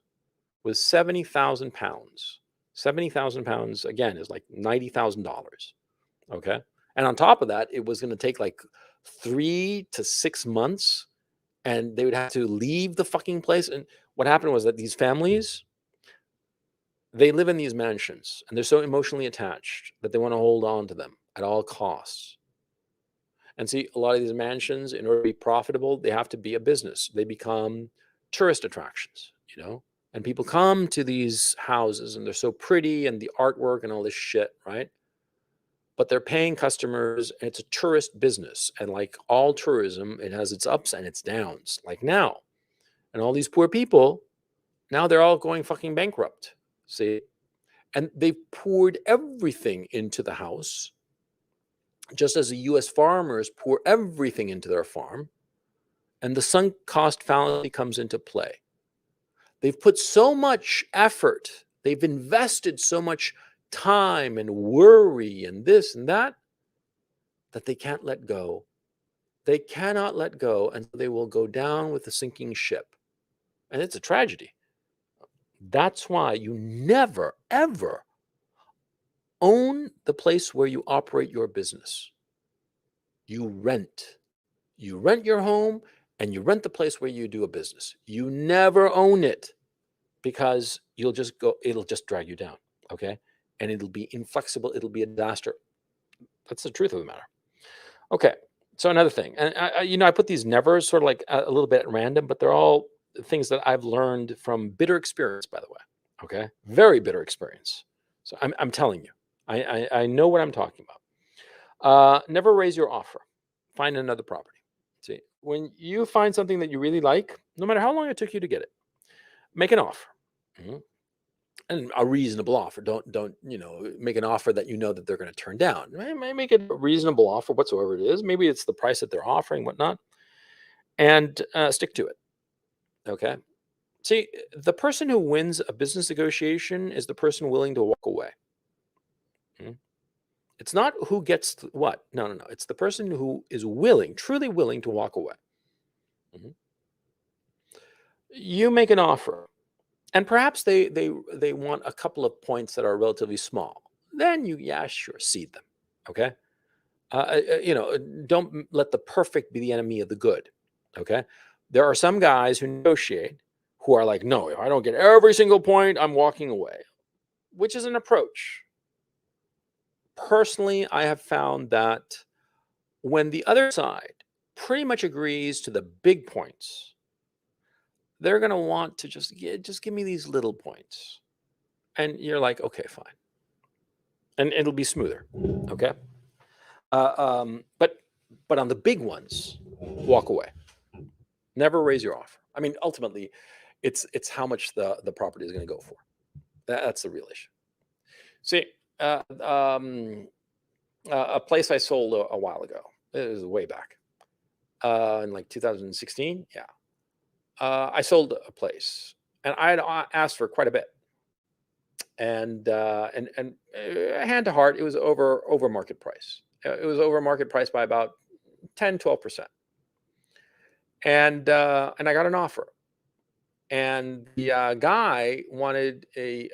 was 70,000 pounds. 70,000 pounds, again, is like $90,000. Okay. And on top of that, it was going to take like 3 to 6 months, and they would have to leave the fucking place. And what happened was that these families, they live in these mansions, and they're so emotionally attached that they want to hold on to them at all costs. And see, a lot of these mansions, in order to be profitable, they have to be a business. They become tourist attractions, and people come to these houses, and they're so pretty, and the artwork and all this shit, right? But they're paying customers, and it's a tourist business. And like all tourism, it has its ups and its downs, like now. And all these poor people, now they're all going fucking bankrupt. See? And they've poured everything into the house, just as the US farmers pour everything into their farm. And the sunk cost fallacy comes into play. They've put so much effort, they've invested so much time and worry and this and that they can't let go. They cannot let go, and they will go down with the sinking ship. And it's a tragedy. That's why you never, ever own the place where you operate your business. You rent. You rent your home, and you rent the place where you do a business. You never own it, because it'll just drag you down, okay? And it'll be inflexible. It'll be a disaster. That's the truth of the matter. Okay, so another thing, and I put these nevers sort of like a little bit at random, but they're all things that I've learned from bitter experience, by the way. Okay, very bitter experience. So I'm telling you, I know what I'm talking about. Never raise your offer. Find another property. See, when you find something that you really like, no matter how long it took you to get it, make an offer. And a reasonable offer. Don't make an offer that that they're going to turn down. Make it a reasonable offer whatsoever it is. Maybe it's the price that they're offering, whatnot, and stick to it. Okay. See, the person who wins a business negotiation is the person willing to walk away. It's not who gets what. No. It's the person who is truly willing to walk away. You make an offer. And perhaps they want a couple of points that are relatively small. Then sure, cede them. Okay, don't let the perfect be the enemy of the good. Okay, there are some guys who negotiate who are like, no, if I don't get every single point, I'm walking away, which is an approach. Personally, I have found that when the other side pretty much agrees to the big points, they're going to want to just give me these little points. And you're like, okay, fine. And it'll be smoother. Okay. But on the big ones, walk away. Never raise your offer. I mean, ultimately, it's how much the property is going to go for. That's the real issue. See, a place I sold a while ago. It was way back. In like 2016. Yeah. I sold a place, and I had asked for quite a bit, and hand to heart, it was over market price. It was over market price by about 10-12%, and I got an offer. and the guy wanted a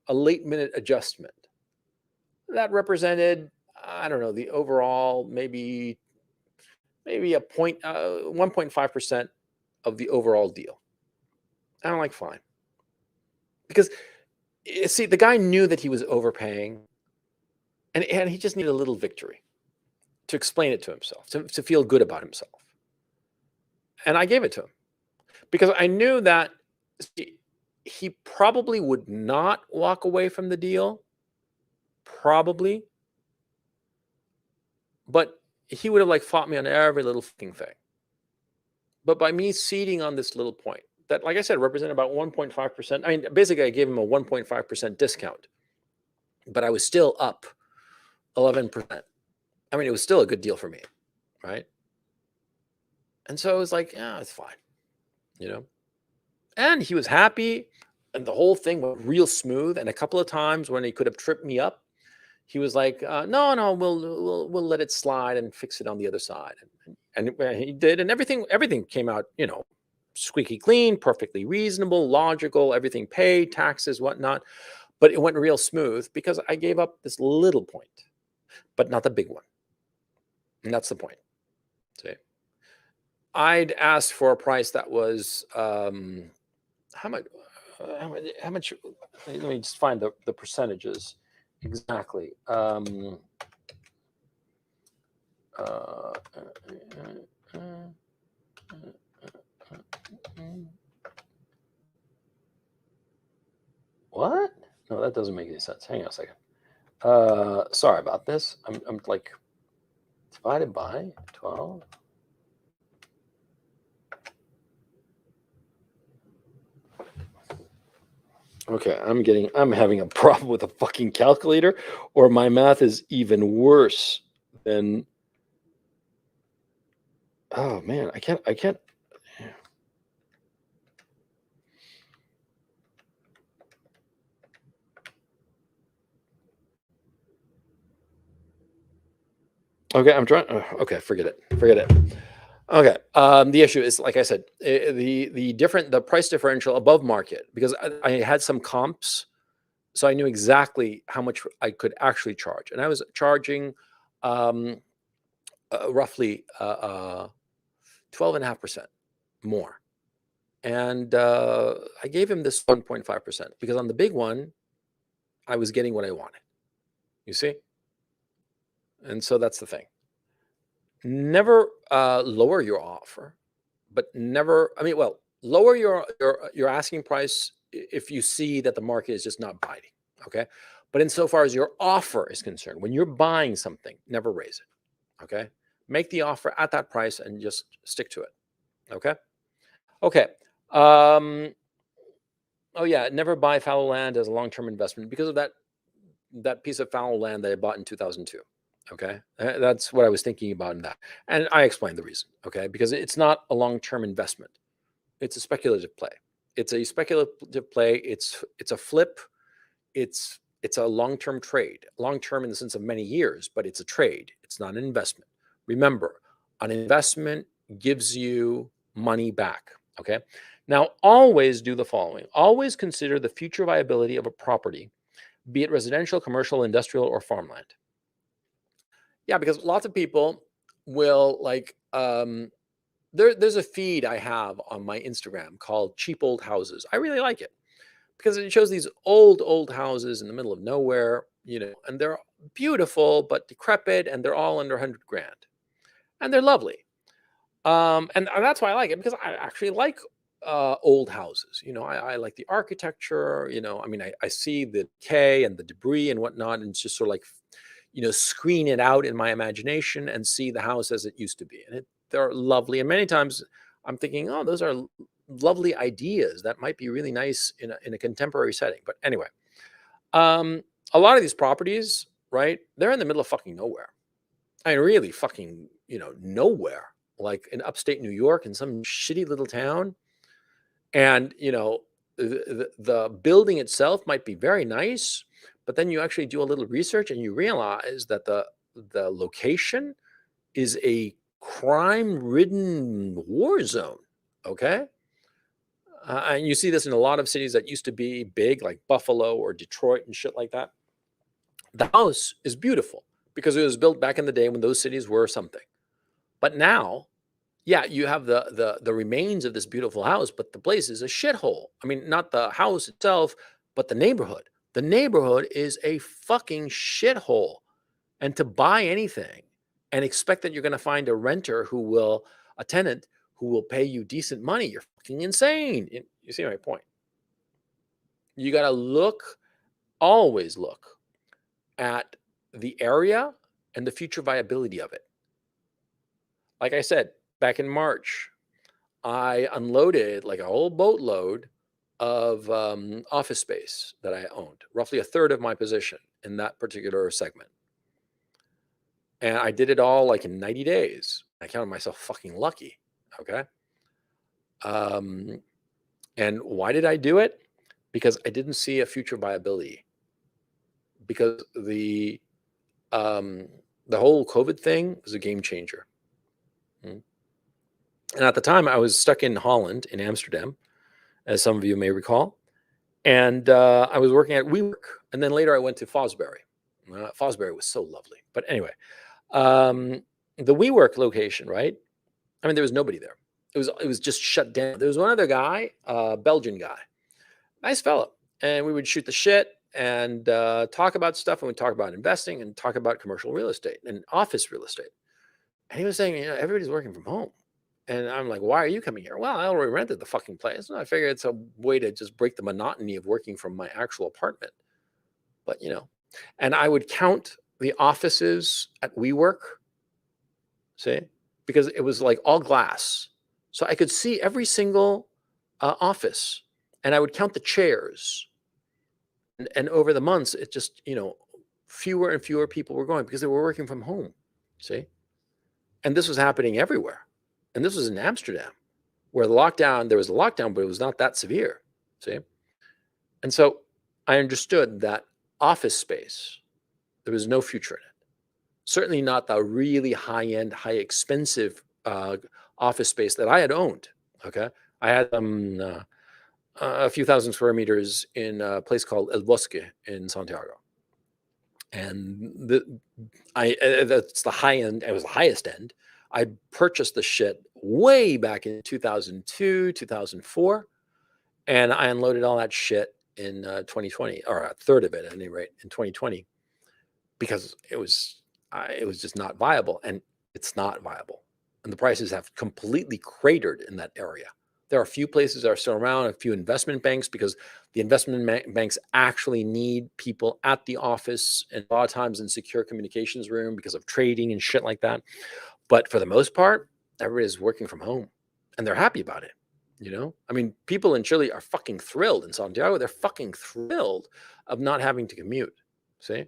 late minute adjustment that represented, I don't know, the overall maybe a 1.5% of the overall deal. And I'm like, fine, because see, the guy knew that he was overpaying, and he just needed a little victory to explain it to himself, to feel good about himself. And I gave it to him because I knew that he probably would not walk away from the deal, probably, but he would have like fought me on every little fucking thing. But by me ceding on this little point that, like I said, represented about 1.5%. I mean, basically, I gave him a 1.5% discount, but I was still up 11%. I mean, it was still a good deal for me, right? And so I was like, yeah, it's fine, you know? And he was happy, and the whole thing went real smooth. And a couple of times when he could have tripped me up, he was like, no, we'll let it slide and fix it on the other side. And he did, and everything came out, squeaky clean, perfectly reasonable, logical, everything paid, taxes, whatnot. But it went real smooth because I gave up this little point, but not the big one. And that's the point. See, I'd asked for a price that was how much? How much? Let me just find the percentages exactly. What? No, that doesn't make any sense. Hang on a second. Sorry about this. I'm like divided by 12. Okay, I'm having a problem with a fucking calculator, or my math is even worse than. Oh man, I can't. Okay, I'm trying. Okay, forget it. Okay. The issue is, like I said, the price differential above market, because I had some comps, so I knew exactly how much I could actually charge, and I was charging roughly 12.5% more, and I gave him this 1.5% because on the big one, I was getting what I wanted. You see, and so that's the thing. Never lower your offer, but never. I mean, well, lower your asking price if you see that the market is just not biting. Okay, but insofar as your offer is concerned, when you're buying something, never raise it. Okay, make the offer at that price and just stick to it. Okay. Okay. Oh yeah, never buy fallow land as a long-term investment because of that piece of fallow land that I bought in 2002. Okay. That's what I was thinking about in that. And I explained the reason. Okay. Because it's not a long-term investment. It's a speculative play. It's a speculative play. It's a flip. It's a long-term trade. Long-term in the sense of many years, but it's a trade. It's not an investment. Remember, an investment gives you money back. Okay. Now, always do the following. Always consider the future viability of a property, be it residential, commercial, industrial, or farmland. Yeah, because lots of people will like there's a feed I have on my Instagram called Cheap Old Houses. I really like it because it shows these old houses in the middle of nowhere, and they're beautiful but decrepit, and they're all under 100 grand. And they're lovely. And that's why I like it, because I actually like old houses. I like the architecture. I mean, I see the decay and the debris and whatnot, and it's just sort of like, screen it out in my imagination and see the house as it used to be. And they're lovely. And many times I'm thinking, oh, those are lovely ideas that might be really nice in a contemporary setting. But anyway, a lot of these properties, right, they're in the middle of fucking nowhere. I mean, really fucking, nowhere, like in upstate New York, in some shitty little town. And, the building itself might be very nice, but then you actually do a little research and you realize that the location is a crime-ridden war zone. Okay. And you see this in a lot of cities that used to be big, like Buffalo or Detroit and shit like that. The house is beautiful because it was built back in the day when those cities were something. But now, yeah, you have the remains of this beautiful house, but the place is a shithole. I mean, not the house itself, but the neighborhood. The neighborhood is a fucking shithole. And to buy anything and expect that you're going to find a tenant who will pay you decent money, you're fucking insane. You see my point? You got to always look at the area and the future viability of it. Like I said, back in March, I unloaded like a whole boatload of office space that I owned, roughly a third of my position in that particular segment. And I did it all like in 90 days. I counted myself fucking lucky. Okay. And why did I do it? Because I didn't see a future viability. Because the whole COVID thing was a game changer. And at the time, I was stuck in Holland, in Amsterdam, as some of you may recall. And I was working at WeWork. And then later I went to Fosbury. Fosbury was so lovely. But anyway, the WeWork location, right? I mean, there was nobody there. It was just shut down. There was one other guy, Belgian guy, nice fellow. And we would shoot the shit and talk about stuff. And we'd talk about investing and talk about commercial real estate and office real estate. And he was saying, everybody's working from home. And I'm like, why are you coming here? Well, I already rented the fucking place. And I figured it's a way to just break the monotony of working from my actual apartment. But, and I would count the offices at WeWork, see, because it was like all glass. So I could see every single office and I would count the chairs. And over the months, it just, fewer and fewer people were going because they were working from home, see? And this was happening everywhere. And this was in Amsterdam, where there was a lockdown, but it was not that severe, see? And so I understood that office space, there was no future in it. Certainly not the really high-end, high-expensive office space that I had owned, okay? I had a few thousand square meters in a place called El Bosque in Santiago. And that's the high end. It was the highest end. I purchased the shit way back in 2002, 2004. And I unloaded all that shit in 2020, or a third of it at any rate in 2020, because it was just not viable. And it's not viable. And the prices have completely cratered in that area. There are a few places that are still around, a few investment banks, because the investment banks actually need people at the office and a lot of times in secure communications room because of trading and shit like that. But for the most part, everybody's working from home and they're happy about it. I mean, people in Chile are fucking thrilled. In Santiago, they're fucking thrilled of not having to commute. See?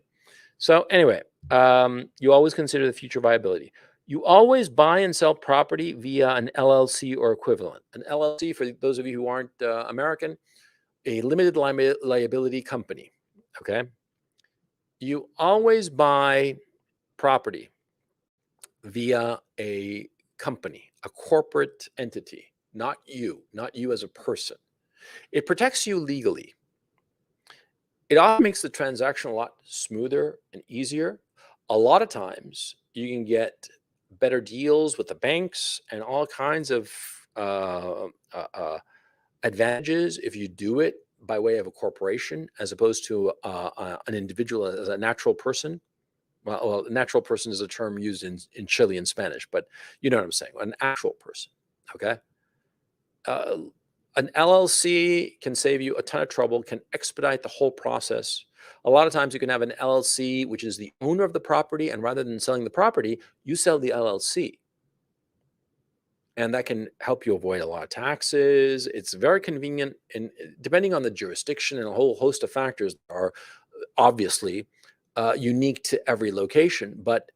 So anyway, you always consider the future viability. You always buy and sell property via an LLC or equivalent. An LLC, for those of you who aren't American, a limited liability company, okay? You always buy property via a company, a corporate entity, not you as a person. It protects you legally. It often makes the transaction a lot smoother and easier. A lot of times you can get better deals with the banks and all kinds of advantages if you do it by way of a corporation as opposed to an individual as a natural person. Well, natural person is a term used in Chilean Spanish, but you know what I'm saying, an actual person, okay? An LLC can save you a ton of trouble, can expedite the whole process. A lot of times you can have an LLC, which is the owner of the property, and rather than selling the property, you sell the LLC. And that can help you avoid a lot of taxes. It's very convenient, and depending on the jurisdiction and a whole host of factors are obviously unique to every location. But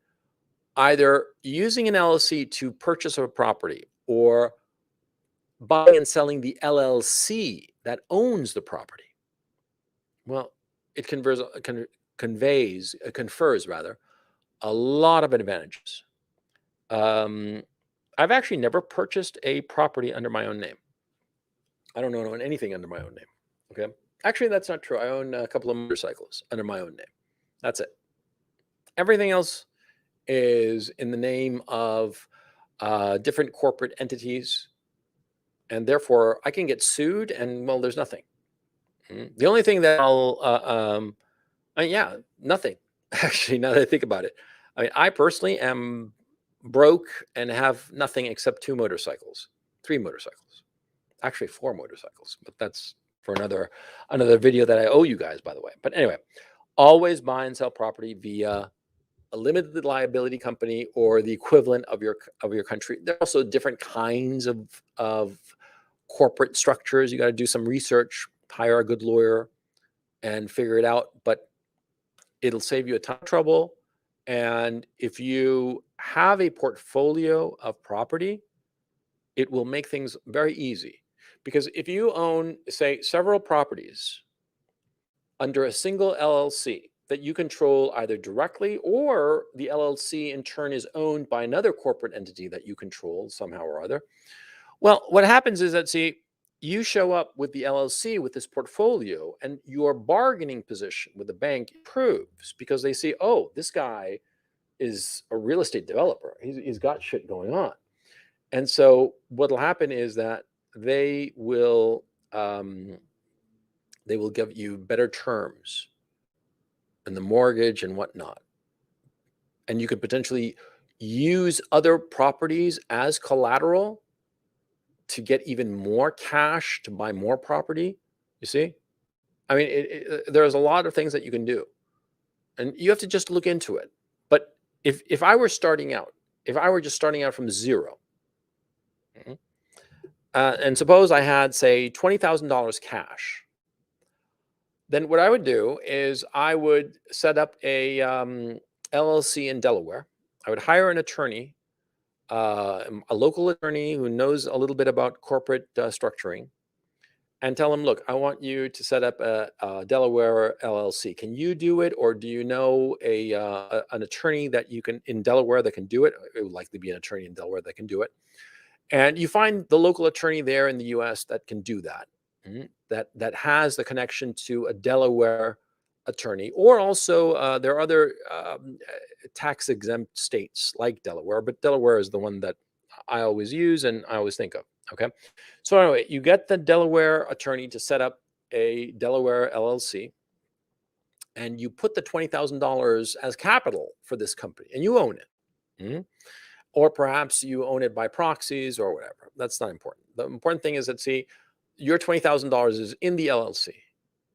either using an LLC to purchase a property or buying and selling the LLC that owns the property, well, it confers a lot of advantages. I've actually never purchased a property under my own name. I don't own anything under my own name. Okay. Actually, that's not true. I own a couple of motorcycles under my own name. That's it. Everything else is in the name of different corporate entities. And therefore, I can get sued and, well, there's nothing. The only thing that yeah, nothing. Actually, now that I think about it, I mean, I personally am broke and have nothing except 2 motorcycles, 3 motorcycles, actually 4 motorcycles, but that's for another video that I owe you guys, by the way. But anyway, always buy and sell property via a limited liability company or the equivalent of your country. There are also different kinds of corporate structures. You got to do some research, hire a good lawyer, and figure it out. But it'll save you a ton of trouble. And if you have a portfolio of property, it will make things very easy. Because if you own, say, several properties under a single LLC that you control either directly, or the LLC in turn is owned by another corporate entity that you control somehow or other, well, what happens is that, see, you show up with the LLC with this portfolio, and your bargaining position with the bank improves because they see, oh, this guy is a real estate developer. He's got shit going on. And so what'll happen is that they will give you better terms in the mortgage and whatnot. And you could potentially use other properties as collateral to get even more cash to buy more property. You see? I mean, there's a lot of things that you can do, and you have to just look into it. But if I were starting out, if I were just starting out from zero, and suppose I had, say, $20,000 cash, then what I would do is I would set up a LLC in Delaware. I would hire an attorney, a local attorney who knows a little bit about corporate structuring, and tell him, look, I want you to set up a Delaware LLC. Can you do it, or do you know an attorney that you can in Delaware that can do it? It would likely be an attorney in Delaware that can do it. And you find the local attorney there in the U.S. that can do that, that has the connection to a Delaware attorney, or also there are other tax exempt states like Delaware, but Delaware is the one that I always use and I always think of. Okay. So anyway, you get the Delaware attorney to set up a Delaware LLC, and you put the $20,000 as capital for this company, and you own it. Or perhaps you own it by proxies or whatever. That's not important. The important thing is that, see, your $20,000 is in the LLC.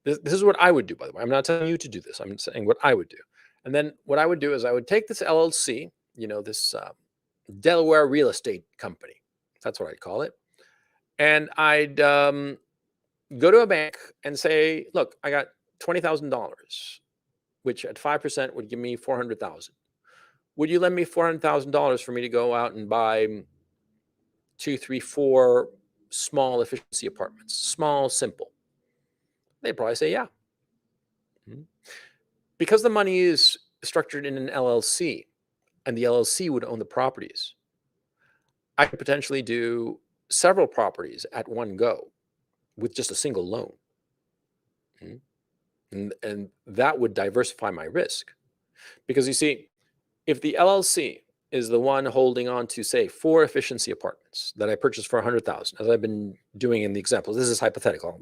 This is what I would do, by the way. I'm not telling you to do this. I'm saying what I would do. And then what I would do is I would take this LLC, this Delaware real estate company. That's what I'd call it. And I'd go to a bank and say, look, I got $20,000, which at 5% would give me $400,000. Would you lend me $400,000 for me to go out and buy 2, 3, 4 small efficiency apartments? Small, simple. They'd probably say, yeah. Because the money is structured in an LLC, and the LLC would own the properties, I could potentially do several properties at one go with just a single loan. And that would diversify my risk. Because you see, if the LLC is the one holding on to, say, 4 efficiency apartments that I purchased for $100,000, as I've been doing in the examples, this is hypothetical.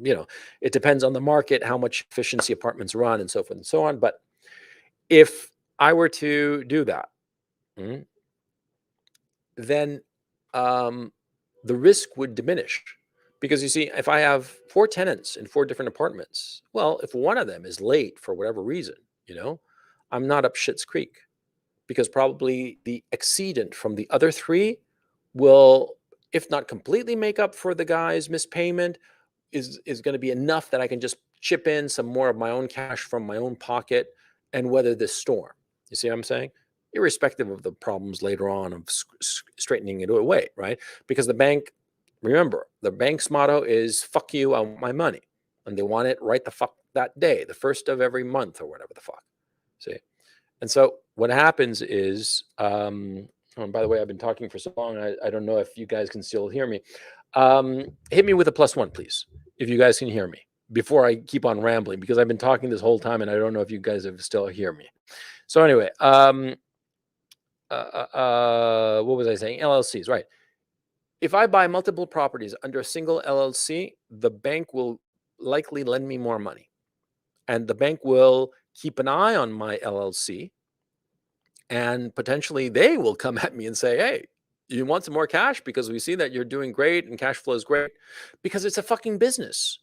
It depends on the market, how much efficiency apartments run, and so forth and so on. But if I were to do that, then the risk would diminish. Because you see, if I have 4 tenants in 4 different apartments, well, if one of them is late for whatever reason, I'm not up shit's creek. Because probably the exceedant from the other 3 will, if not completely make up for the guy's missed payment, is going to be enough that I can just chip in some more of my own cash from my own pocket and weather this storm. You see what I'm saying? Irrespective of the problems later on of straightening it away, right? Because the bank, remember, the bank's motto is, fuck you, I want my money. And they want it right the fuck that day, the first of every month or whatever the fuck. See? And so what happens is, Oh, and by the way, I've been talking for so long, I don't know if you guys can still hear me. Hit me with a +1, please, if you guys can hear me before I keep on rambling, because I've been talking this whole time and I don't know if you guys have still hear me. So anyway, what was I saying? LLCs, right? If I buy multiple properties under a single LLC, the bank will likely lend me more money, and the bank will keep an eye on my LLC, and potentially they will come at me and say, "Hey, you want some more cash because we see that you're doing great and cash flow is great," because it's a fucking business.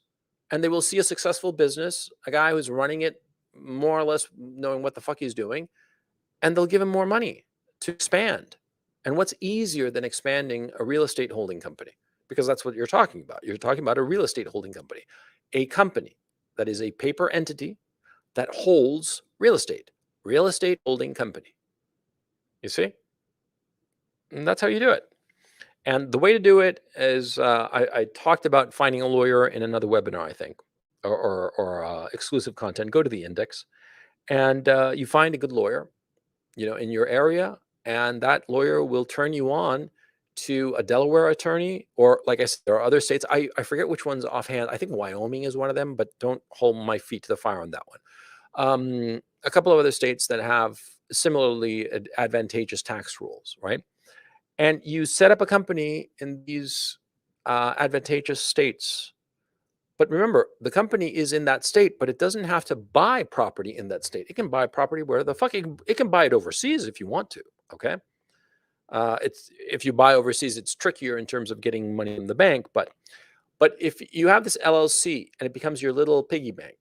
And they will see a successful business, a guy who's running it more or less knowing what the fuck he's doing, and they'll give him more money to expand. And what's easier than expanding a real estate holding company? Because that's what you're talking about. You're talking about a real estate holding company, a company that is a paper entity that holds real estate holding company. You see? And that's how you do it. And the way to do it is I talked about finding a lawyer in another webinar, I think, or exclusive content. Go to the index and you find a good lawyer, in your area, and that lawyer will turn you on to a Delaware attorney, or like I said, there are other states. I forget which ones offhand. I think Wyoming is one of them, but don't hold my feet to the fire on that one. A couple of other states that have similarly advantageous tax rules, right? And you set up a company in these advantageous states. But remember, the company is in that state, but it doesn't have to buy property in that state. It can buy property where the fuck it can buy it overseas if you want to. Okay, it's if you buy overseas, it's trickier in terms of getting money from the bank. But if you have this LLC and it becomes your little piggy bank,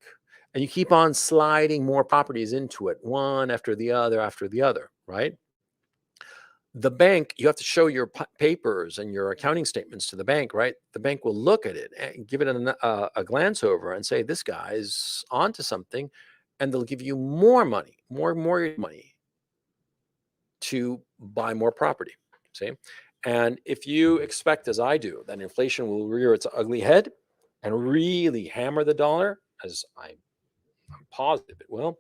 and you keep on sliding more properties into it, one after the other, right? The bank, you have to show your papers and your accounting statements to the bank, right? The bank will look at it and give it a glance over and say, this guy's onto something. And they'll give you more money, more money to buy more property. See? And if you expect, as I do, that inflation will rear its ugly head and really hammer the dollar, as I'm positive it will,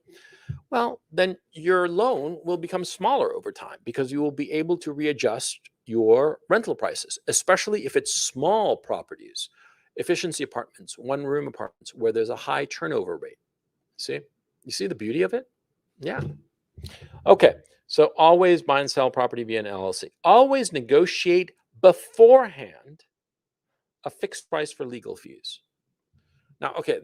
well, then your loan will become smaller over time because you will be able to readjust your rental prices, especially if it's small properties, efficiency apartments, one-room apartments, where there's a high turnover rate. See? You see the beauty of it? Yeah. Okay. So always buy and sell property via an LLC. Always negotiate beforehand a fixed price for legal fees. Now, okay,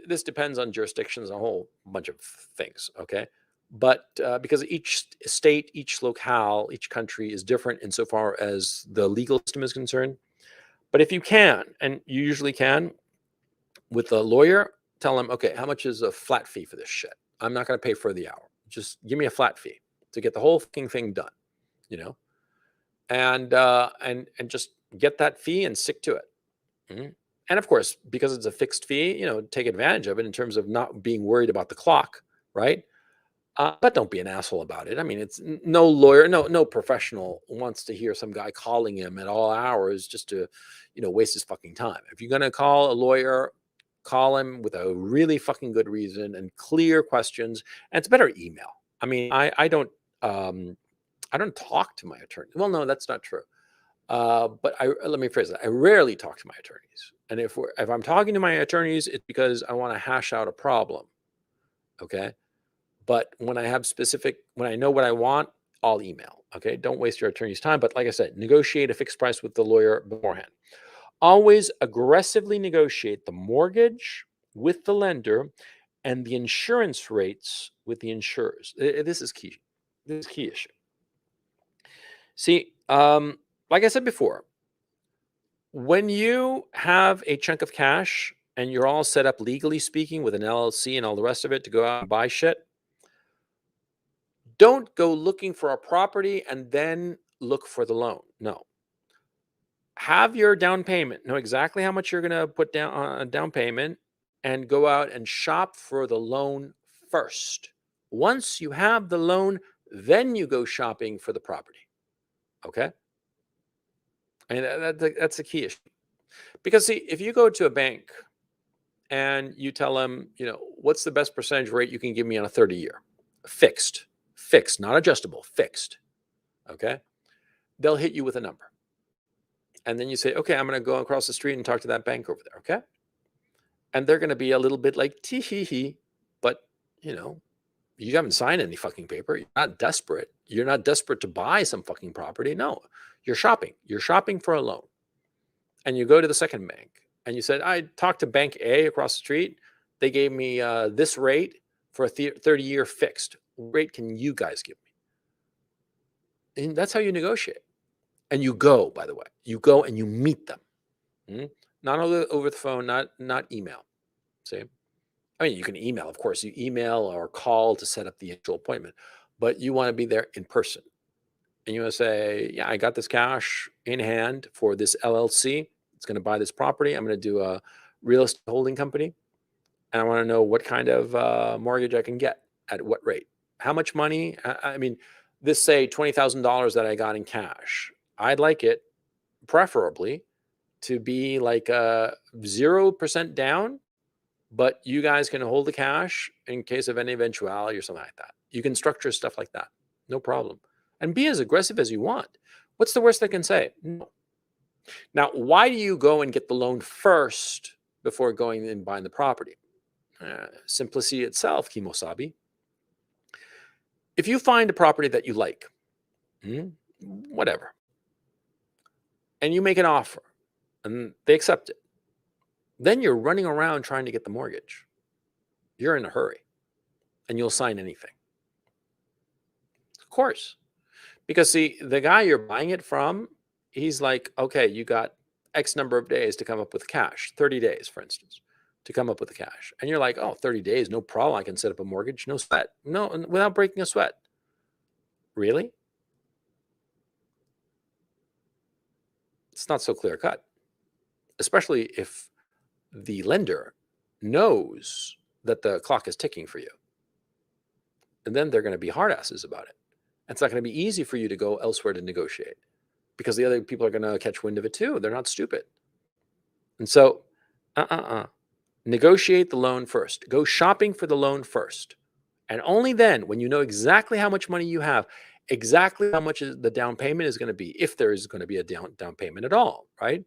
this depends on jurisdictions, a whole bunch of things, okay? But because each state, each locale, each country is different insofar as the legal system is concerned. But if you can, and you usually can, with a lawyer, tell them, okay, how much is a flat fee for this shit? I'm not going to pay for the hour. Just give me a flat fee to get the whole fucking thing done, and just get that fee and stick to it. Mm-hmm. And of course, because it's a fixed fee, take advantage of it in terms of not being worried about the clock, right? But don't be an asshole about it. I mean, it's no lawyer, no professional wants to hear some guy calling him at all hours just to, waste his fucking time. If you're going to call a lawyer, call him with a really fucking good reason and clear questions. And it's better email. I mean, I don't talk to my attorney. Well, no, that's not true. But let me phrase it. I rarely talk to my attorneys. And if I'm talking to my attorneys, it's because I want to hash out a problem. Okay. But when I know what I want, I'll email. Okay. Don't waste your attorney's time. But like I said, negotiate a fixed price with the lawyer beforehand. Always aggressively negotiate the mortgage with the lender and the insurance rates with the insurers. This is key. This is a key issue. See, like I said before, when you have a chunk of cash and you're all set up legally speaking with an LLC and all the rest of it to go out and buy shit, don't go looking for a property and then look for the loan. No. Have your down payment. Know exactly how much you're going to put down on a down payment and go out and shop for the loan first. Once you have the loan, then you go shopping for the property. Okay? And that's the key issue. Because see, if you go to a bank and you tell them, what's the best percentage rate you can give me on a 30-year? Fixed, not adjustable, fixed. Okay. they'll hit you with a number. And then you say, okay, I'm going to go across the street and talk to that bank over there. Okay. And they're going to be a little bit like, tee hee hee. But, you know, you haven't signed any fucking paper. You're not desperate. You're not desperate to buy some fucking property. No, you're shopping. You're shopping for a loan. And you go to the second bank and you said, I talked to bank A across the street. They gave me this rate for a 30-year fixed. What rate can you guys give me? And that's how you negotiate. And you go, by the way, you go and you meet them. Not over the phone, not email. See? I mean, you can email, of course. You email or call to set up the actual appointment, but you want to be there in person. And you want to say, yeah, I got this cash in hand for this LLC. It's going to buy this property. I'm going to do a real estate holding company. And I want to know what kind of mortgage I can get at what rate. How much money? I mean, this say $20,000 that I got in cash. I'd like it preferably to be like 0% down, but you guys can hold the cash in case of any eventuality or something like that. You can structure stuff like that. No problem. And be as aggressive as you want. What's the worst they can say? No. Now, why do you go and get the loan first before going and buying the property? Simplicity itself, Kimosabi. If you find a property that you like, whatever, and you make an offer and they accept it, then you're running around trying to get the mortgage. You're in a hurry and you'll sign anything. Of course. Because see, the guy you're buying it from, he's like, okay, you got X number of days to come up with cash, 30 days, for instance, to come up with the cash. And you're like, oh, 30 days, no problem. I can set up a mortgage, no sweat. No, without breaking a sweat. Really? It's not so clear cut, especially if the lender knows that the clock is ticking for you. And then they're going to be hard asses about it. It's not going to be easy for you to go elsewhere to negotiate because the other people are going to catch wind of it too. They're not stupid. And so, negotiate the loan first. Go shopping for the loan first. And only then, when you know exactly how much money you have, exactly how much the down payment is going to be, if there is going to be a down payment at all, right?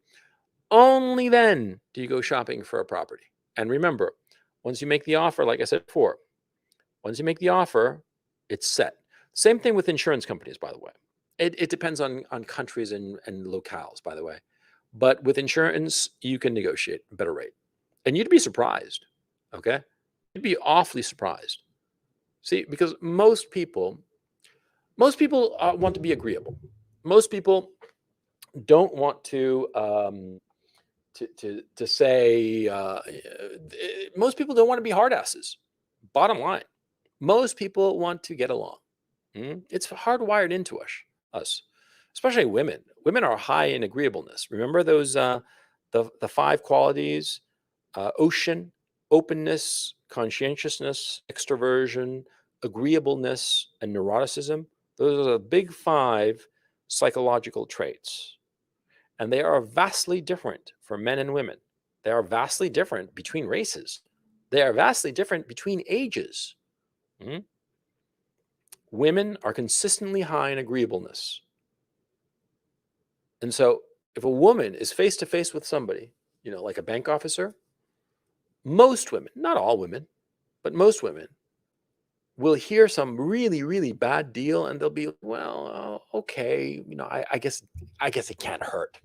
Only then do you go shopping for a property. And remember, once you make the offer, like I said before, once you make the offer, it's set. Same thing with insurance companies, by the way. It depends on countries and locales, by the way. But with insurance, you can negotiate a better rate. And you'd be surprised, okay? You'd be awfully surprised. See, because most people want to be agreeable. Most people don't want to say. Most people don't want to be hard asses. Bottom line, most people want to get along. It's hardwired into us, especially women. Women are high in agreeableness. Remember those the 5 qualities: ocean, openness, conscientiousness, extroversion, agreeableness, and neuroticism. Those are the big 5 psychological traits. And they are vastly different for men and women. They are vastly different between races. They are vastly different between ages. Women are consistently high in agreeableness. And so if a woman is face to face with somebody, like a bank officer, most women, not all women, but most women will hear some really, really bad deal and they'll be, well, okay, I guess it can't hurt.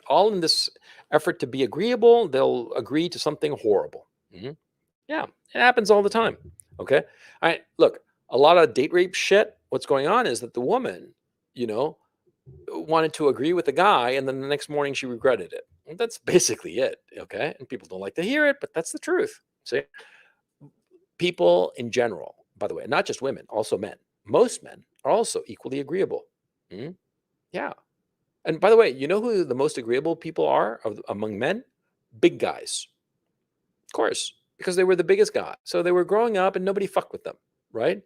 All in this effort to be agreeable, they'll agree to something horrible. Yeah, it happens all the time. Okay. All right. Look, a lot of date rape shit. What's going on is that the woman, wanted to agree with the guy, and then the next morning she regretted it. And that's basically it. Okay. And people don't like to hear it, but that's the truth. See, people in general, by the way, not just women, also men. Most men are also equally agreeable. Yeah. And by the way, you know who the most agreeable people are among men? Big guys. Of course, because they were the biggest guy. So they were growing up and nobody fucked with them, right?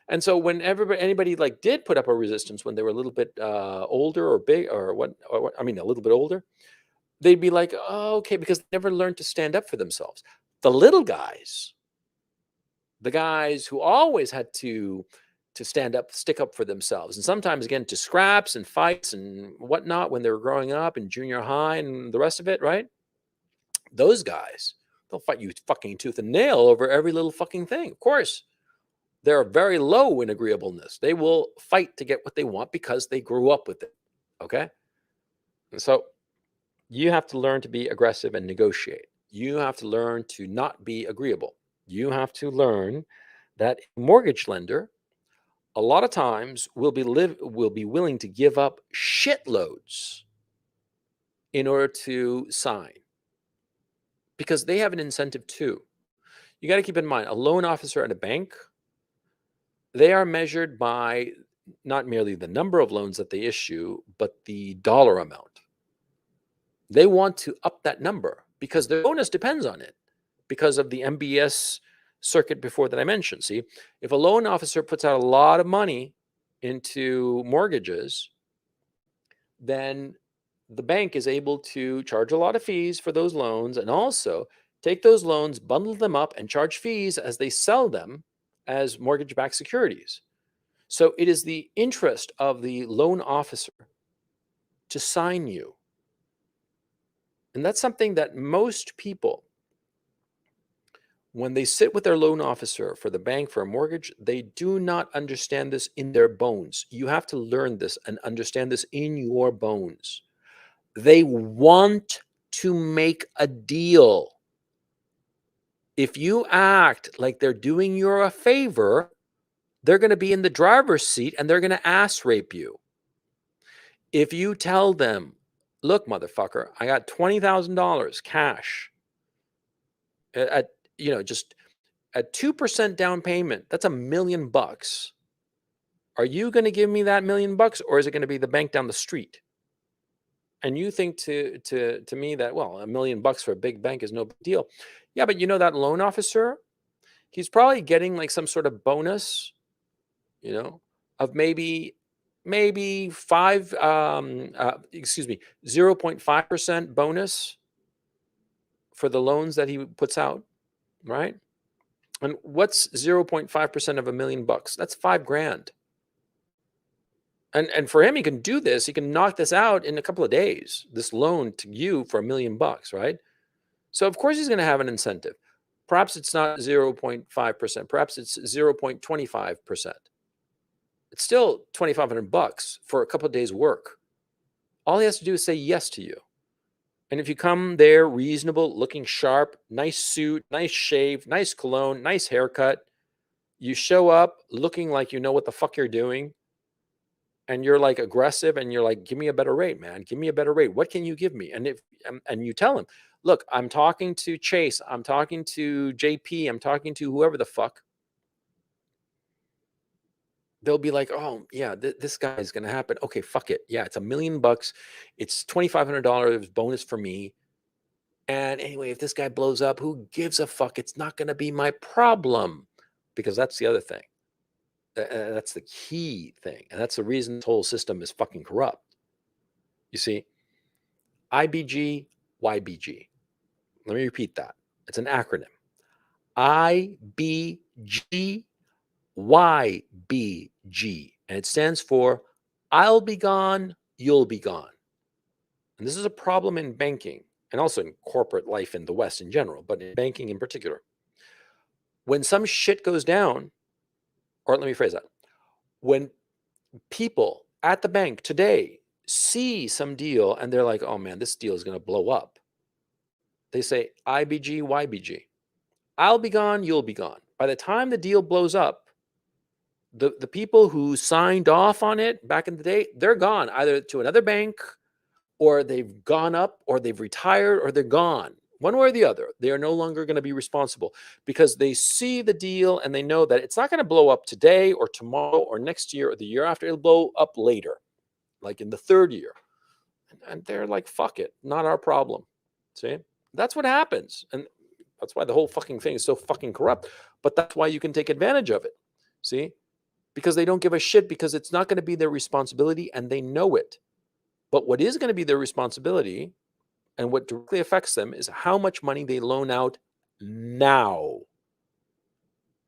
And so when anybody like did put up a resistance when they were a little bit older or big or what, I mean, a little bit older, they'd be like, oh, okay, because they never learned to stand up for themselves. The little guys, the guys who always had to to stand up, stick up for themselves. And sometimes, again, to scraps and fights and whatnot when they were growing up in junior high and the rest of it, right? Those guys, they'll fight you fucking tooth and nail over every little fucking thing. Of course, they're very low in agreeableness. They will fight to get what they want because they grew up with it. Okay? And so you have to learn to be aggressive and negotiate. You have to learn to not be agreeable. You have to learn that a mortgage lender a lot of times will be willing to give up shitloads in order to sign because they have an incentive too. You got to keep in mind, a loan officer at a bank, they are measured by not merely the number of loans that they issue, but the dollar amount. They want to up that number because their bonus depends on it because of the MBS circuit before that I mentioned. See, if a loan officer puts out a lot of money into mortgages, then the bank is able to charge a lot of fees for those loans and also take those loans, bundle them up, and charge fees as they sell them as mortgage-backed securities. So it is the interest of the loan officer to sign you. And that's something that most people, when they sit with their loan officer for the bank for a mortgage, they do not understand this in their bones. You have to learn this and understand this in your bones. They want to make a deal. If you act like they're doing you a favor, they're going to be in the driver's seat and they're going to ass rape you. If you tell them, look, motherfucker, I got $20,000 cash at, just at 2% down payment, that's $1 million. Are you going to give me that $1 million or is it going to be the bank down the street? And you think to me that, well, $1 million for a big bank is no big deal. Yeah, but that loan officer, he's probably getting like some sort of bonus, of maybe 0.5% bonus for the loans that he puts out, right? And what's 0.5% of $1 million? That's $5,000. And for him, he can do this. He can knock this out in a couple of days, this loan to you for $1 million, right? So of course he's going to have an incentive. Perhaps it's not 0.5%. Perhaps it's 0.25%. It's still $2,500 for a couple of days' work. All he has to do is say yes to you. And if you come there reasonable, looking sharp, nice suit, nice shave, nice cologne, nice haircut, you show up looking like you know what the fuck you're doing, and you're like aggressive and you're like, give me a better rate, man. Give me a better rate. What can you give me? And you tell him, look, I'm talking to Chase. I'm talking to JP. I'm talking to whoever the fuck. They'll be like, oh yeah, this guy is going to happen. Okay, fuck it. Yeah, it's $1 million. It's $2,500 bonus for me. And anyway, if this guy blows up, who gives a fuck? It's not going to be my problem, because that's the other thing. That's the key thing. And that's the reason this whole system is fucking corrupt. You see, IBG, YBG. Let me repeat that. It's an acronym. IBG, YBG. And it stands for I'll be gone, you'll be gone. And this is a problem in banking and also in corporate life in the West in general, but in banking in particular. When some shit goes down, or let me phrase that. When people at the bank today see some deal and they're like, oh man, this deal is going to blow up, they say IBG, YBG. I'll be gone, you'll be gone. By the time the deal blows up, the people who signed off on it back in the day, they're gone either to another bank, or they've gone up, or they've retired, or they're gone. One way or the other, they are no longer going to be responsible because they see the deal and they know that it's not going to blow up today or tomorrow or next year or the year after. It'll blow up later, like in the third year. And they're like, fuck it, not our problem. See, that's what happens. And that's why the whole fucking thing is so fucking corrupt. But that's why you can take advantage of it. See, because they don't give a shit, because it's not going to be their responsibility and they know it. But what is going to be their responsibility, and what directly affects them, is how much money they loan out now.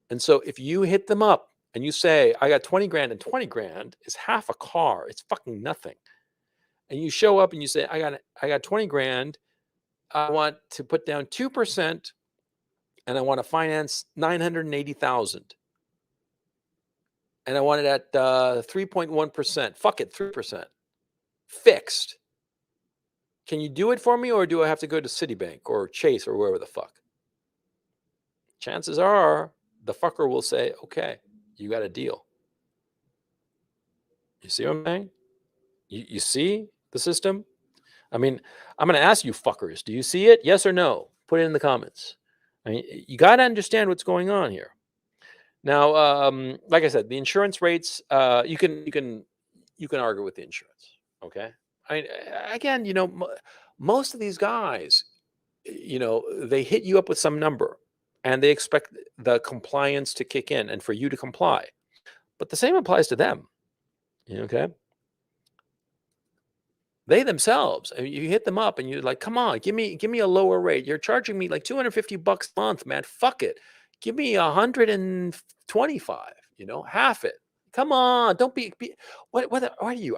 And so if you hit them up and you say, I got 20 grand, and 20 grand is half a car. It's fucking nothing. And you show up and you say, I got 20 grand. I want to put down 2% and I want to finance 980,000. And I want it at 3.1%. Fuck it, 3%. Fixed. Can you do it for me, or do I have to go to Citibank or Chase or wherever the fuck? Chances are the fucker will say, okay, you got a deal. You see what I'm saying? You see the system? I mean, I'm going to ask you fuckers, do you see it? Yes or no? Put it in the comments. I mean, you got to understand what's going on here. Now, like I said, the insurance rates, you can argue with the insurance. Okay. I mean, again, most of these guys, they hit you up with some number and they expect the compliance to kick in and for you to comply. But the same applies to them. Okay. They themselves, I mean, you hit them up and you're like, come on, give me a lower rate. You're charging me like $250 a month, man. Fuck it. Give me 125, half it. Come on. Don't be what are you?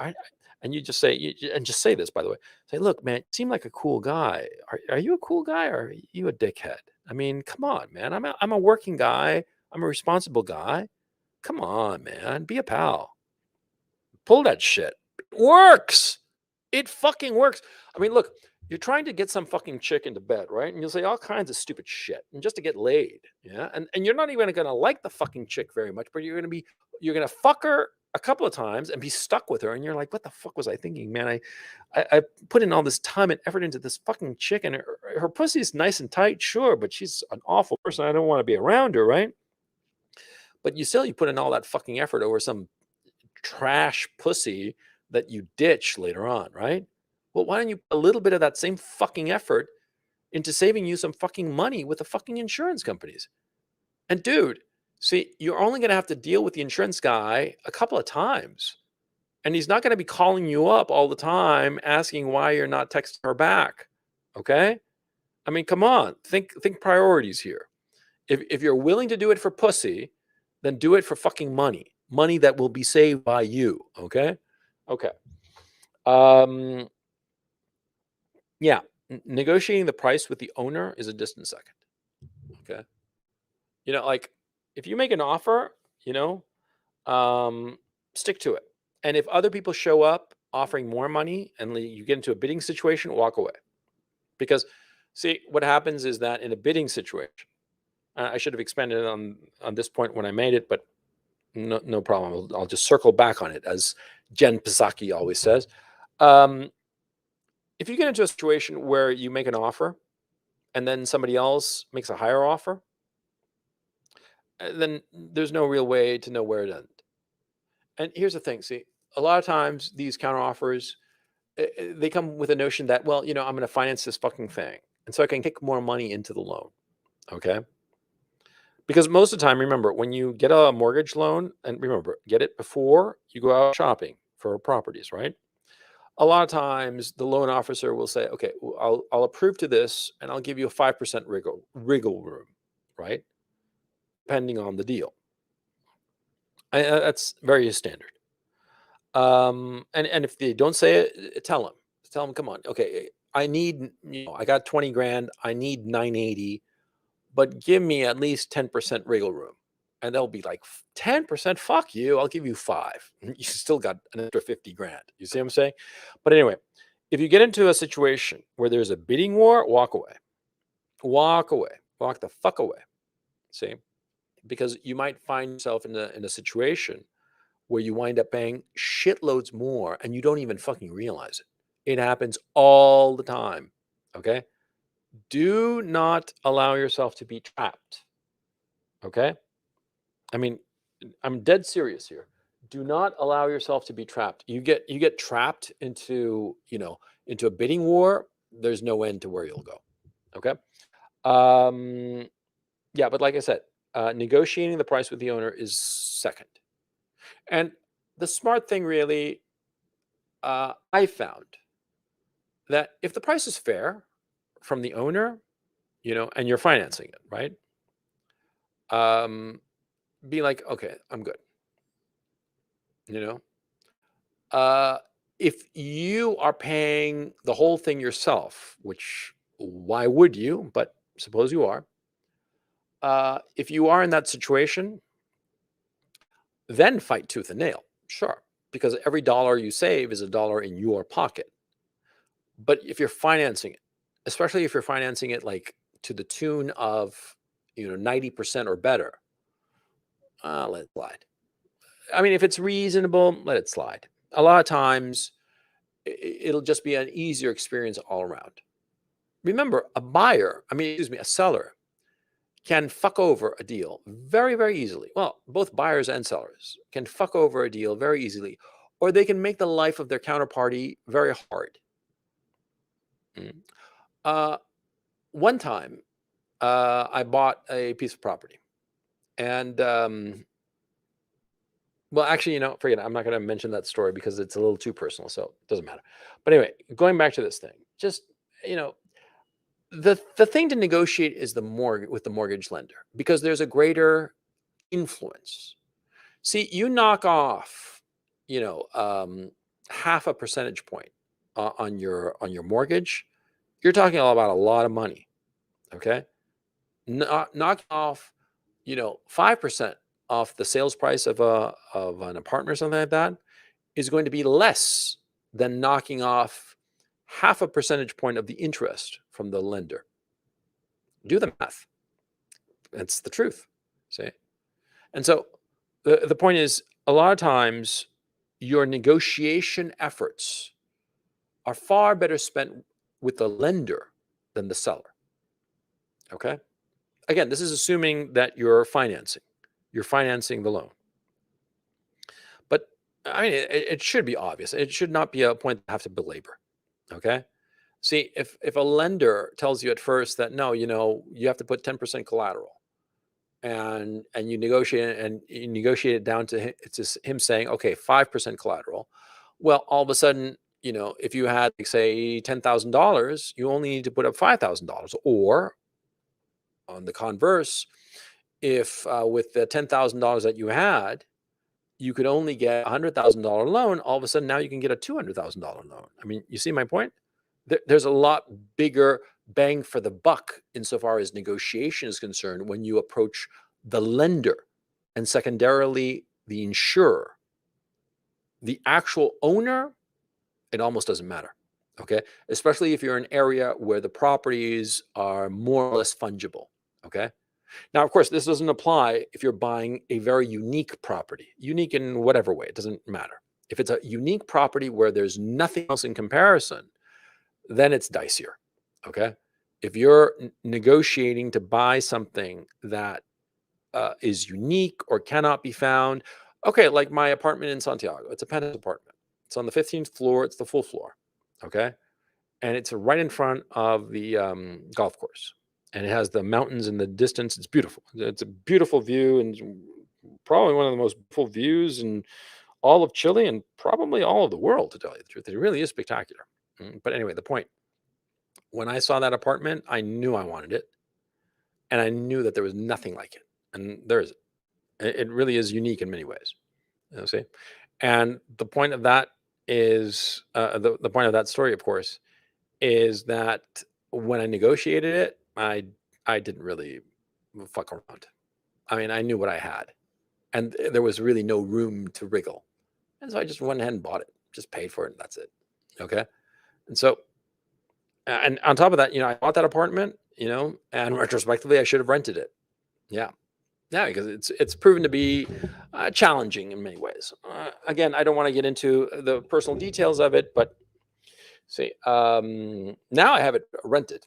And you just say, and just say this, by the way, say, look, man, you seem like a cool guy. Are you a cool guy, or are you a dickhead? I mean, come on, man. I'm a working guy. I'm a responsible guy. Come on, man. Be a pal. Pull that shit. It works. It fucking works. I mean, look, you're trying to get some fucking chick into bed, right? And you'll say all kinds of stupid shit and just to get laid. Yeah. And you're not even gonna like the fucking chick very much, but you're gonna fuck her a couple of times and be stuck with her. And you're like, what the fuck was I thinking, man? I put in all this time and effort into this fucking chick, and her pussy's nice and tight, sure, but she's an awful person. I don't want to be around her, right? But you put in all that fucking effort over some trash pussy that you ditch later on, right? Well, why don't you put a little bit of that same fucking effort into saving you some fucking money with the fucking insurance companies? And dude, see, you're only going to have to deal with the insurance guy a couple of times. And he's not going to be calling you up all the time asking why you're not texting her back. Okay? I mean, come on. Think priorities here. If you're willing to do it for pussy, then do it for fucking money. Money that will be saved by you. Okay? Okay. Yeah. Negotiating the price with the owner is a distant second. Okay. Like if you make an offer, stick to it. And if other people show up offering more money and you get into a bidding situation, walk away. Because see, what happens is that in a bidding situation, I should have expanded on this point when I made it, but no problem. I'll just circle back on it, as Jen Psaki always says. If you get into a situation where you make an offer and then somebody else makes a higher offer, then there's no real way to know where it ends. And here's the thing. See, a lot of times these counter offers, they come with a notion that, well, I'm going to finance this fucking thing, and so I can kick more money into the loan. Okay. Because most of the time, remember, when you get a mortgage loan, and remember, get it before you go out shopping for properties, right? A lot of times the loan officer will say, okay, well, I'll approve to this and I'll give you a 5% wriggle room, right? Depending on the deal. That's very standard. And if they don't say it, tell them, come on, okay, I need, I got 20 grand, I need 980, but give me at least 10% wriggle room. And they'll be like, 10%, fuck you, I'll give you 5. You still got an extra 50 grand. You see what I'm saying? But anyway, if you get into a situation where there's a bidding war, walk away. Walk the fuck away. See? Because you might find yourself in a situation where you wind up paying shitloads more and you don't even fucking realize it. It happens all the time. Okay? Do not allow yourself to be trapped. Okay? I mean, I'm dead serious here. Do not allow yourself to be trapped. You get trapped into a bidding war. There's no end to where you'll go. Okay. Yeah, but like I said, negotiating the price with the owner is second. And the smart thing, really, I found that if the price is fair from the owner, and you're financing it, right? Be like, okay, I'm good. you know. Uh, if you are paying the whole thing yourself, which why would you? But suppose you are. If you are in that situation, then fight tooth and nail. Sure, because every dollar you save is a dollar in your pocket. But if you're financing it, especially if you're financing it like to the tune of 90% or better, let it slide. I mean, if it's reasonable, let it slide. A lot of times, it'll just be an easier experience all around. Remember, a seller can fuck over a deal very, very easily. Well, both buyers and sellers can fuck over a deal very easily, or they can make the life of their counterparty very hard. Mm. Uh, One time, I bought a piece of property, and well, actually, forget it. I'm not going to mention that story because it's a little too personal, so it doesn't matter. But anyway, going back to this thing, just you know, the thing to negotiate is the mortgage with the mortgage lender because there's a greater influence. See, you knock off, you know, half a percentage point on your mortgage, you're talking about a lot of money. Okay, knock off, 5% off the sales price of an apartment or something like that is going to be less than knocking off half a percentage point of the interest from the lender. Do the math. It's the truth. See? And so the point is, a lot of times your negotiation efforts are far better spent with the lender than the seller. Okay? Again, this is assuming that you're financing the loan. But I mean, it should be obvious. It should not be a point I have to belabor. Okay? See, if a lender tells you at first that no, you have to put 10% collateral, and you negotiate it down to it's just him saying, okay, 5% collateral. Well, all of a sudden, if you had, like, say, $10,000, you only need to put up $5,000. Or on the converse, if with the $10,000 that you had, you could only get a $100,000 loan, all of a sudden now you can get a $200,000 loan. I mean, you see my point? There's a lot bigger bang for the buck insofar as negotiation is concerned when you approach the lender and secondarily the insurer. The actual owner, it almost doesn't matter. Okay. Especially if you're in an area where the properties are more or less fungible. Okay. Now, of course, this doesn't apply if you're buying a very unique property, unique in whatever way, it doesn't matter. If it's a unique property where there's nothing else in comparison, then it's dicier. Okay. If you're negotiating to buy something that is unique or cannot be found, okay, like my apartment in Santiago, it's a penthouse apartment. It's on the 15th floor, it's the full floor. Okay. And it's right in front of the golf course. And it has the mountains in the distance. It's beautiful. It's a beautiful view, and probably one of the most beautiful views in all of Chile and probably all of the world, to tell you the truth. It really is spectacular. But anyway, the point, when I saw that apartment, I knew I wanted it. And I knew that there was nothing like it. And there is. It really is unique in many ways. See? And the point of that is, the point of that story, of course, is that when I negotiated it, I didn't really fuck around. I mean, I knew what I had, and there was really no room to wriggle. And so I just went ahead and bought it, just paid for it, and that's it. Okay. And so, and on top of that, I bought that apartment, and retrospectively, I should have rented it. Yeah. Yeah, because it's proven to be challenging in many ways. Again, I don't want to get into the personal details of it, but see, now I have it rented.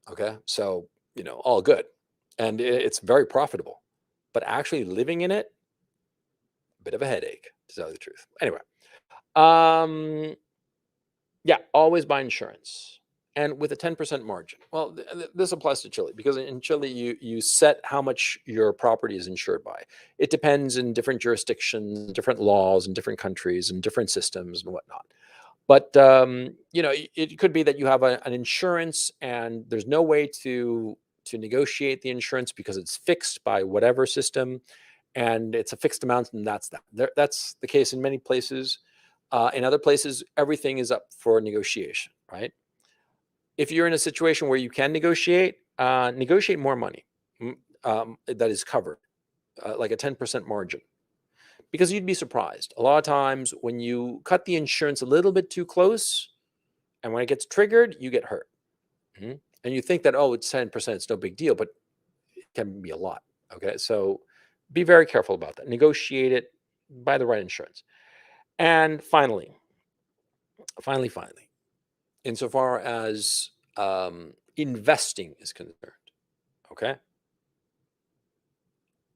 Okay, so all good, and it's very profitable. But actually living in it, a bit of a headache, to tell you the truth. Anyway, yeah, always buy insurance. And with a 10% margin. Well, this applies to Chile because in Chile, you set how much your property is insured by. It depends in different jurisdictions, different laws in different countries and different systems and whatnot. But, it could be that you have an insurance and there's no way to negotiate the insurance because it's fixed by whatever system. and it's a fixed amount, and that's that. That's the case in many places. In other places, everything is up for negotiation, right? If you're in a situation where you can negotiate, negotiate more money that is covered, like a 10% margin. Because you'd be surprised. A lot of times when you cut the insurance a little bit too close, and when it gets triggered, you get hurt. And you think that, oh, it's 10%, it's no big deal, but it can be a lot. Okay, so be very careful about that. Negotiate it, buy the right insurance. And finally, insofar as investing is concerned, okay,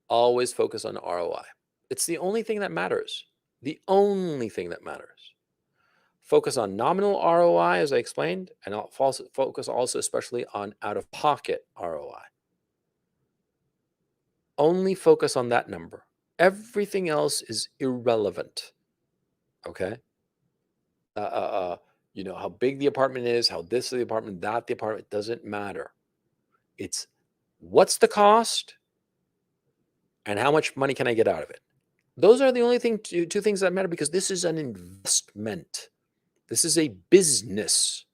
always focus on ROI. It's the only thing that matters. The only thing that matters. Focus on nominal ROI, as I explained, and I'll focus also especially on out-of-pocket ROI. Only focus on that number. Everything else is irrelevant. Okay? You know, how big the apartment is, how this is the apartment, that the apartment, doesn't matter. It's what's the cost and how much money can I get out of it? Those are the only two things that matter, because this is an investment. This is a business.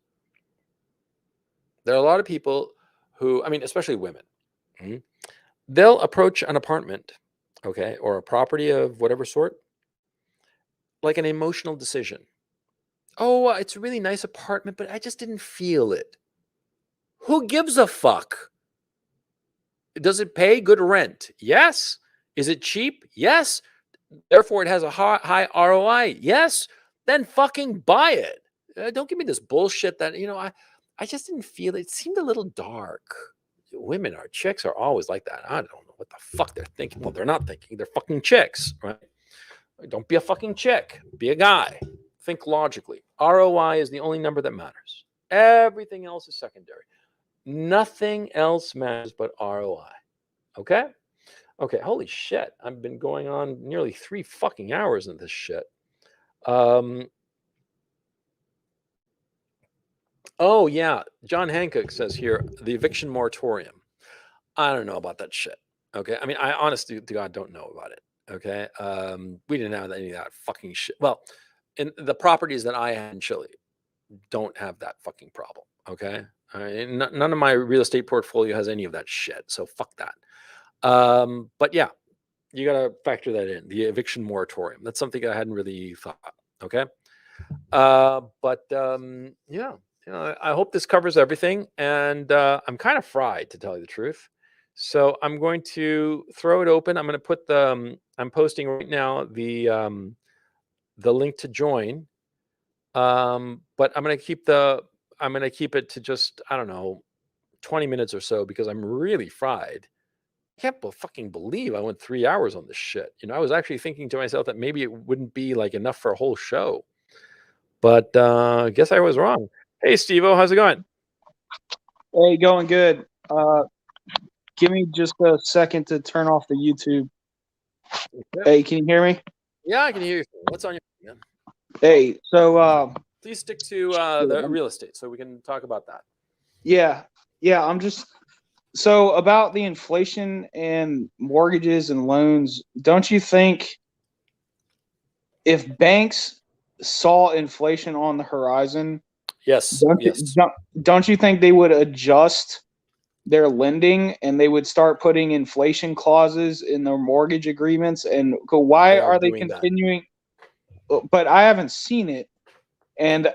There are a lot of people who, I mean, especially women, they'll approach an apartment, okay, or a property of whatever sort, like an emotional decision. Oh, it's a really nice apartment, but I just didn't feel it. Who gives a fuck? Does it pay good rent? Yes. Is it cheap? Yes. Therefore, it has a high ROI. Yes. Then fucking buy it. Don't give me this bullshit that, you know, I just didn't feel it. It seemed a little dark. Chicks are always like that. I don't know what the fuck they're thinking. Well, they're not thinking. They're fucking chicks, right? Don't be a fucking chick. Be a guy. Think logically. ROI is the only number that matters. Everything else is secondary. Nothing else matters but ROI. Okay? Okay, holy shit. I've been going on nearly 3 fucking hours in this shit. Oh, yeah. John Hancock says here, the eviction moratorium. I don't know about that shit. Okay? I mean, I honestly to God don't know about it. Okay? We didn't have any of that fucking shit. Well, in the properties that I had in Chile don't have that fucking problem. Okay? None of my real estate portfolio has any of that shit. So fuck that. But yeah, you got to factor that in, the eviction moratorium. That's something I hadn't really thought. Okay. Yeah, you know, I hope this covers everything, and I'm kind of fried, to tell you the truth. So I'm going to throw it open. I'm going to put I'm posting right now the link to join. But I'm going to keep it to just, I don't know, 20 minutes or so, because I'm really fried. I can't fucking believe I went 3 hours on this shit. You know, I was actually thinking to myself that maybe it wouldn't be like enough for a whole show, but I guess I was wrong. Hey, Steve-O, how's it going? Hey, going good. Give me just a second to turn off the YouTube. Okay. Hey, can you hear me? Yeah, I can hear you. What's on your mind? Hey, so please stick to the real estate so we can talk about that. Yeah, I'm just so about the inflation and mortgages and loans. Don't you think if banks saw inflation on the horizon, yes, don't you think they would adjust their lending and they would start putting inflation clauses in their mortgage agreements? And go, why are they continuing? But I haven't seen it. And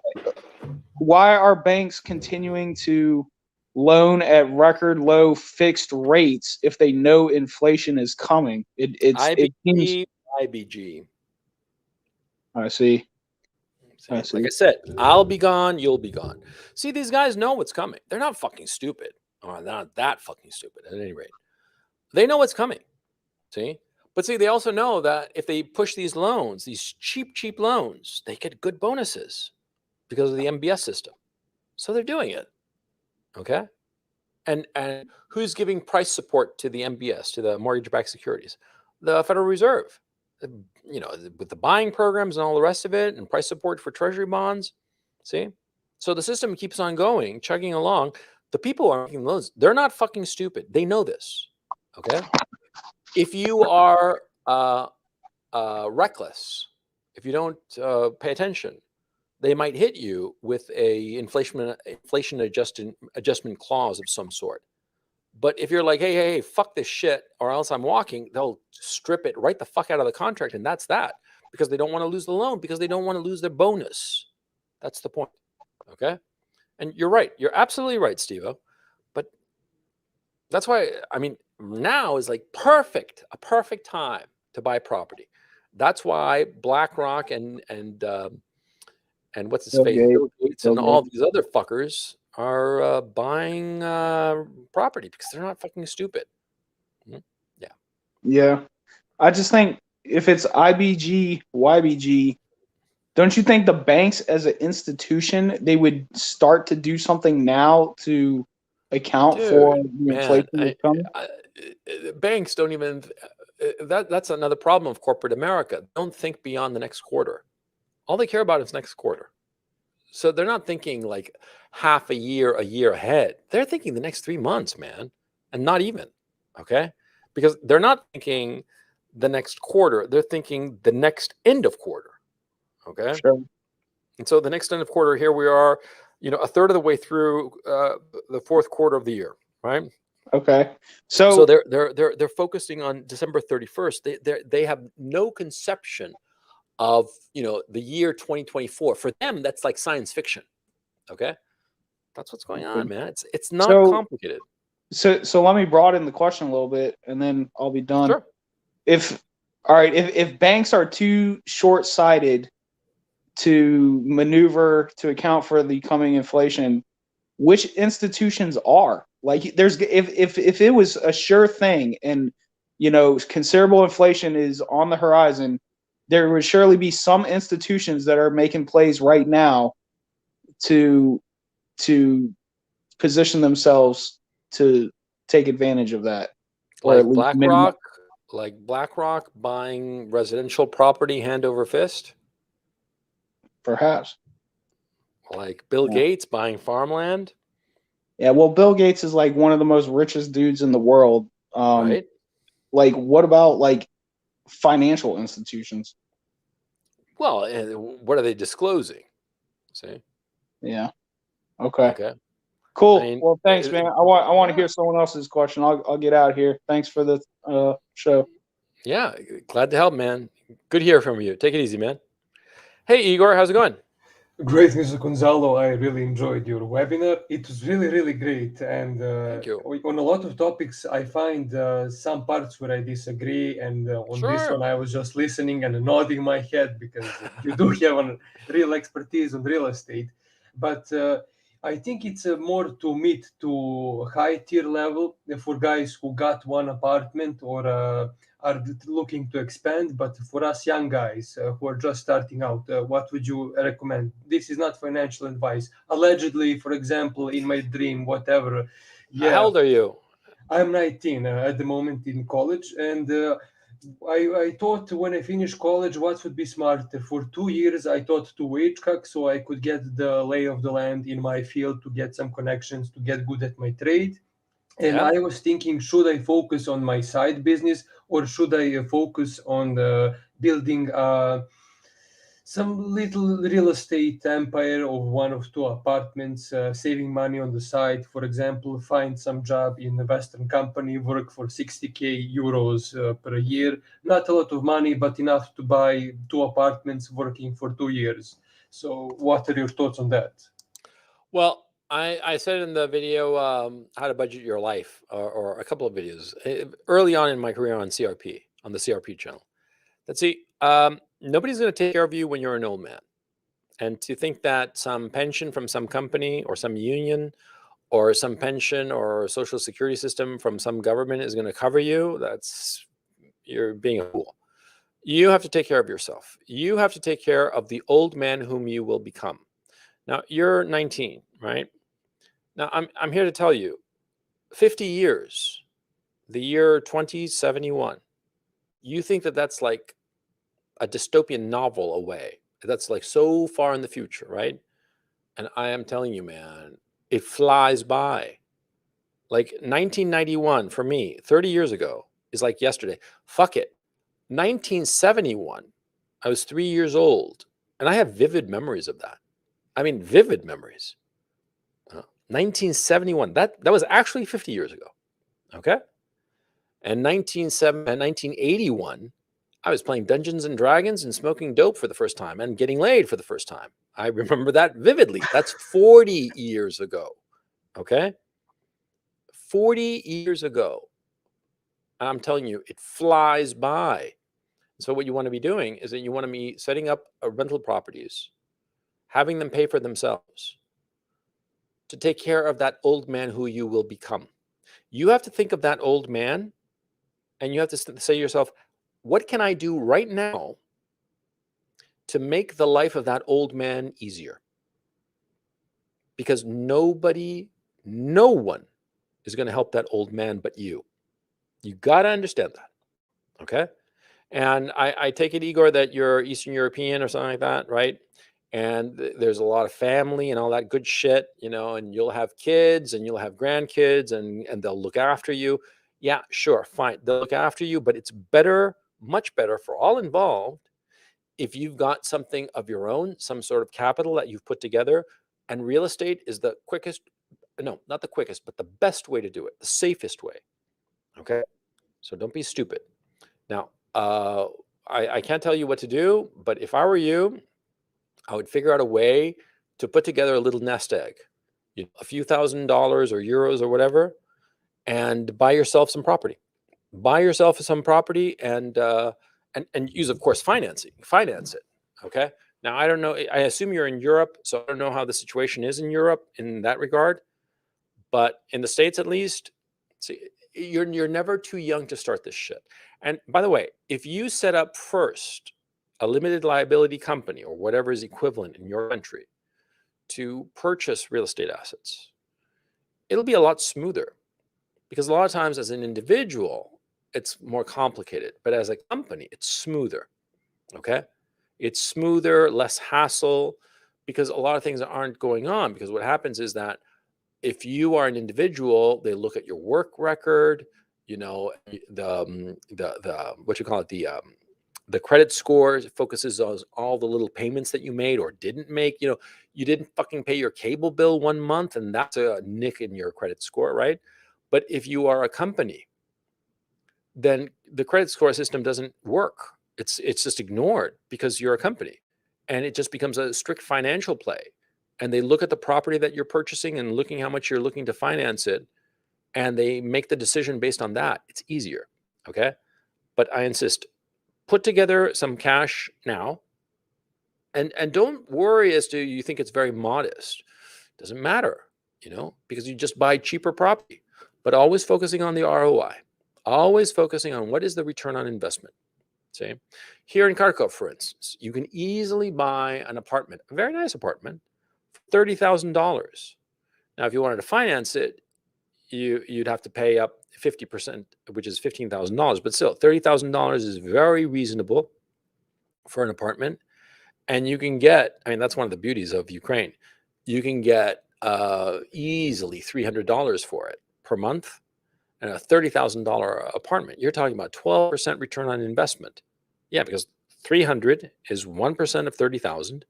why are banks continuing to loan at record low fixed rates if they know inflation is coming? It seems IBG. I see. Like I said, I'll be gone, you'll be gone. See, these guys know what's coming. They're not fucking stupid. Or they're not that fucking stupid, at any rate. They know what's coming. See? But see, they also know that if they push these loans, these cheap loans, they get good bonuses because of the MBS system. So they're doing it. Okay? And who's giving price support to the MBS, to the mortgage-backed securities? The Federal Reserve. You know, with the buying programs and all the rest of it, and price support for treasury bonds. See? So the system keeps on going, chugging along. The people are making loans. They're not fucking stupid. They know this. Okay? If you are reckless, if you don't pay attention, they might hit you with a inflation adjustment clause of some sort. But if you're like, hey, fuck this shit, or else I'm walking, they'll strip it right the fuck out of the contract, and that's that, because they don't want to lose the loan, because they don't want to lose their bonus. That's the point. Okay, and you're right. You're absolutely right, Steve-O. But that's why, I mean, now is like a perfect time to buy property. That's why BlackRock and what's his face, Bill Gates, and all these other fuckers are buying property, because they're not fucking stupid. Yeah. Yeah. I just think if it's IBG, YBG, don't you think the banks as an institution, they would start to do something now to account for the inflation that's coming? Banks don't even, that's another problem of corporate America. Don't think beyond the next quarter. All they care about is next quarter. So they're not thinking like half a year ahead. They're thinking the next 3 months, man, and not even, okay? Because they're not thinking the next quarter. They're thinking the next end of quarter, okay? Sure. And so the next end of quarter, here we are, a third of the way through the fourth quarter of the year, right? Okay. So they're focusing on December 31st. They have no conception of the year 2024. For them, that's like science fiction. Okay, that's what's going on, man. It's not complicated. So let me broaden the question a little bit, and then I'll be done. Sure. If banks are too short-sighted to maneuver to account for the coming inflation, which institutions are? Like, if it was a sure thing, and considerable inflation is on the horizon, there would surely be some institutions that are making plays right now to position themselves to take advantage of that. Like BlackRock buying residential property hand over fist? Perhaps. Like Bill Gates buying farmland? Yeah, well, Bill Gates is like one of the most richest dudes in the world. Right. Like, what about like financial institutions? Well, what are they disclosing? See? Yeah. Okay. Okay. Cool. Well, thanks, man. I want to hear someone else's question. I'll get out of here. Thanks for the show. Yeah, glad to help, man. Good to hear from you. Take it easy, man. Hey, Igor, how's it going? Great, Mr. Gonzalo. I really enjoyed your webinar. It was really, really great. And Thank you. On a lot of topics, I find some parts where I disagree. And on this one, I was just listening and nodding my head, because you do have a real expertise on real estate. But I think it's more to meet to high tier level for guys who got one apartment or are looking to expand. But for us young guys who are just starting out, what would you recommend? This is not financial advice. Allegedly, for example, in my dream, whatever. Yeah. How old are you? I'm 19 at the moment in college, and I thought when I finished college, what would be smarter? For 2 years, I thought to wage hack so I could get the lay of the land in my field, to get some connections, to get good at my trade. And I was thinking, should I focus on my side business, or should I focus on building some little real estate empire of 1 or 2 apartments, saving money on the side? For example, find some job in a Western company, work for 60k euros per year. Not a lot of money, but enough to buy 2 apartments working for 2 years. So what are your thoughts on that? Well, I said in the video, how to budget your life, or a couple of videos early on in my career on CRP, on the CRP channel. Let's see, nobody's going to take care of you when you're an old man. And to think that some pension from some company or some union or some pension or social security system from some government is going to cover you, you're being a fool. You have to take care of yourself. You have to take care of the old man whom you will become. Now, you're 19, right? Now, I'm here to tell you, 50 years, the year 2071, you think that that's like a dystopian novel away. That's like so far in the future, right? And I am telling you, man, it flies by. Like 1991 for me, 30 years ago, is like yesterday. Fuck it. 1971, I was 3 years old, and I have vivid memories of that. I mean, vivid memories. 1971, that was actually 50 years ago, okay? And 1981, I was playing Dungeons and Dragons and smoking dope for the first time and getting laid for the first time. I remember that vividly. That's 40 years ago, okay? 40 years ago. I'm telling you, it flies by. So what you want to be doing is that you want to be setting up rental properties, having them pay for themselves to take care of that old man who you will become. You have to think of that old man, and you have to say to yourself, what can I do right now to make the life of that old man easier? Because no one is going to help that old man but you. You got to understand that, okay? And I take it, Igor, that you're Eastern European or something like that, right? And there's a lot of family and all that good shit, and you'll have kids and you'll have grandkids and they'll look after you. Yeah, sure, fine. They'll look after you, but it's better, much better for all involved if you've got something of your own, some sort of capital that you've put together. And real estate is the quickest, no, not the quickest, but the best way to do it, the safest way. Okay? So don't be stupid. Now, I can't tell you what to do, but if I were you, I would figure out a way to put together a little nest egg, a few $1,000s or euros or whatever, and buy yourself some property. Buy yourself some property and use, of course, financing. Finance it. Okay. Now, I don't know. I assume you're in Europe, so I don't know how the situation is in Europe in that regard. But in the States, at least, see, you're never too young to start this shit. And by the way, if you set up first a limited liability company or whatever is equivalent in your country to purchase real estate assets, it'll be a lot smoother. Because a lot of times as an individual, it's more complicated. But as a company, it's smoother. Okay? It's smoother, less hassle, because a lot of things aren't going on. Because what happens is that if you are an individual, they look at your work record, the what you call it, the credit score focuses on all the little payments that you made or didn't make. You didn't fucking pay your cable bill 1 month, and that's a nick in your credit score, right? But if you are a company, then the credit score system doesn't work. It's just ignored because you're a company, and it just becomes a strict financial play. And they look at the property that you're purchasing and looking how much you're looking to finance it, and they make the decision based on that. It's easier, okay? But I insist, put together some cash now, and don't worry as to you think it's very modest. Doesn't matter, because you just buy cheaper property, but always focusing on the ROI, always focusing on what is the return on investment. See, here in Kharkov, for instance, you can easily buy an apartment, a very nice apartment, for $30,000. Now, if you wanted to finance it, you'd have to pay up 50%, which is $15,000. But still, $30,000 is very reasonable for an apartment. And you can get, that's one of the beauties of Ukraine. You can get easily $300 for it per month. And a $30,000 apartment, you're talking about 12% return on investment. Yeah, because 300 is 1% of 30,000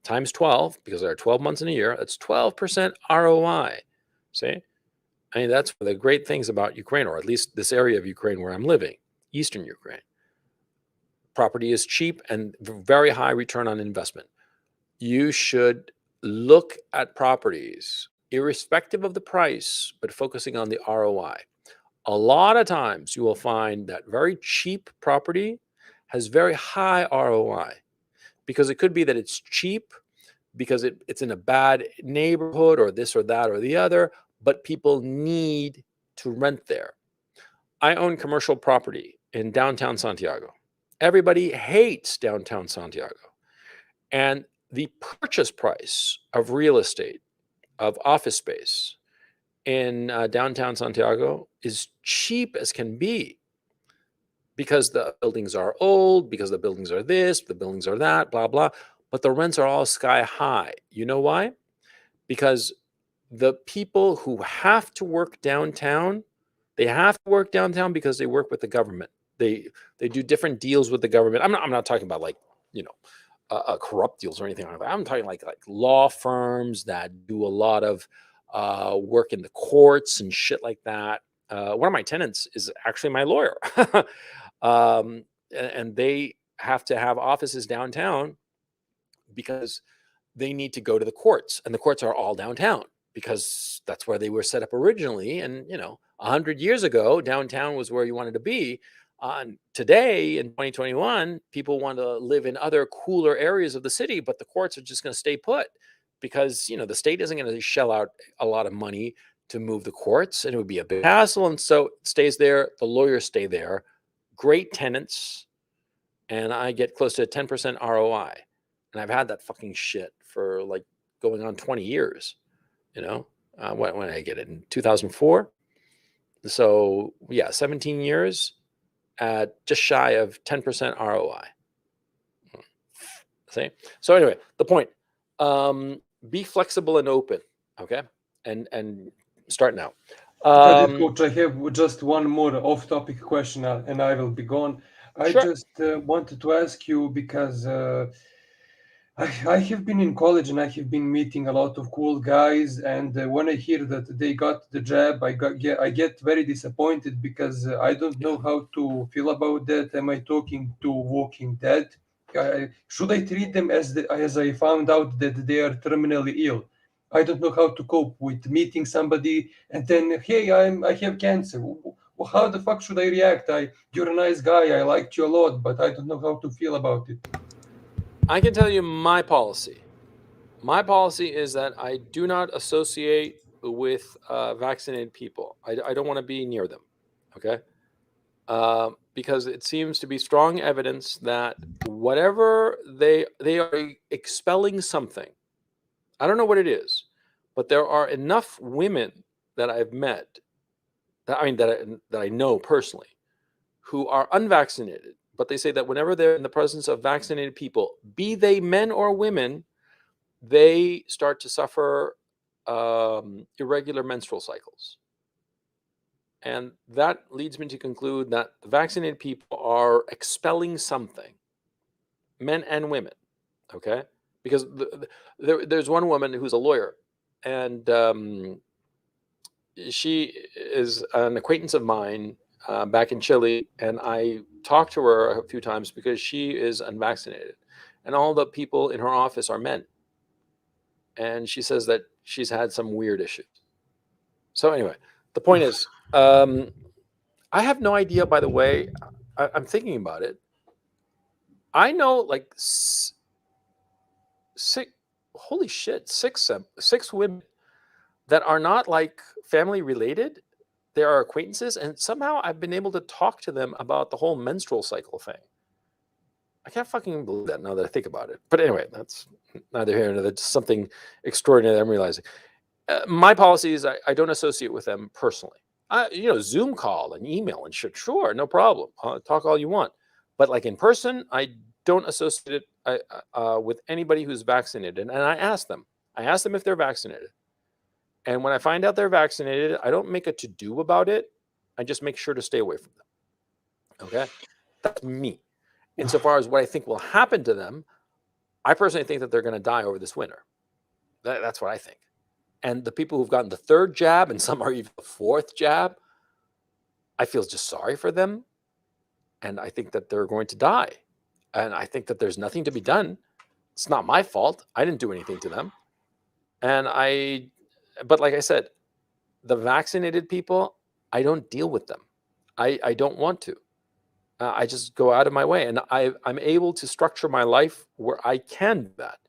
times 12, because there are 12 months in a year. That's 12% ROI. See? That's one of the great things about Ukraine, or at least this area of Ukraine where I'm living, Eastern Ukraine. Property is cheap and very high return on investment. You should look at properties irrespective of the price, but focusing on the ROI. A lot of times you will find that very cheap property has very high ROI, because it could be that it's cheap because it's in a bad neighborhood or this or that or the other, but people need to rent there. I own commercial property in downtown Santiago. Everybody hates downtown Santiago. And the purchase price of real estate, of office space in downtown Santiago is cheap as can be, because the buildings are old, because the buildings are this, the buildings are that, blah, blah. But the rents are all sky high. You know why? Because the people who have to work downtown, they have to work downtown because they work with the government. They do different deals with the government. I'm not talking about like, you know, corrupt deals or anything like that. I'm talking like law firms that do a lot of work in the courts and shit like that. One of my tenants is actually my lawyer. And they have to have offices downtown because they need to go to the courts, and the courts are all downtown because that's where they were set up originally. And, you know, 100 years ago, downtown was where you wanted to be. Today in 2021, people want to live in other cooler areas of the city, but the courts are just going to stay put because, you know, the state isn't going to shell out a lot of money to move the courts, and it would be a big hassle. And so it stays there. The lawyers stay there. Great tenants. And I get close to 10% ROI. And I've had that fucking shit for like going on 20 years, you know, when did I get it? In 2004. So yeah, 17 years at just shy of 10% ROI. See? So anyway, the point, be flexible and open. Okay. And start now. Coach, I have just one more off-topic question, and I will be gone. I Sure. just wanted to ask you because I have been in college and I have been meeting a lot of cool guys, and when I hear that they got the jab, I get very disappointed because I don't know how to feel about that. Am I talking to Walking Dead? Should I treat them as I found out that they are terminally ill? I don't know how to cope with meeting somebody and then, hey, I have cancer. How the fuck should I react? You're a nice guy. I liked you a lot, but I don't know how to feel about it. I can tell you my policy. My policy is that I do not associate with vaccinated people. I don't want to be near them. Okay. Because it seems to be strong evidence that whatever they are expelling something. I don't know what it is, but there are enough women that I've met, that I know personally, who are unvaccinated, but they say that whenever they're in the presence of vaccinated people, be they men or women, they start to suffer irregular menstrual cycles. And that leads me to conclude that the vaccinated people are expelling something, men and women, okay? Because there's one woman who's a lawyer, and she is an acquaintance of mine back in Chile, and I talked to her a few times because she is unvaccinated, and all the people in her office are men. And she says that she's had some weird issues. So anyway, the point is, I have no idea, by the way, I'm thinking about it. I know like holy shit, six women that are not like family related. They are acquaintances, and somehow I've been able to talk to them about the whole menstrual cycle thing. I can't fucking believe that now that I think about it. But anyway, that's neither here nor there. That's something extraordinary that I'm realizing. My policy is I don't associate with them personally. Zoom call and email and shit, sure, no problem. Talk all you want. But like in person, I don't associate it with anybody who's vaccinated. And I ask them if they're vaccinated. And when I find out they're vaccinated, I don't make a to-do about it. I just make sure to stay away from them. Okay? That's me. Insofar as what I think will happen to them, I personally think that they're going to die over this winter. That's what I think. And the people who've gotten the third jab, and some are even the fourth jab, I feel just sorry for them. And I think that they're going to die. And I think that there's nothing to be done. It's not my fault. I didn't do anything to them. But like I said, the vaccinated people, I don't deal with them. I don't want to. I just go out of my way. And I'm able to structure my life where I can do that.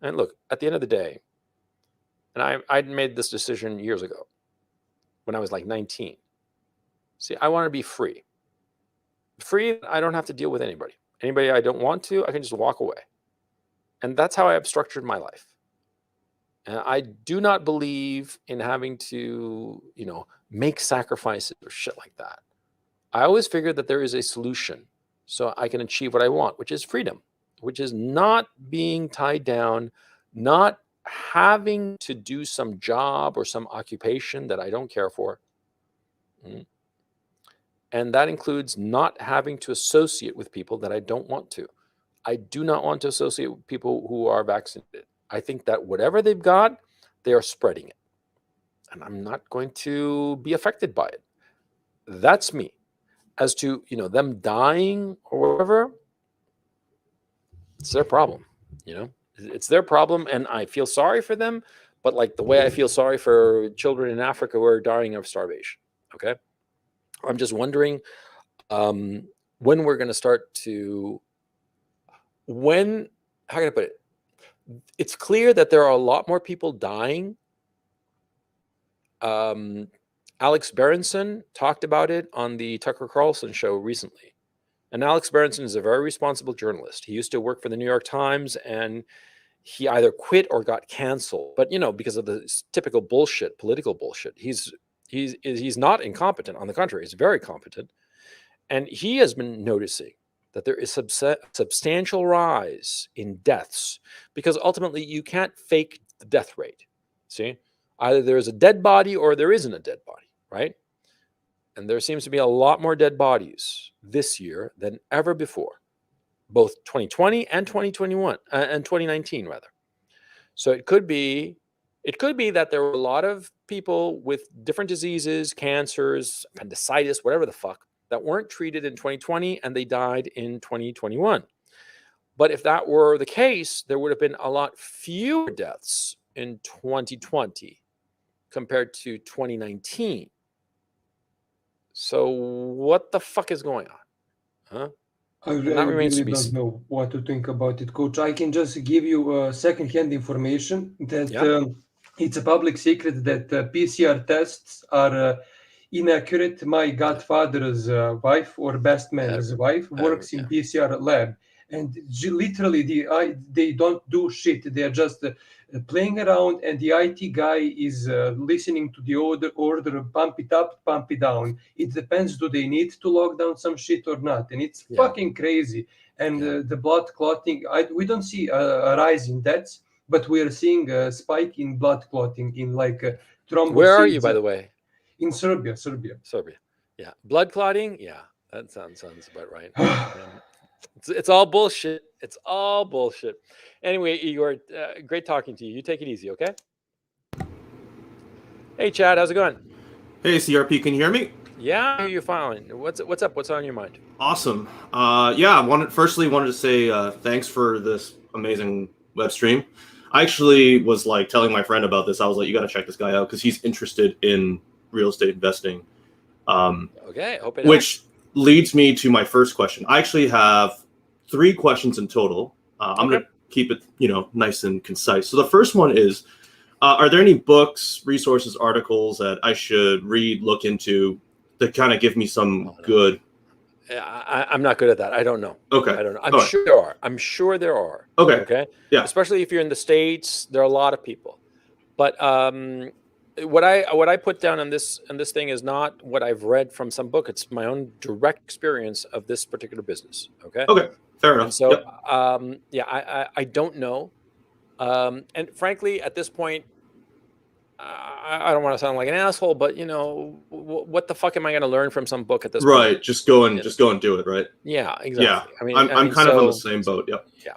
And look, at the end of the day, and I made this decision years ago when I was like 19. See, I want to be free. Free, I don't have to deal with anybody. Anybody I don't want to, I can just walk away. And that's how I have structured my life. And I do not believe in having to, make sacrifices or shit like that. I always figured that there is a solution so I can achieve what I want, which is freedom, which is not being tied down, not having to do some job or some occupation that I don't care for. And that includes not having to associate with people that I don't want to. I do not want to associate with people who are vaccinated. I think that whatever they've got, they are spreading it. And I'm not going to be affected by it. That's me. As to, them dying or whatever, it's their problem, It's their problem, and I feel sorry for them, but like the way I feel sorry for children in Africa who are dying of starvation, okay? I'm just wondering when we're going to start to, how can I put it? It's clear that there are a lot more people dying. Alex Berenson talked about it on the Tucker Carlson show recently. And Alex Berenson is a very responsible journalist. He used to work for the New York Times, and he either quit or got canceled. But, because of the typical bullshit, political bullshit, he's not incompetent. On the contrary, he's very competent. And he has been noticing that there is substantial rise in deaths because ultimately you can't fake the death rate. See, either there is a dead body or there isn't a dead body, right? And there seems to be a lot more dead bodies this year than ever before, both 2020 and 2021 and 2019 rather. So it could be that there were a lot of people with different diseases, cancers, appendicitis, whatever the fuck, that weren't treated in 2020 and they died in 2021. But if that were the case, there would have been a lot fewer deaths in 2020 compared to 2019. So what the fuck is going on? Huh? I really don't know what to think about it, Coach. I can just give you second-hand information that it's a public secret that PCR tests are inaccurate. My godfather's wife or best man's wife works in PCR lab, and literally they don't do shit. They are just playing around, and the IT guy is listening to the order, pump it up, pump it down. It depends, do they need to lock down some shit or not? And it's fucking crazy. And the blood clotting, we don't see a rise in deaths, but we are seeing a spike in blood clotting in like thrombocytes. Where are you, by the way? In Serbia. Yeah. Blood clotting? Yeah. That sounds about right. It's all bullshit. It's all bullshit. Anyway, Igor, great talking to you. You take it easy, okay? Hey, Chad, how's it going? Hey, CRP, can you hear me? Yeah, I hear you fine. What's up? What's on your mind? Awesome. I wanted to say thanks for this amazing web stream. I actually was like telling my friend about this. I was like, you got to check this guy out because he's interested in real estate investing. Okay, hope it which helps. Leads me to my first question. I actually have 3 questions in total. I'm going to keep it, nice and concise. So the first one is, are there any books, resources, articles that I should read, look into that kind of give me some good? I'm not good at that. I don't know. Okay. I don't know. I'm sure there are. Okay. Okay. Yeah. Especially if you're in the States, there are a lot of people. But what I put down on this thing is not what I've read from some book. It's my own direct experience of this particular business. Okay. Okay. Fair enough. And so, I don't know. And frankly, at this point, I don't want to sound like an asshole, but what the fuck am I going to learn from some book at this point? Right. Just go and do it. Right. Yeah, exactly. Yeah. I mean, I'm kind of on the same boat. Yep. Yeah.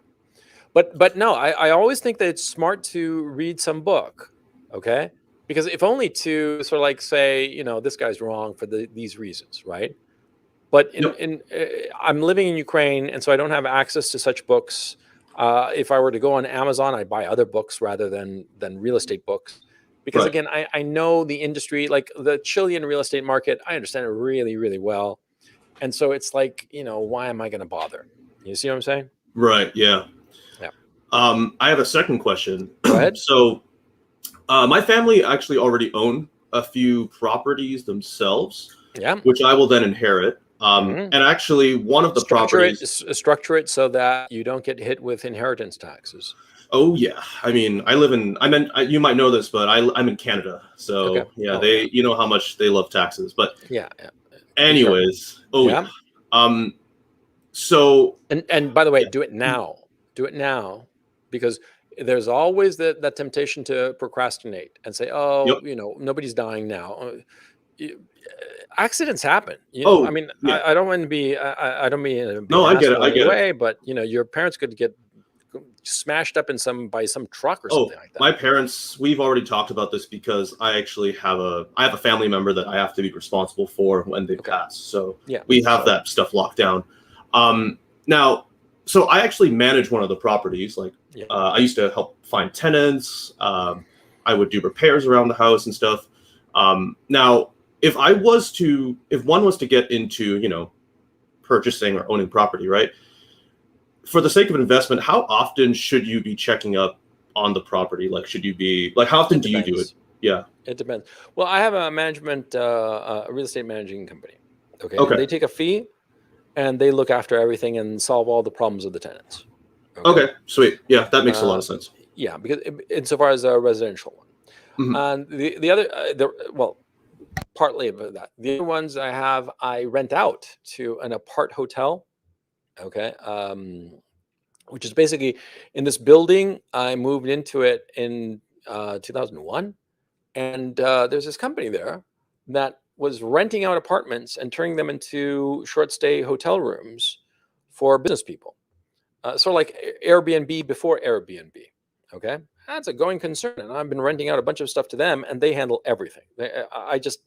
But no, I always think that it's smart to read some book. Okay. Because if only to sort of like say, this guy's wrong for these reasons. Right. But I'm living in Ukraine, and so I don't have access to such books. If I were to go on Amazon, I'd buy other books rather than real estate books. Because again, I know the industry, like the Chilean real estate market, I understand it really, really well. And so it's like, why am I going to bother? You see what I'm saying? Right. Yeah. Yeah. I have a second question. Go ahead. So my family actually already own a few properties themselves, which I will then inherit. And actually one of the properties... Structure it so that you don't get hit with inheritance taxes. Oh yeah, I mean, you might know this, but I'm in Canada, so they, you know how much they love taxes, but anyways, so and by the way, do it now, because there's always that temptation to procrastinate and say, nobody's dying now. accidents happen. I mean, yeah. I don't want to be. I don't mean to be No, an I get it. asshole I in any get it. way, but your parents could get smashed up by some truck or something like that. My parents, we've already talked about this because I actually have a family member that I have to be responsible for when they pass. So yeah, we have that stuff locked down. Now, so I actually manage one of the properties. Like I used to help find tenants. I would do repairs around the house and stuff. Now, if one was to get into, purchasing or owning property, right? For the sake of investment, how often should you be checking up on the property? Like, should you be like, how often do you do it? Yeah, it depends. Well, I have a real estate managing company. Okay. Okay. And they take a fee, and they look after everything and solve all the problems of the tenants. Okay, sweet. Yeah, that makes a lot of sense. Yeah, because insofar as a residential one, and the other, partly about that. The other ones I rent out to an apart hotel. Okay. Which is basically in this building. I moved into it in 2001, and there's this company there that was renting out apartments and turning them into short stay hotel rooms for business people, sort of like Airbnb before Airbnb. Okay, that's a going concern, and I've been renting out a bunch of stuff to them, and they handle everything. I just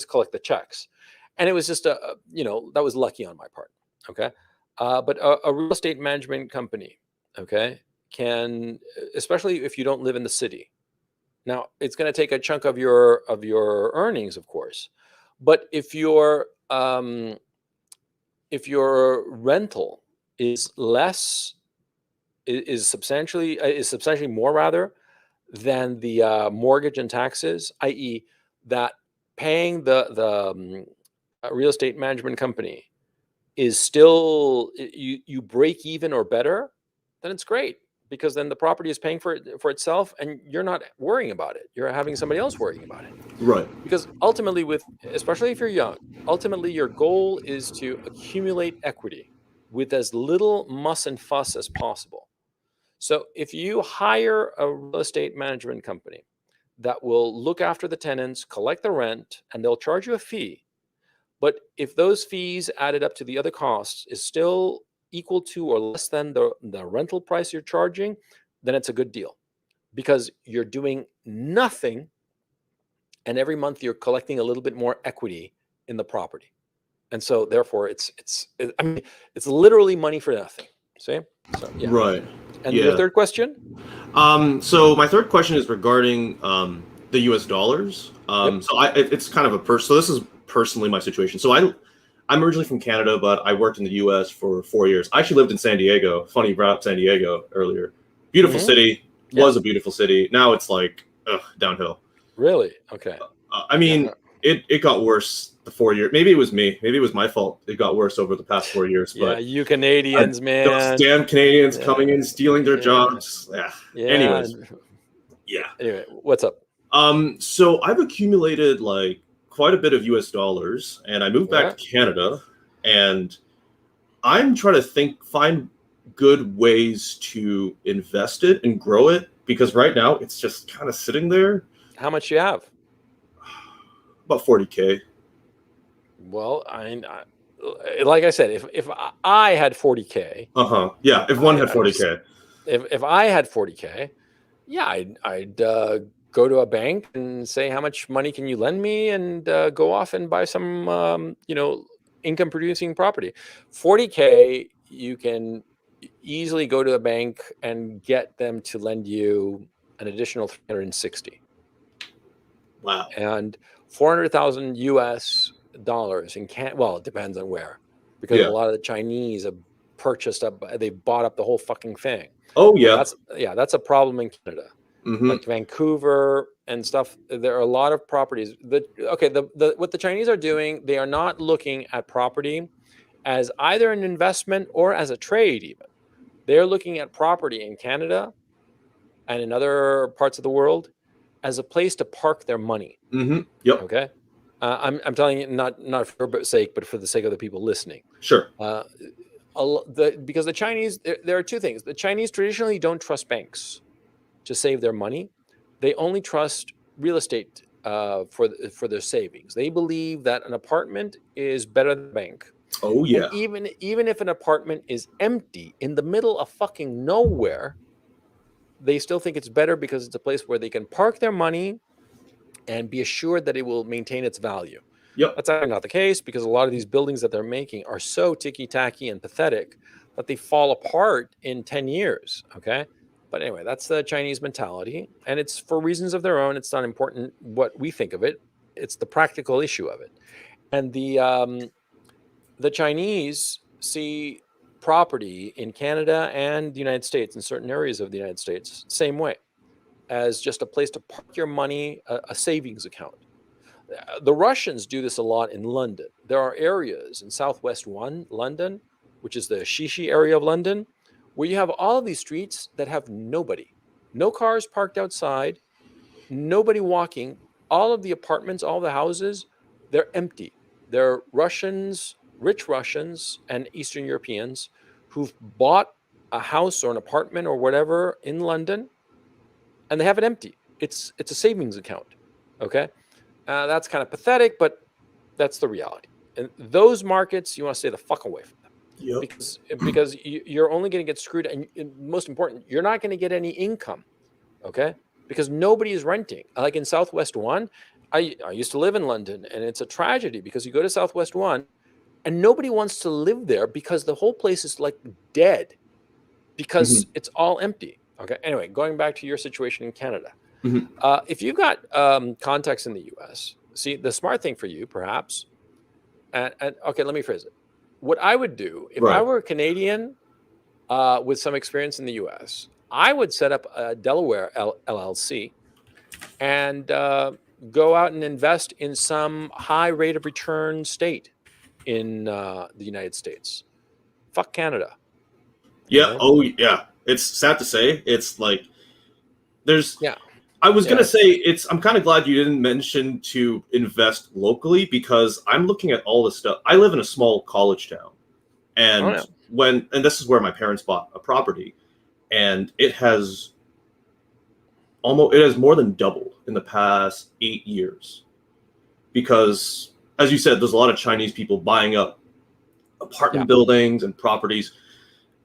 collect the checks, and it was just that was lucky on my part. Okay. But a real estate management company, okay, can, especially if you don't live in the city. Now, it's going to take a chunk of your earnings, of course, but if your rental is substantially more rather than the mortgage and taxes, i.e., that paying the real estate management company is still you break even or better, then it's great, because then the property is paying for itself, and you're not worrying about it. You're having somebody else worrying about it. Right. Because ultimately, especially if you're young, ultimately your goal is to accumulate equity with as little muss and fuss as possible. So if you hire a real estate management company that will look after the tenants, collect the rent, and they'll charge you a fee. But if those fees added up to the other costs is still equal to or less than the rental price you're charging, then it's a good deal, because you're doing nothing, and every month you're collecting a little bit more equity in the property. And so therefore it's literally money for nothing. See? So yeah. Right. And your third question? So my third question is regarding the US dollars. So it's kind of so this is personally my situation. So I'm originally from Canada, but I worked in the US for 4 years. I actually lived in San Diego. Funny, you brought up San Diego earlier. Beautiful city. Was a beautiful city. Now it's like downhill. Really? Okay. I mean, it got worse the 4 years. Maybe it was me. Maybe it was my fault. It got worse over the past 4 years. But you Canadians, man. Those damn Canadians coming in, stealing their jobs. Yeah. Anyways. Yeah. Anyway, what's up? So I've accumulated like quite a bit of US dollars, and I moved back to Canada, and I'm trying to find good ways to invest it and grow it, because right now it's just kind of sitting there. How much do you have? About 40K. Well, like I said, if I had 40K. Yeah, if one had 40K. If I had 40K, yeah, I'd go to a bank and say, how much money can you lend me, and go off and buy some income producing property. 40K, you can easily go to a bank and get them to lend you an additional 360. Wow. And 400,000 US dollars in well, it depends on where, because a lot of the Chinese have they bought up the whole fucking thing. Oh yeah. That's a problem in Canada. Like Vancouver and stuff. There are a lot of properties what the Chinese are doing, they are not looking at property as either an investment or as a trade. Even they're looking at property in Canada and in other parts of the world as a place to park their money. Yep. Okay. I'm telling you, not for your sake, but for the sake of the people listening. Sure. Because the Chinese, there are two things. The Chinese traditionally don't trust banks to save their money. They only trust real estate for their savings. They believe that an apartment is better than a bank. Oh yeah. And even if an apartment is empty in the middle of fucking nowhere, they still think it's better because it's a place where they can park their money and be assured that it will maintain its value. Yep. That's actually not the case, because a lot of these buildings that they're making are so ticky-tacky and pathetic that they fall apart in 10 years, okay? But anyway, that's the Chinese mentality, and it's for reasons of their own. It's not important what we think of it. It's the practical issue of it. And the Chinese see property in Canada and the United States, in certain areas of the United States, same way, as just a place to park your money, a savings account. The Russians do this a lot in London. There are areas in Southwest London, which is the Shishi area of London, where you have all of these streets that have nobody. No cars parked outside, nobody walking. All of the apartments, all the houses, they're empty. They're Russians, rich Russians and Eastern Europeans who've bought a house or an apartment or whatever in London, and they have it empty. It's a savings account, okay? That's kind of pathetic, but that's the reality. And those markets, you want to stay the fuck away from them. Yep. Because you're only going to get screwed. And most important, you're not going to get any income, okay? Because nobody is renting. Like in Southwest 1, I used to live in London, and it's a tragedy because you go to Southwest 1 and nobody wants to live there because the whole place is like dead because it's all empty. Okay. Anyway, going back to your situation in Canada. If you've got contacts in the US, see, the smart thing for you, perhaps, and okay, let me phrase it. What I would do if I were a Canadian with some experience in the US, I would set up a Delaware LLC and go out and invest in some high rate of return state in the United States. Fuck Canada. Yeah. Right? Oh, yeah. It's sad to say. It's like there's. Yeah. I was gonna say I'm kind of glad you didn't mention to invest locally, because I'm looking at all this stuff. I live in a small college town, and and this is where my parents bought a property, and it has more than doubled in the past 8 years, because as you said, there's a lot of Chinese people buying up apartment buildings and properties.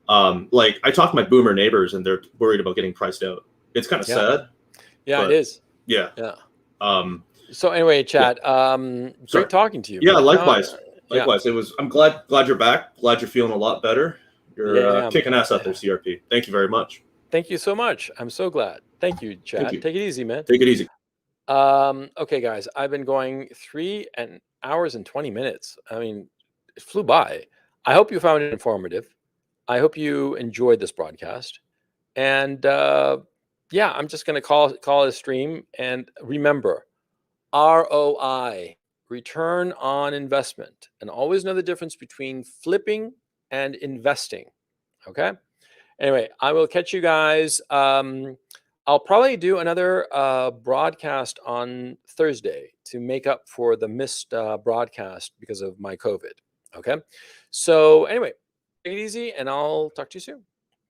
Like I talk to my boomer neighbors, and they're worried about getting priced out. It's kind of sad. Yeah, it is. Yeah. Yeah. So anyway, Chad, great talking to you. Yeah, man. Likewise. Likewise. It was. I'm glad you're back. Glad you're feeling a lot better. You're kicking ass out there, CRP. Thank you very much. Thank you so much. I'm so glad. Thank you, Chad. Thank you. Take it easy, man. Take it easy. Okay, guys, I've been going 3 hours and 20 minutes. I mean, it flew by. I hope you found it informative. I hope you enjoyed this broadcast. And yeah, I'm just going to call it a stream. And remember, ROI, return on investment. And always know the difference between flipping and investing. Okay? Anyway, I will catch you guys. I'll probably do another broadcast on Thursday to make up for the missed broadcast because of my COVID. Okay? So anyway, take it easy, and I'll talk to you soon.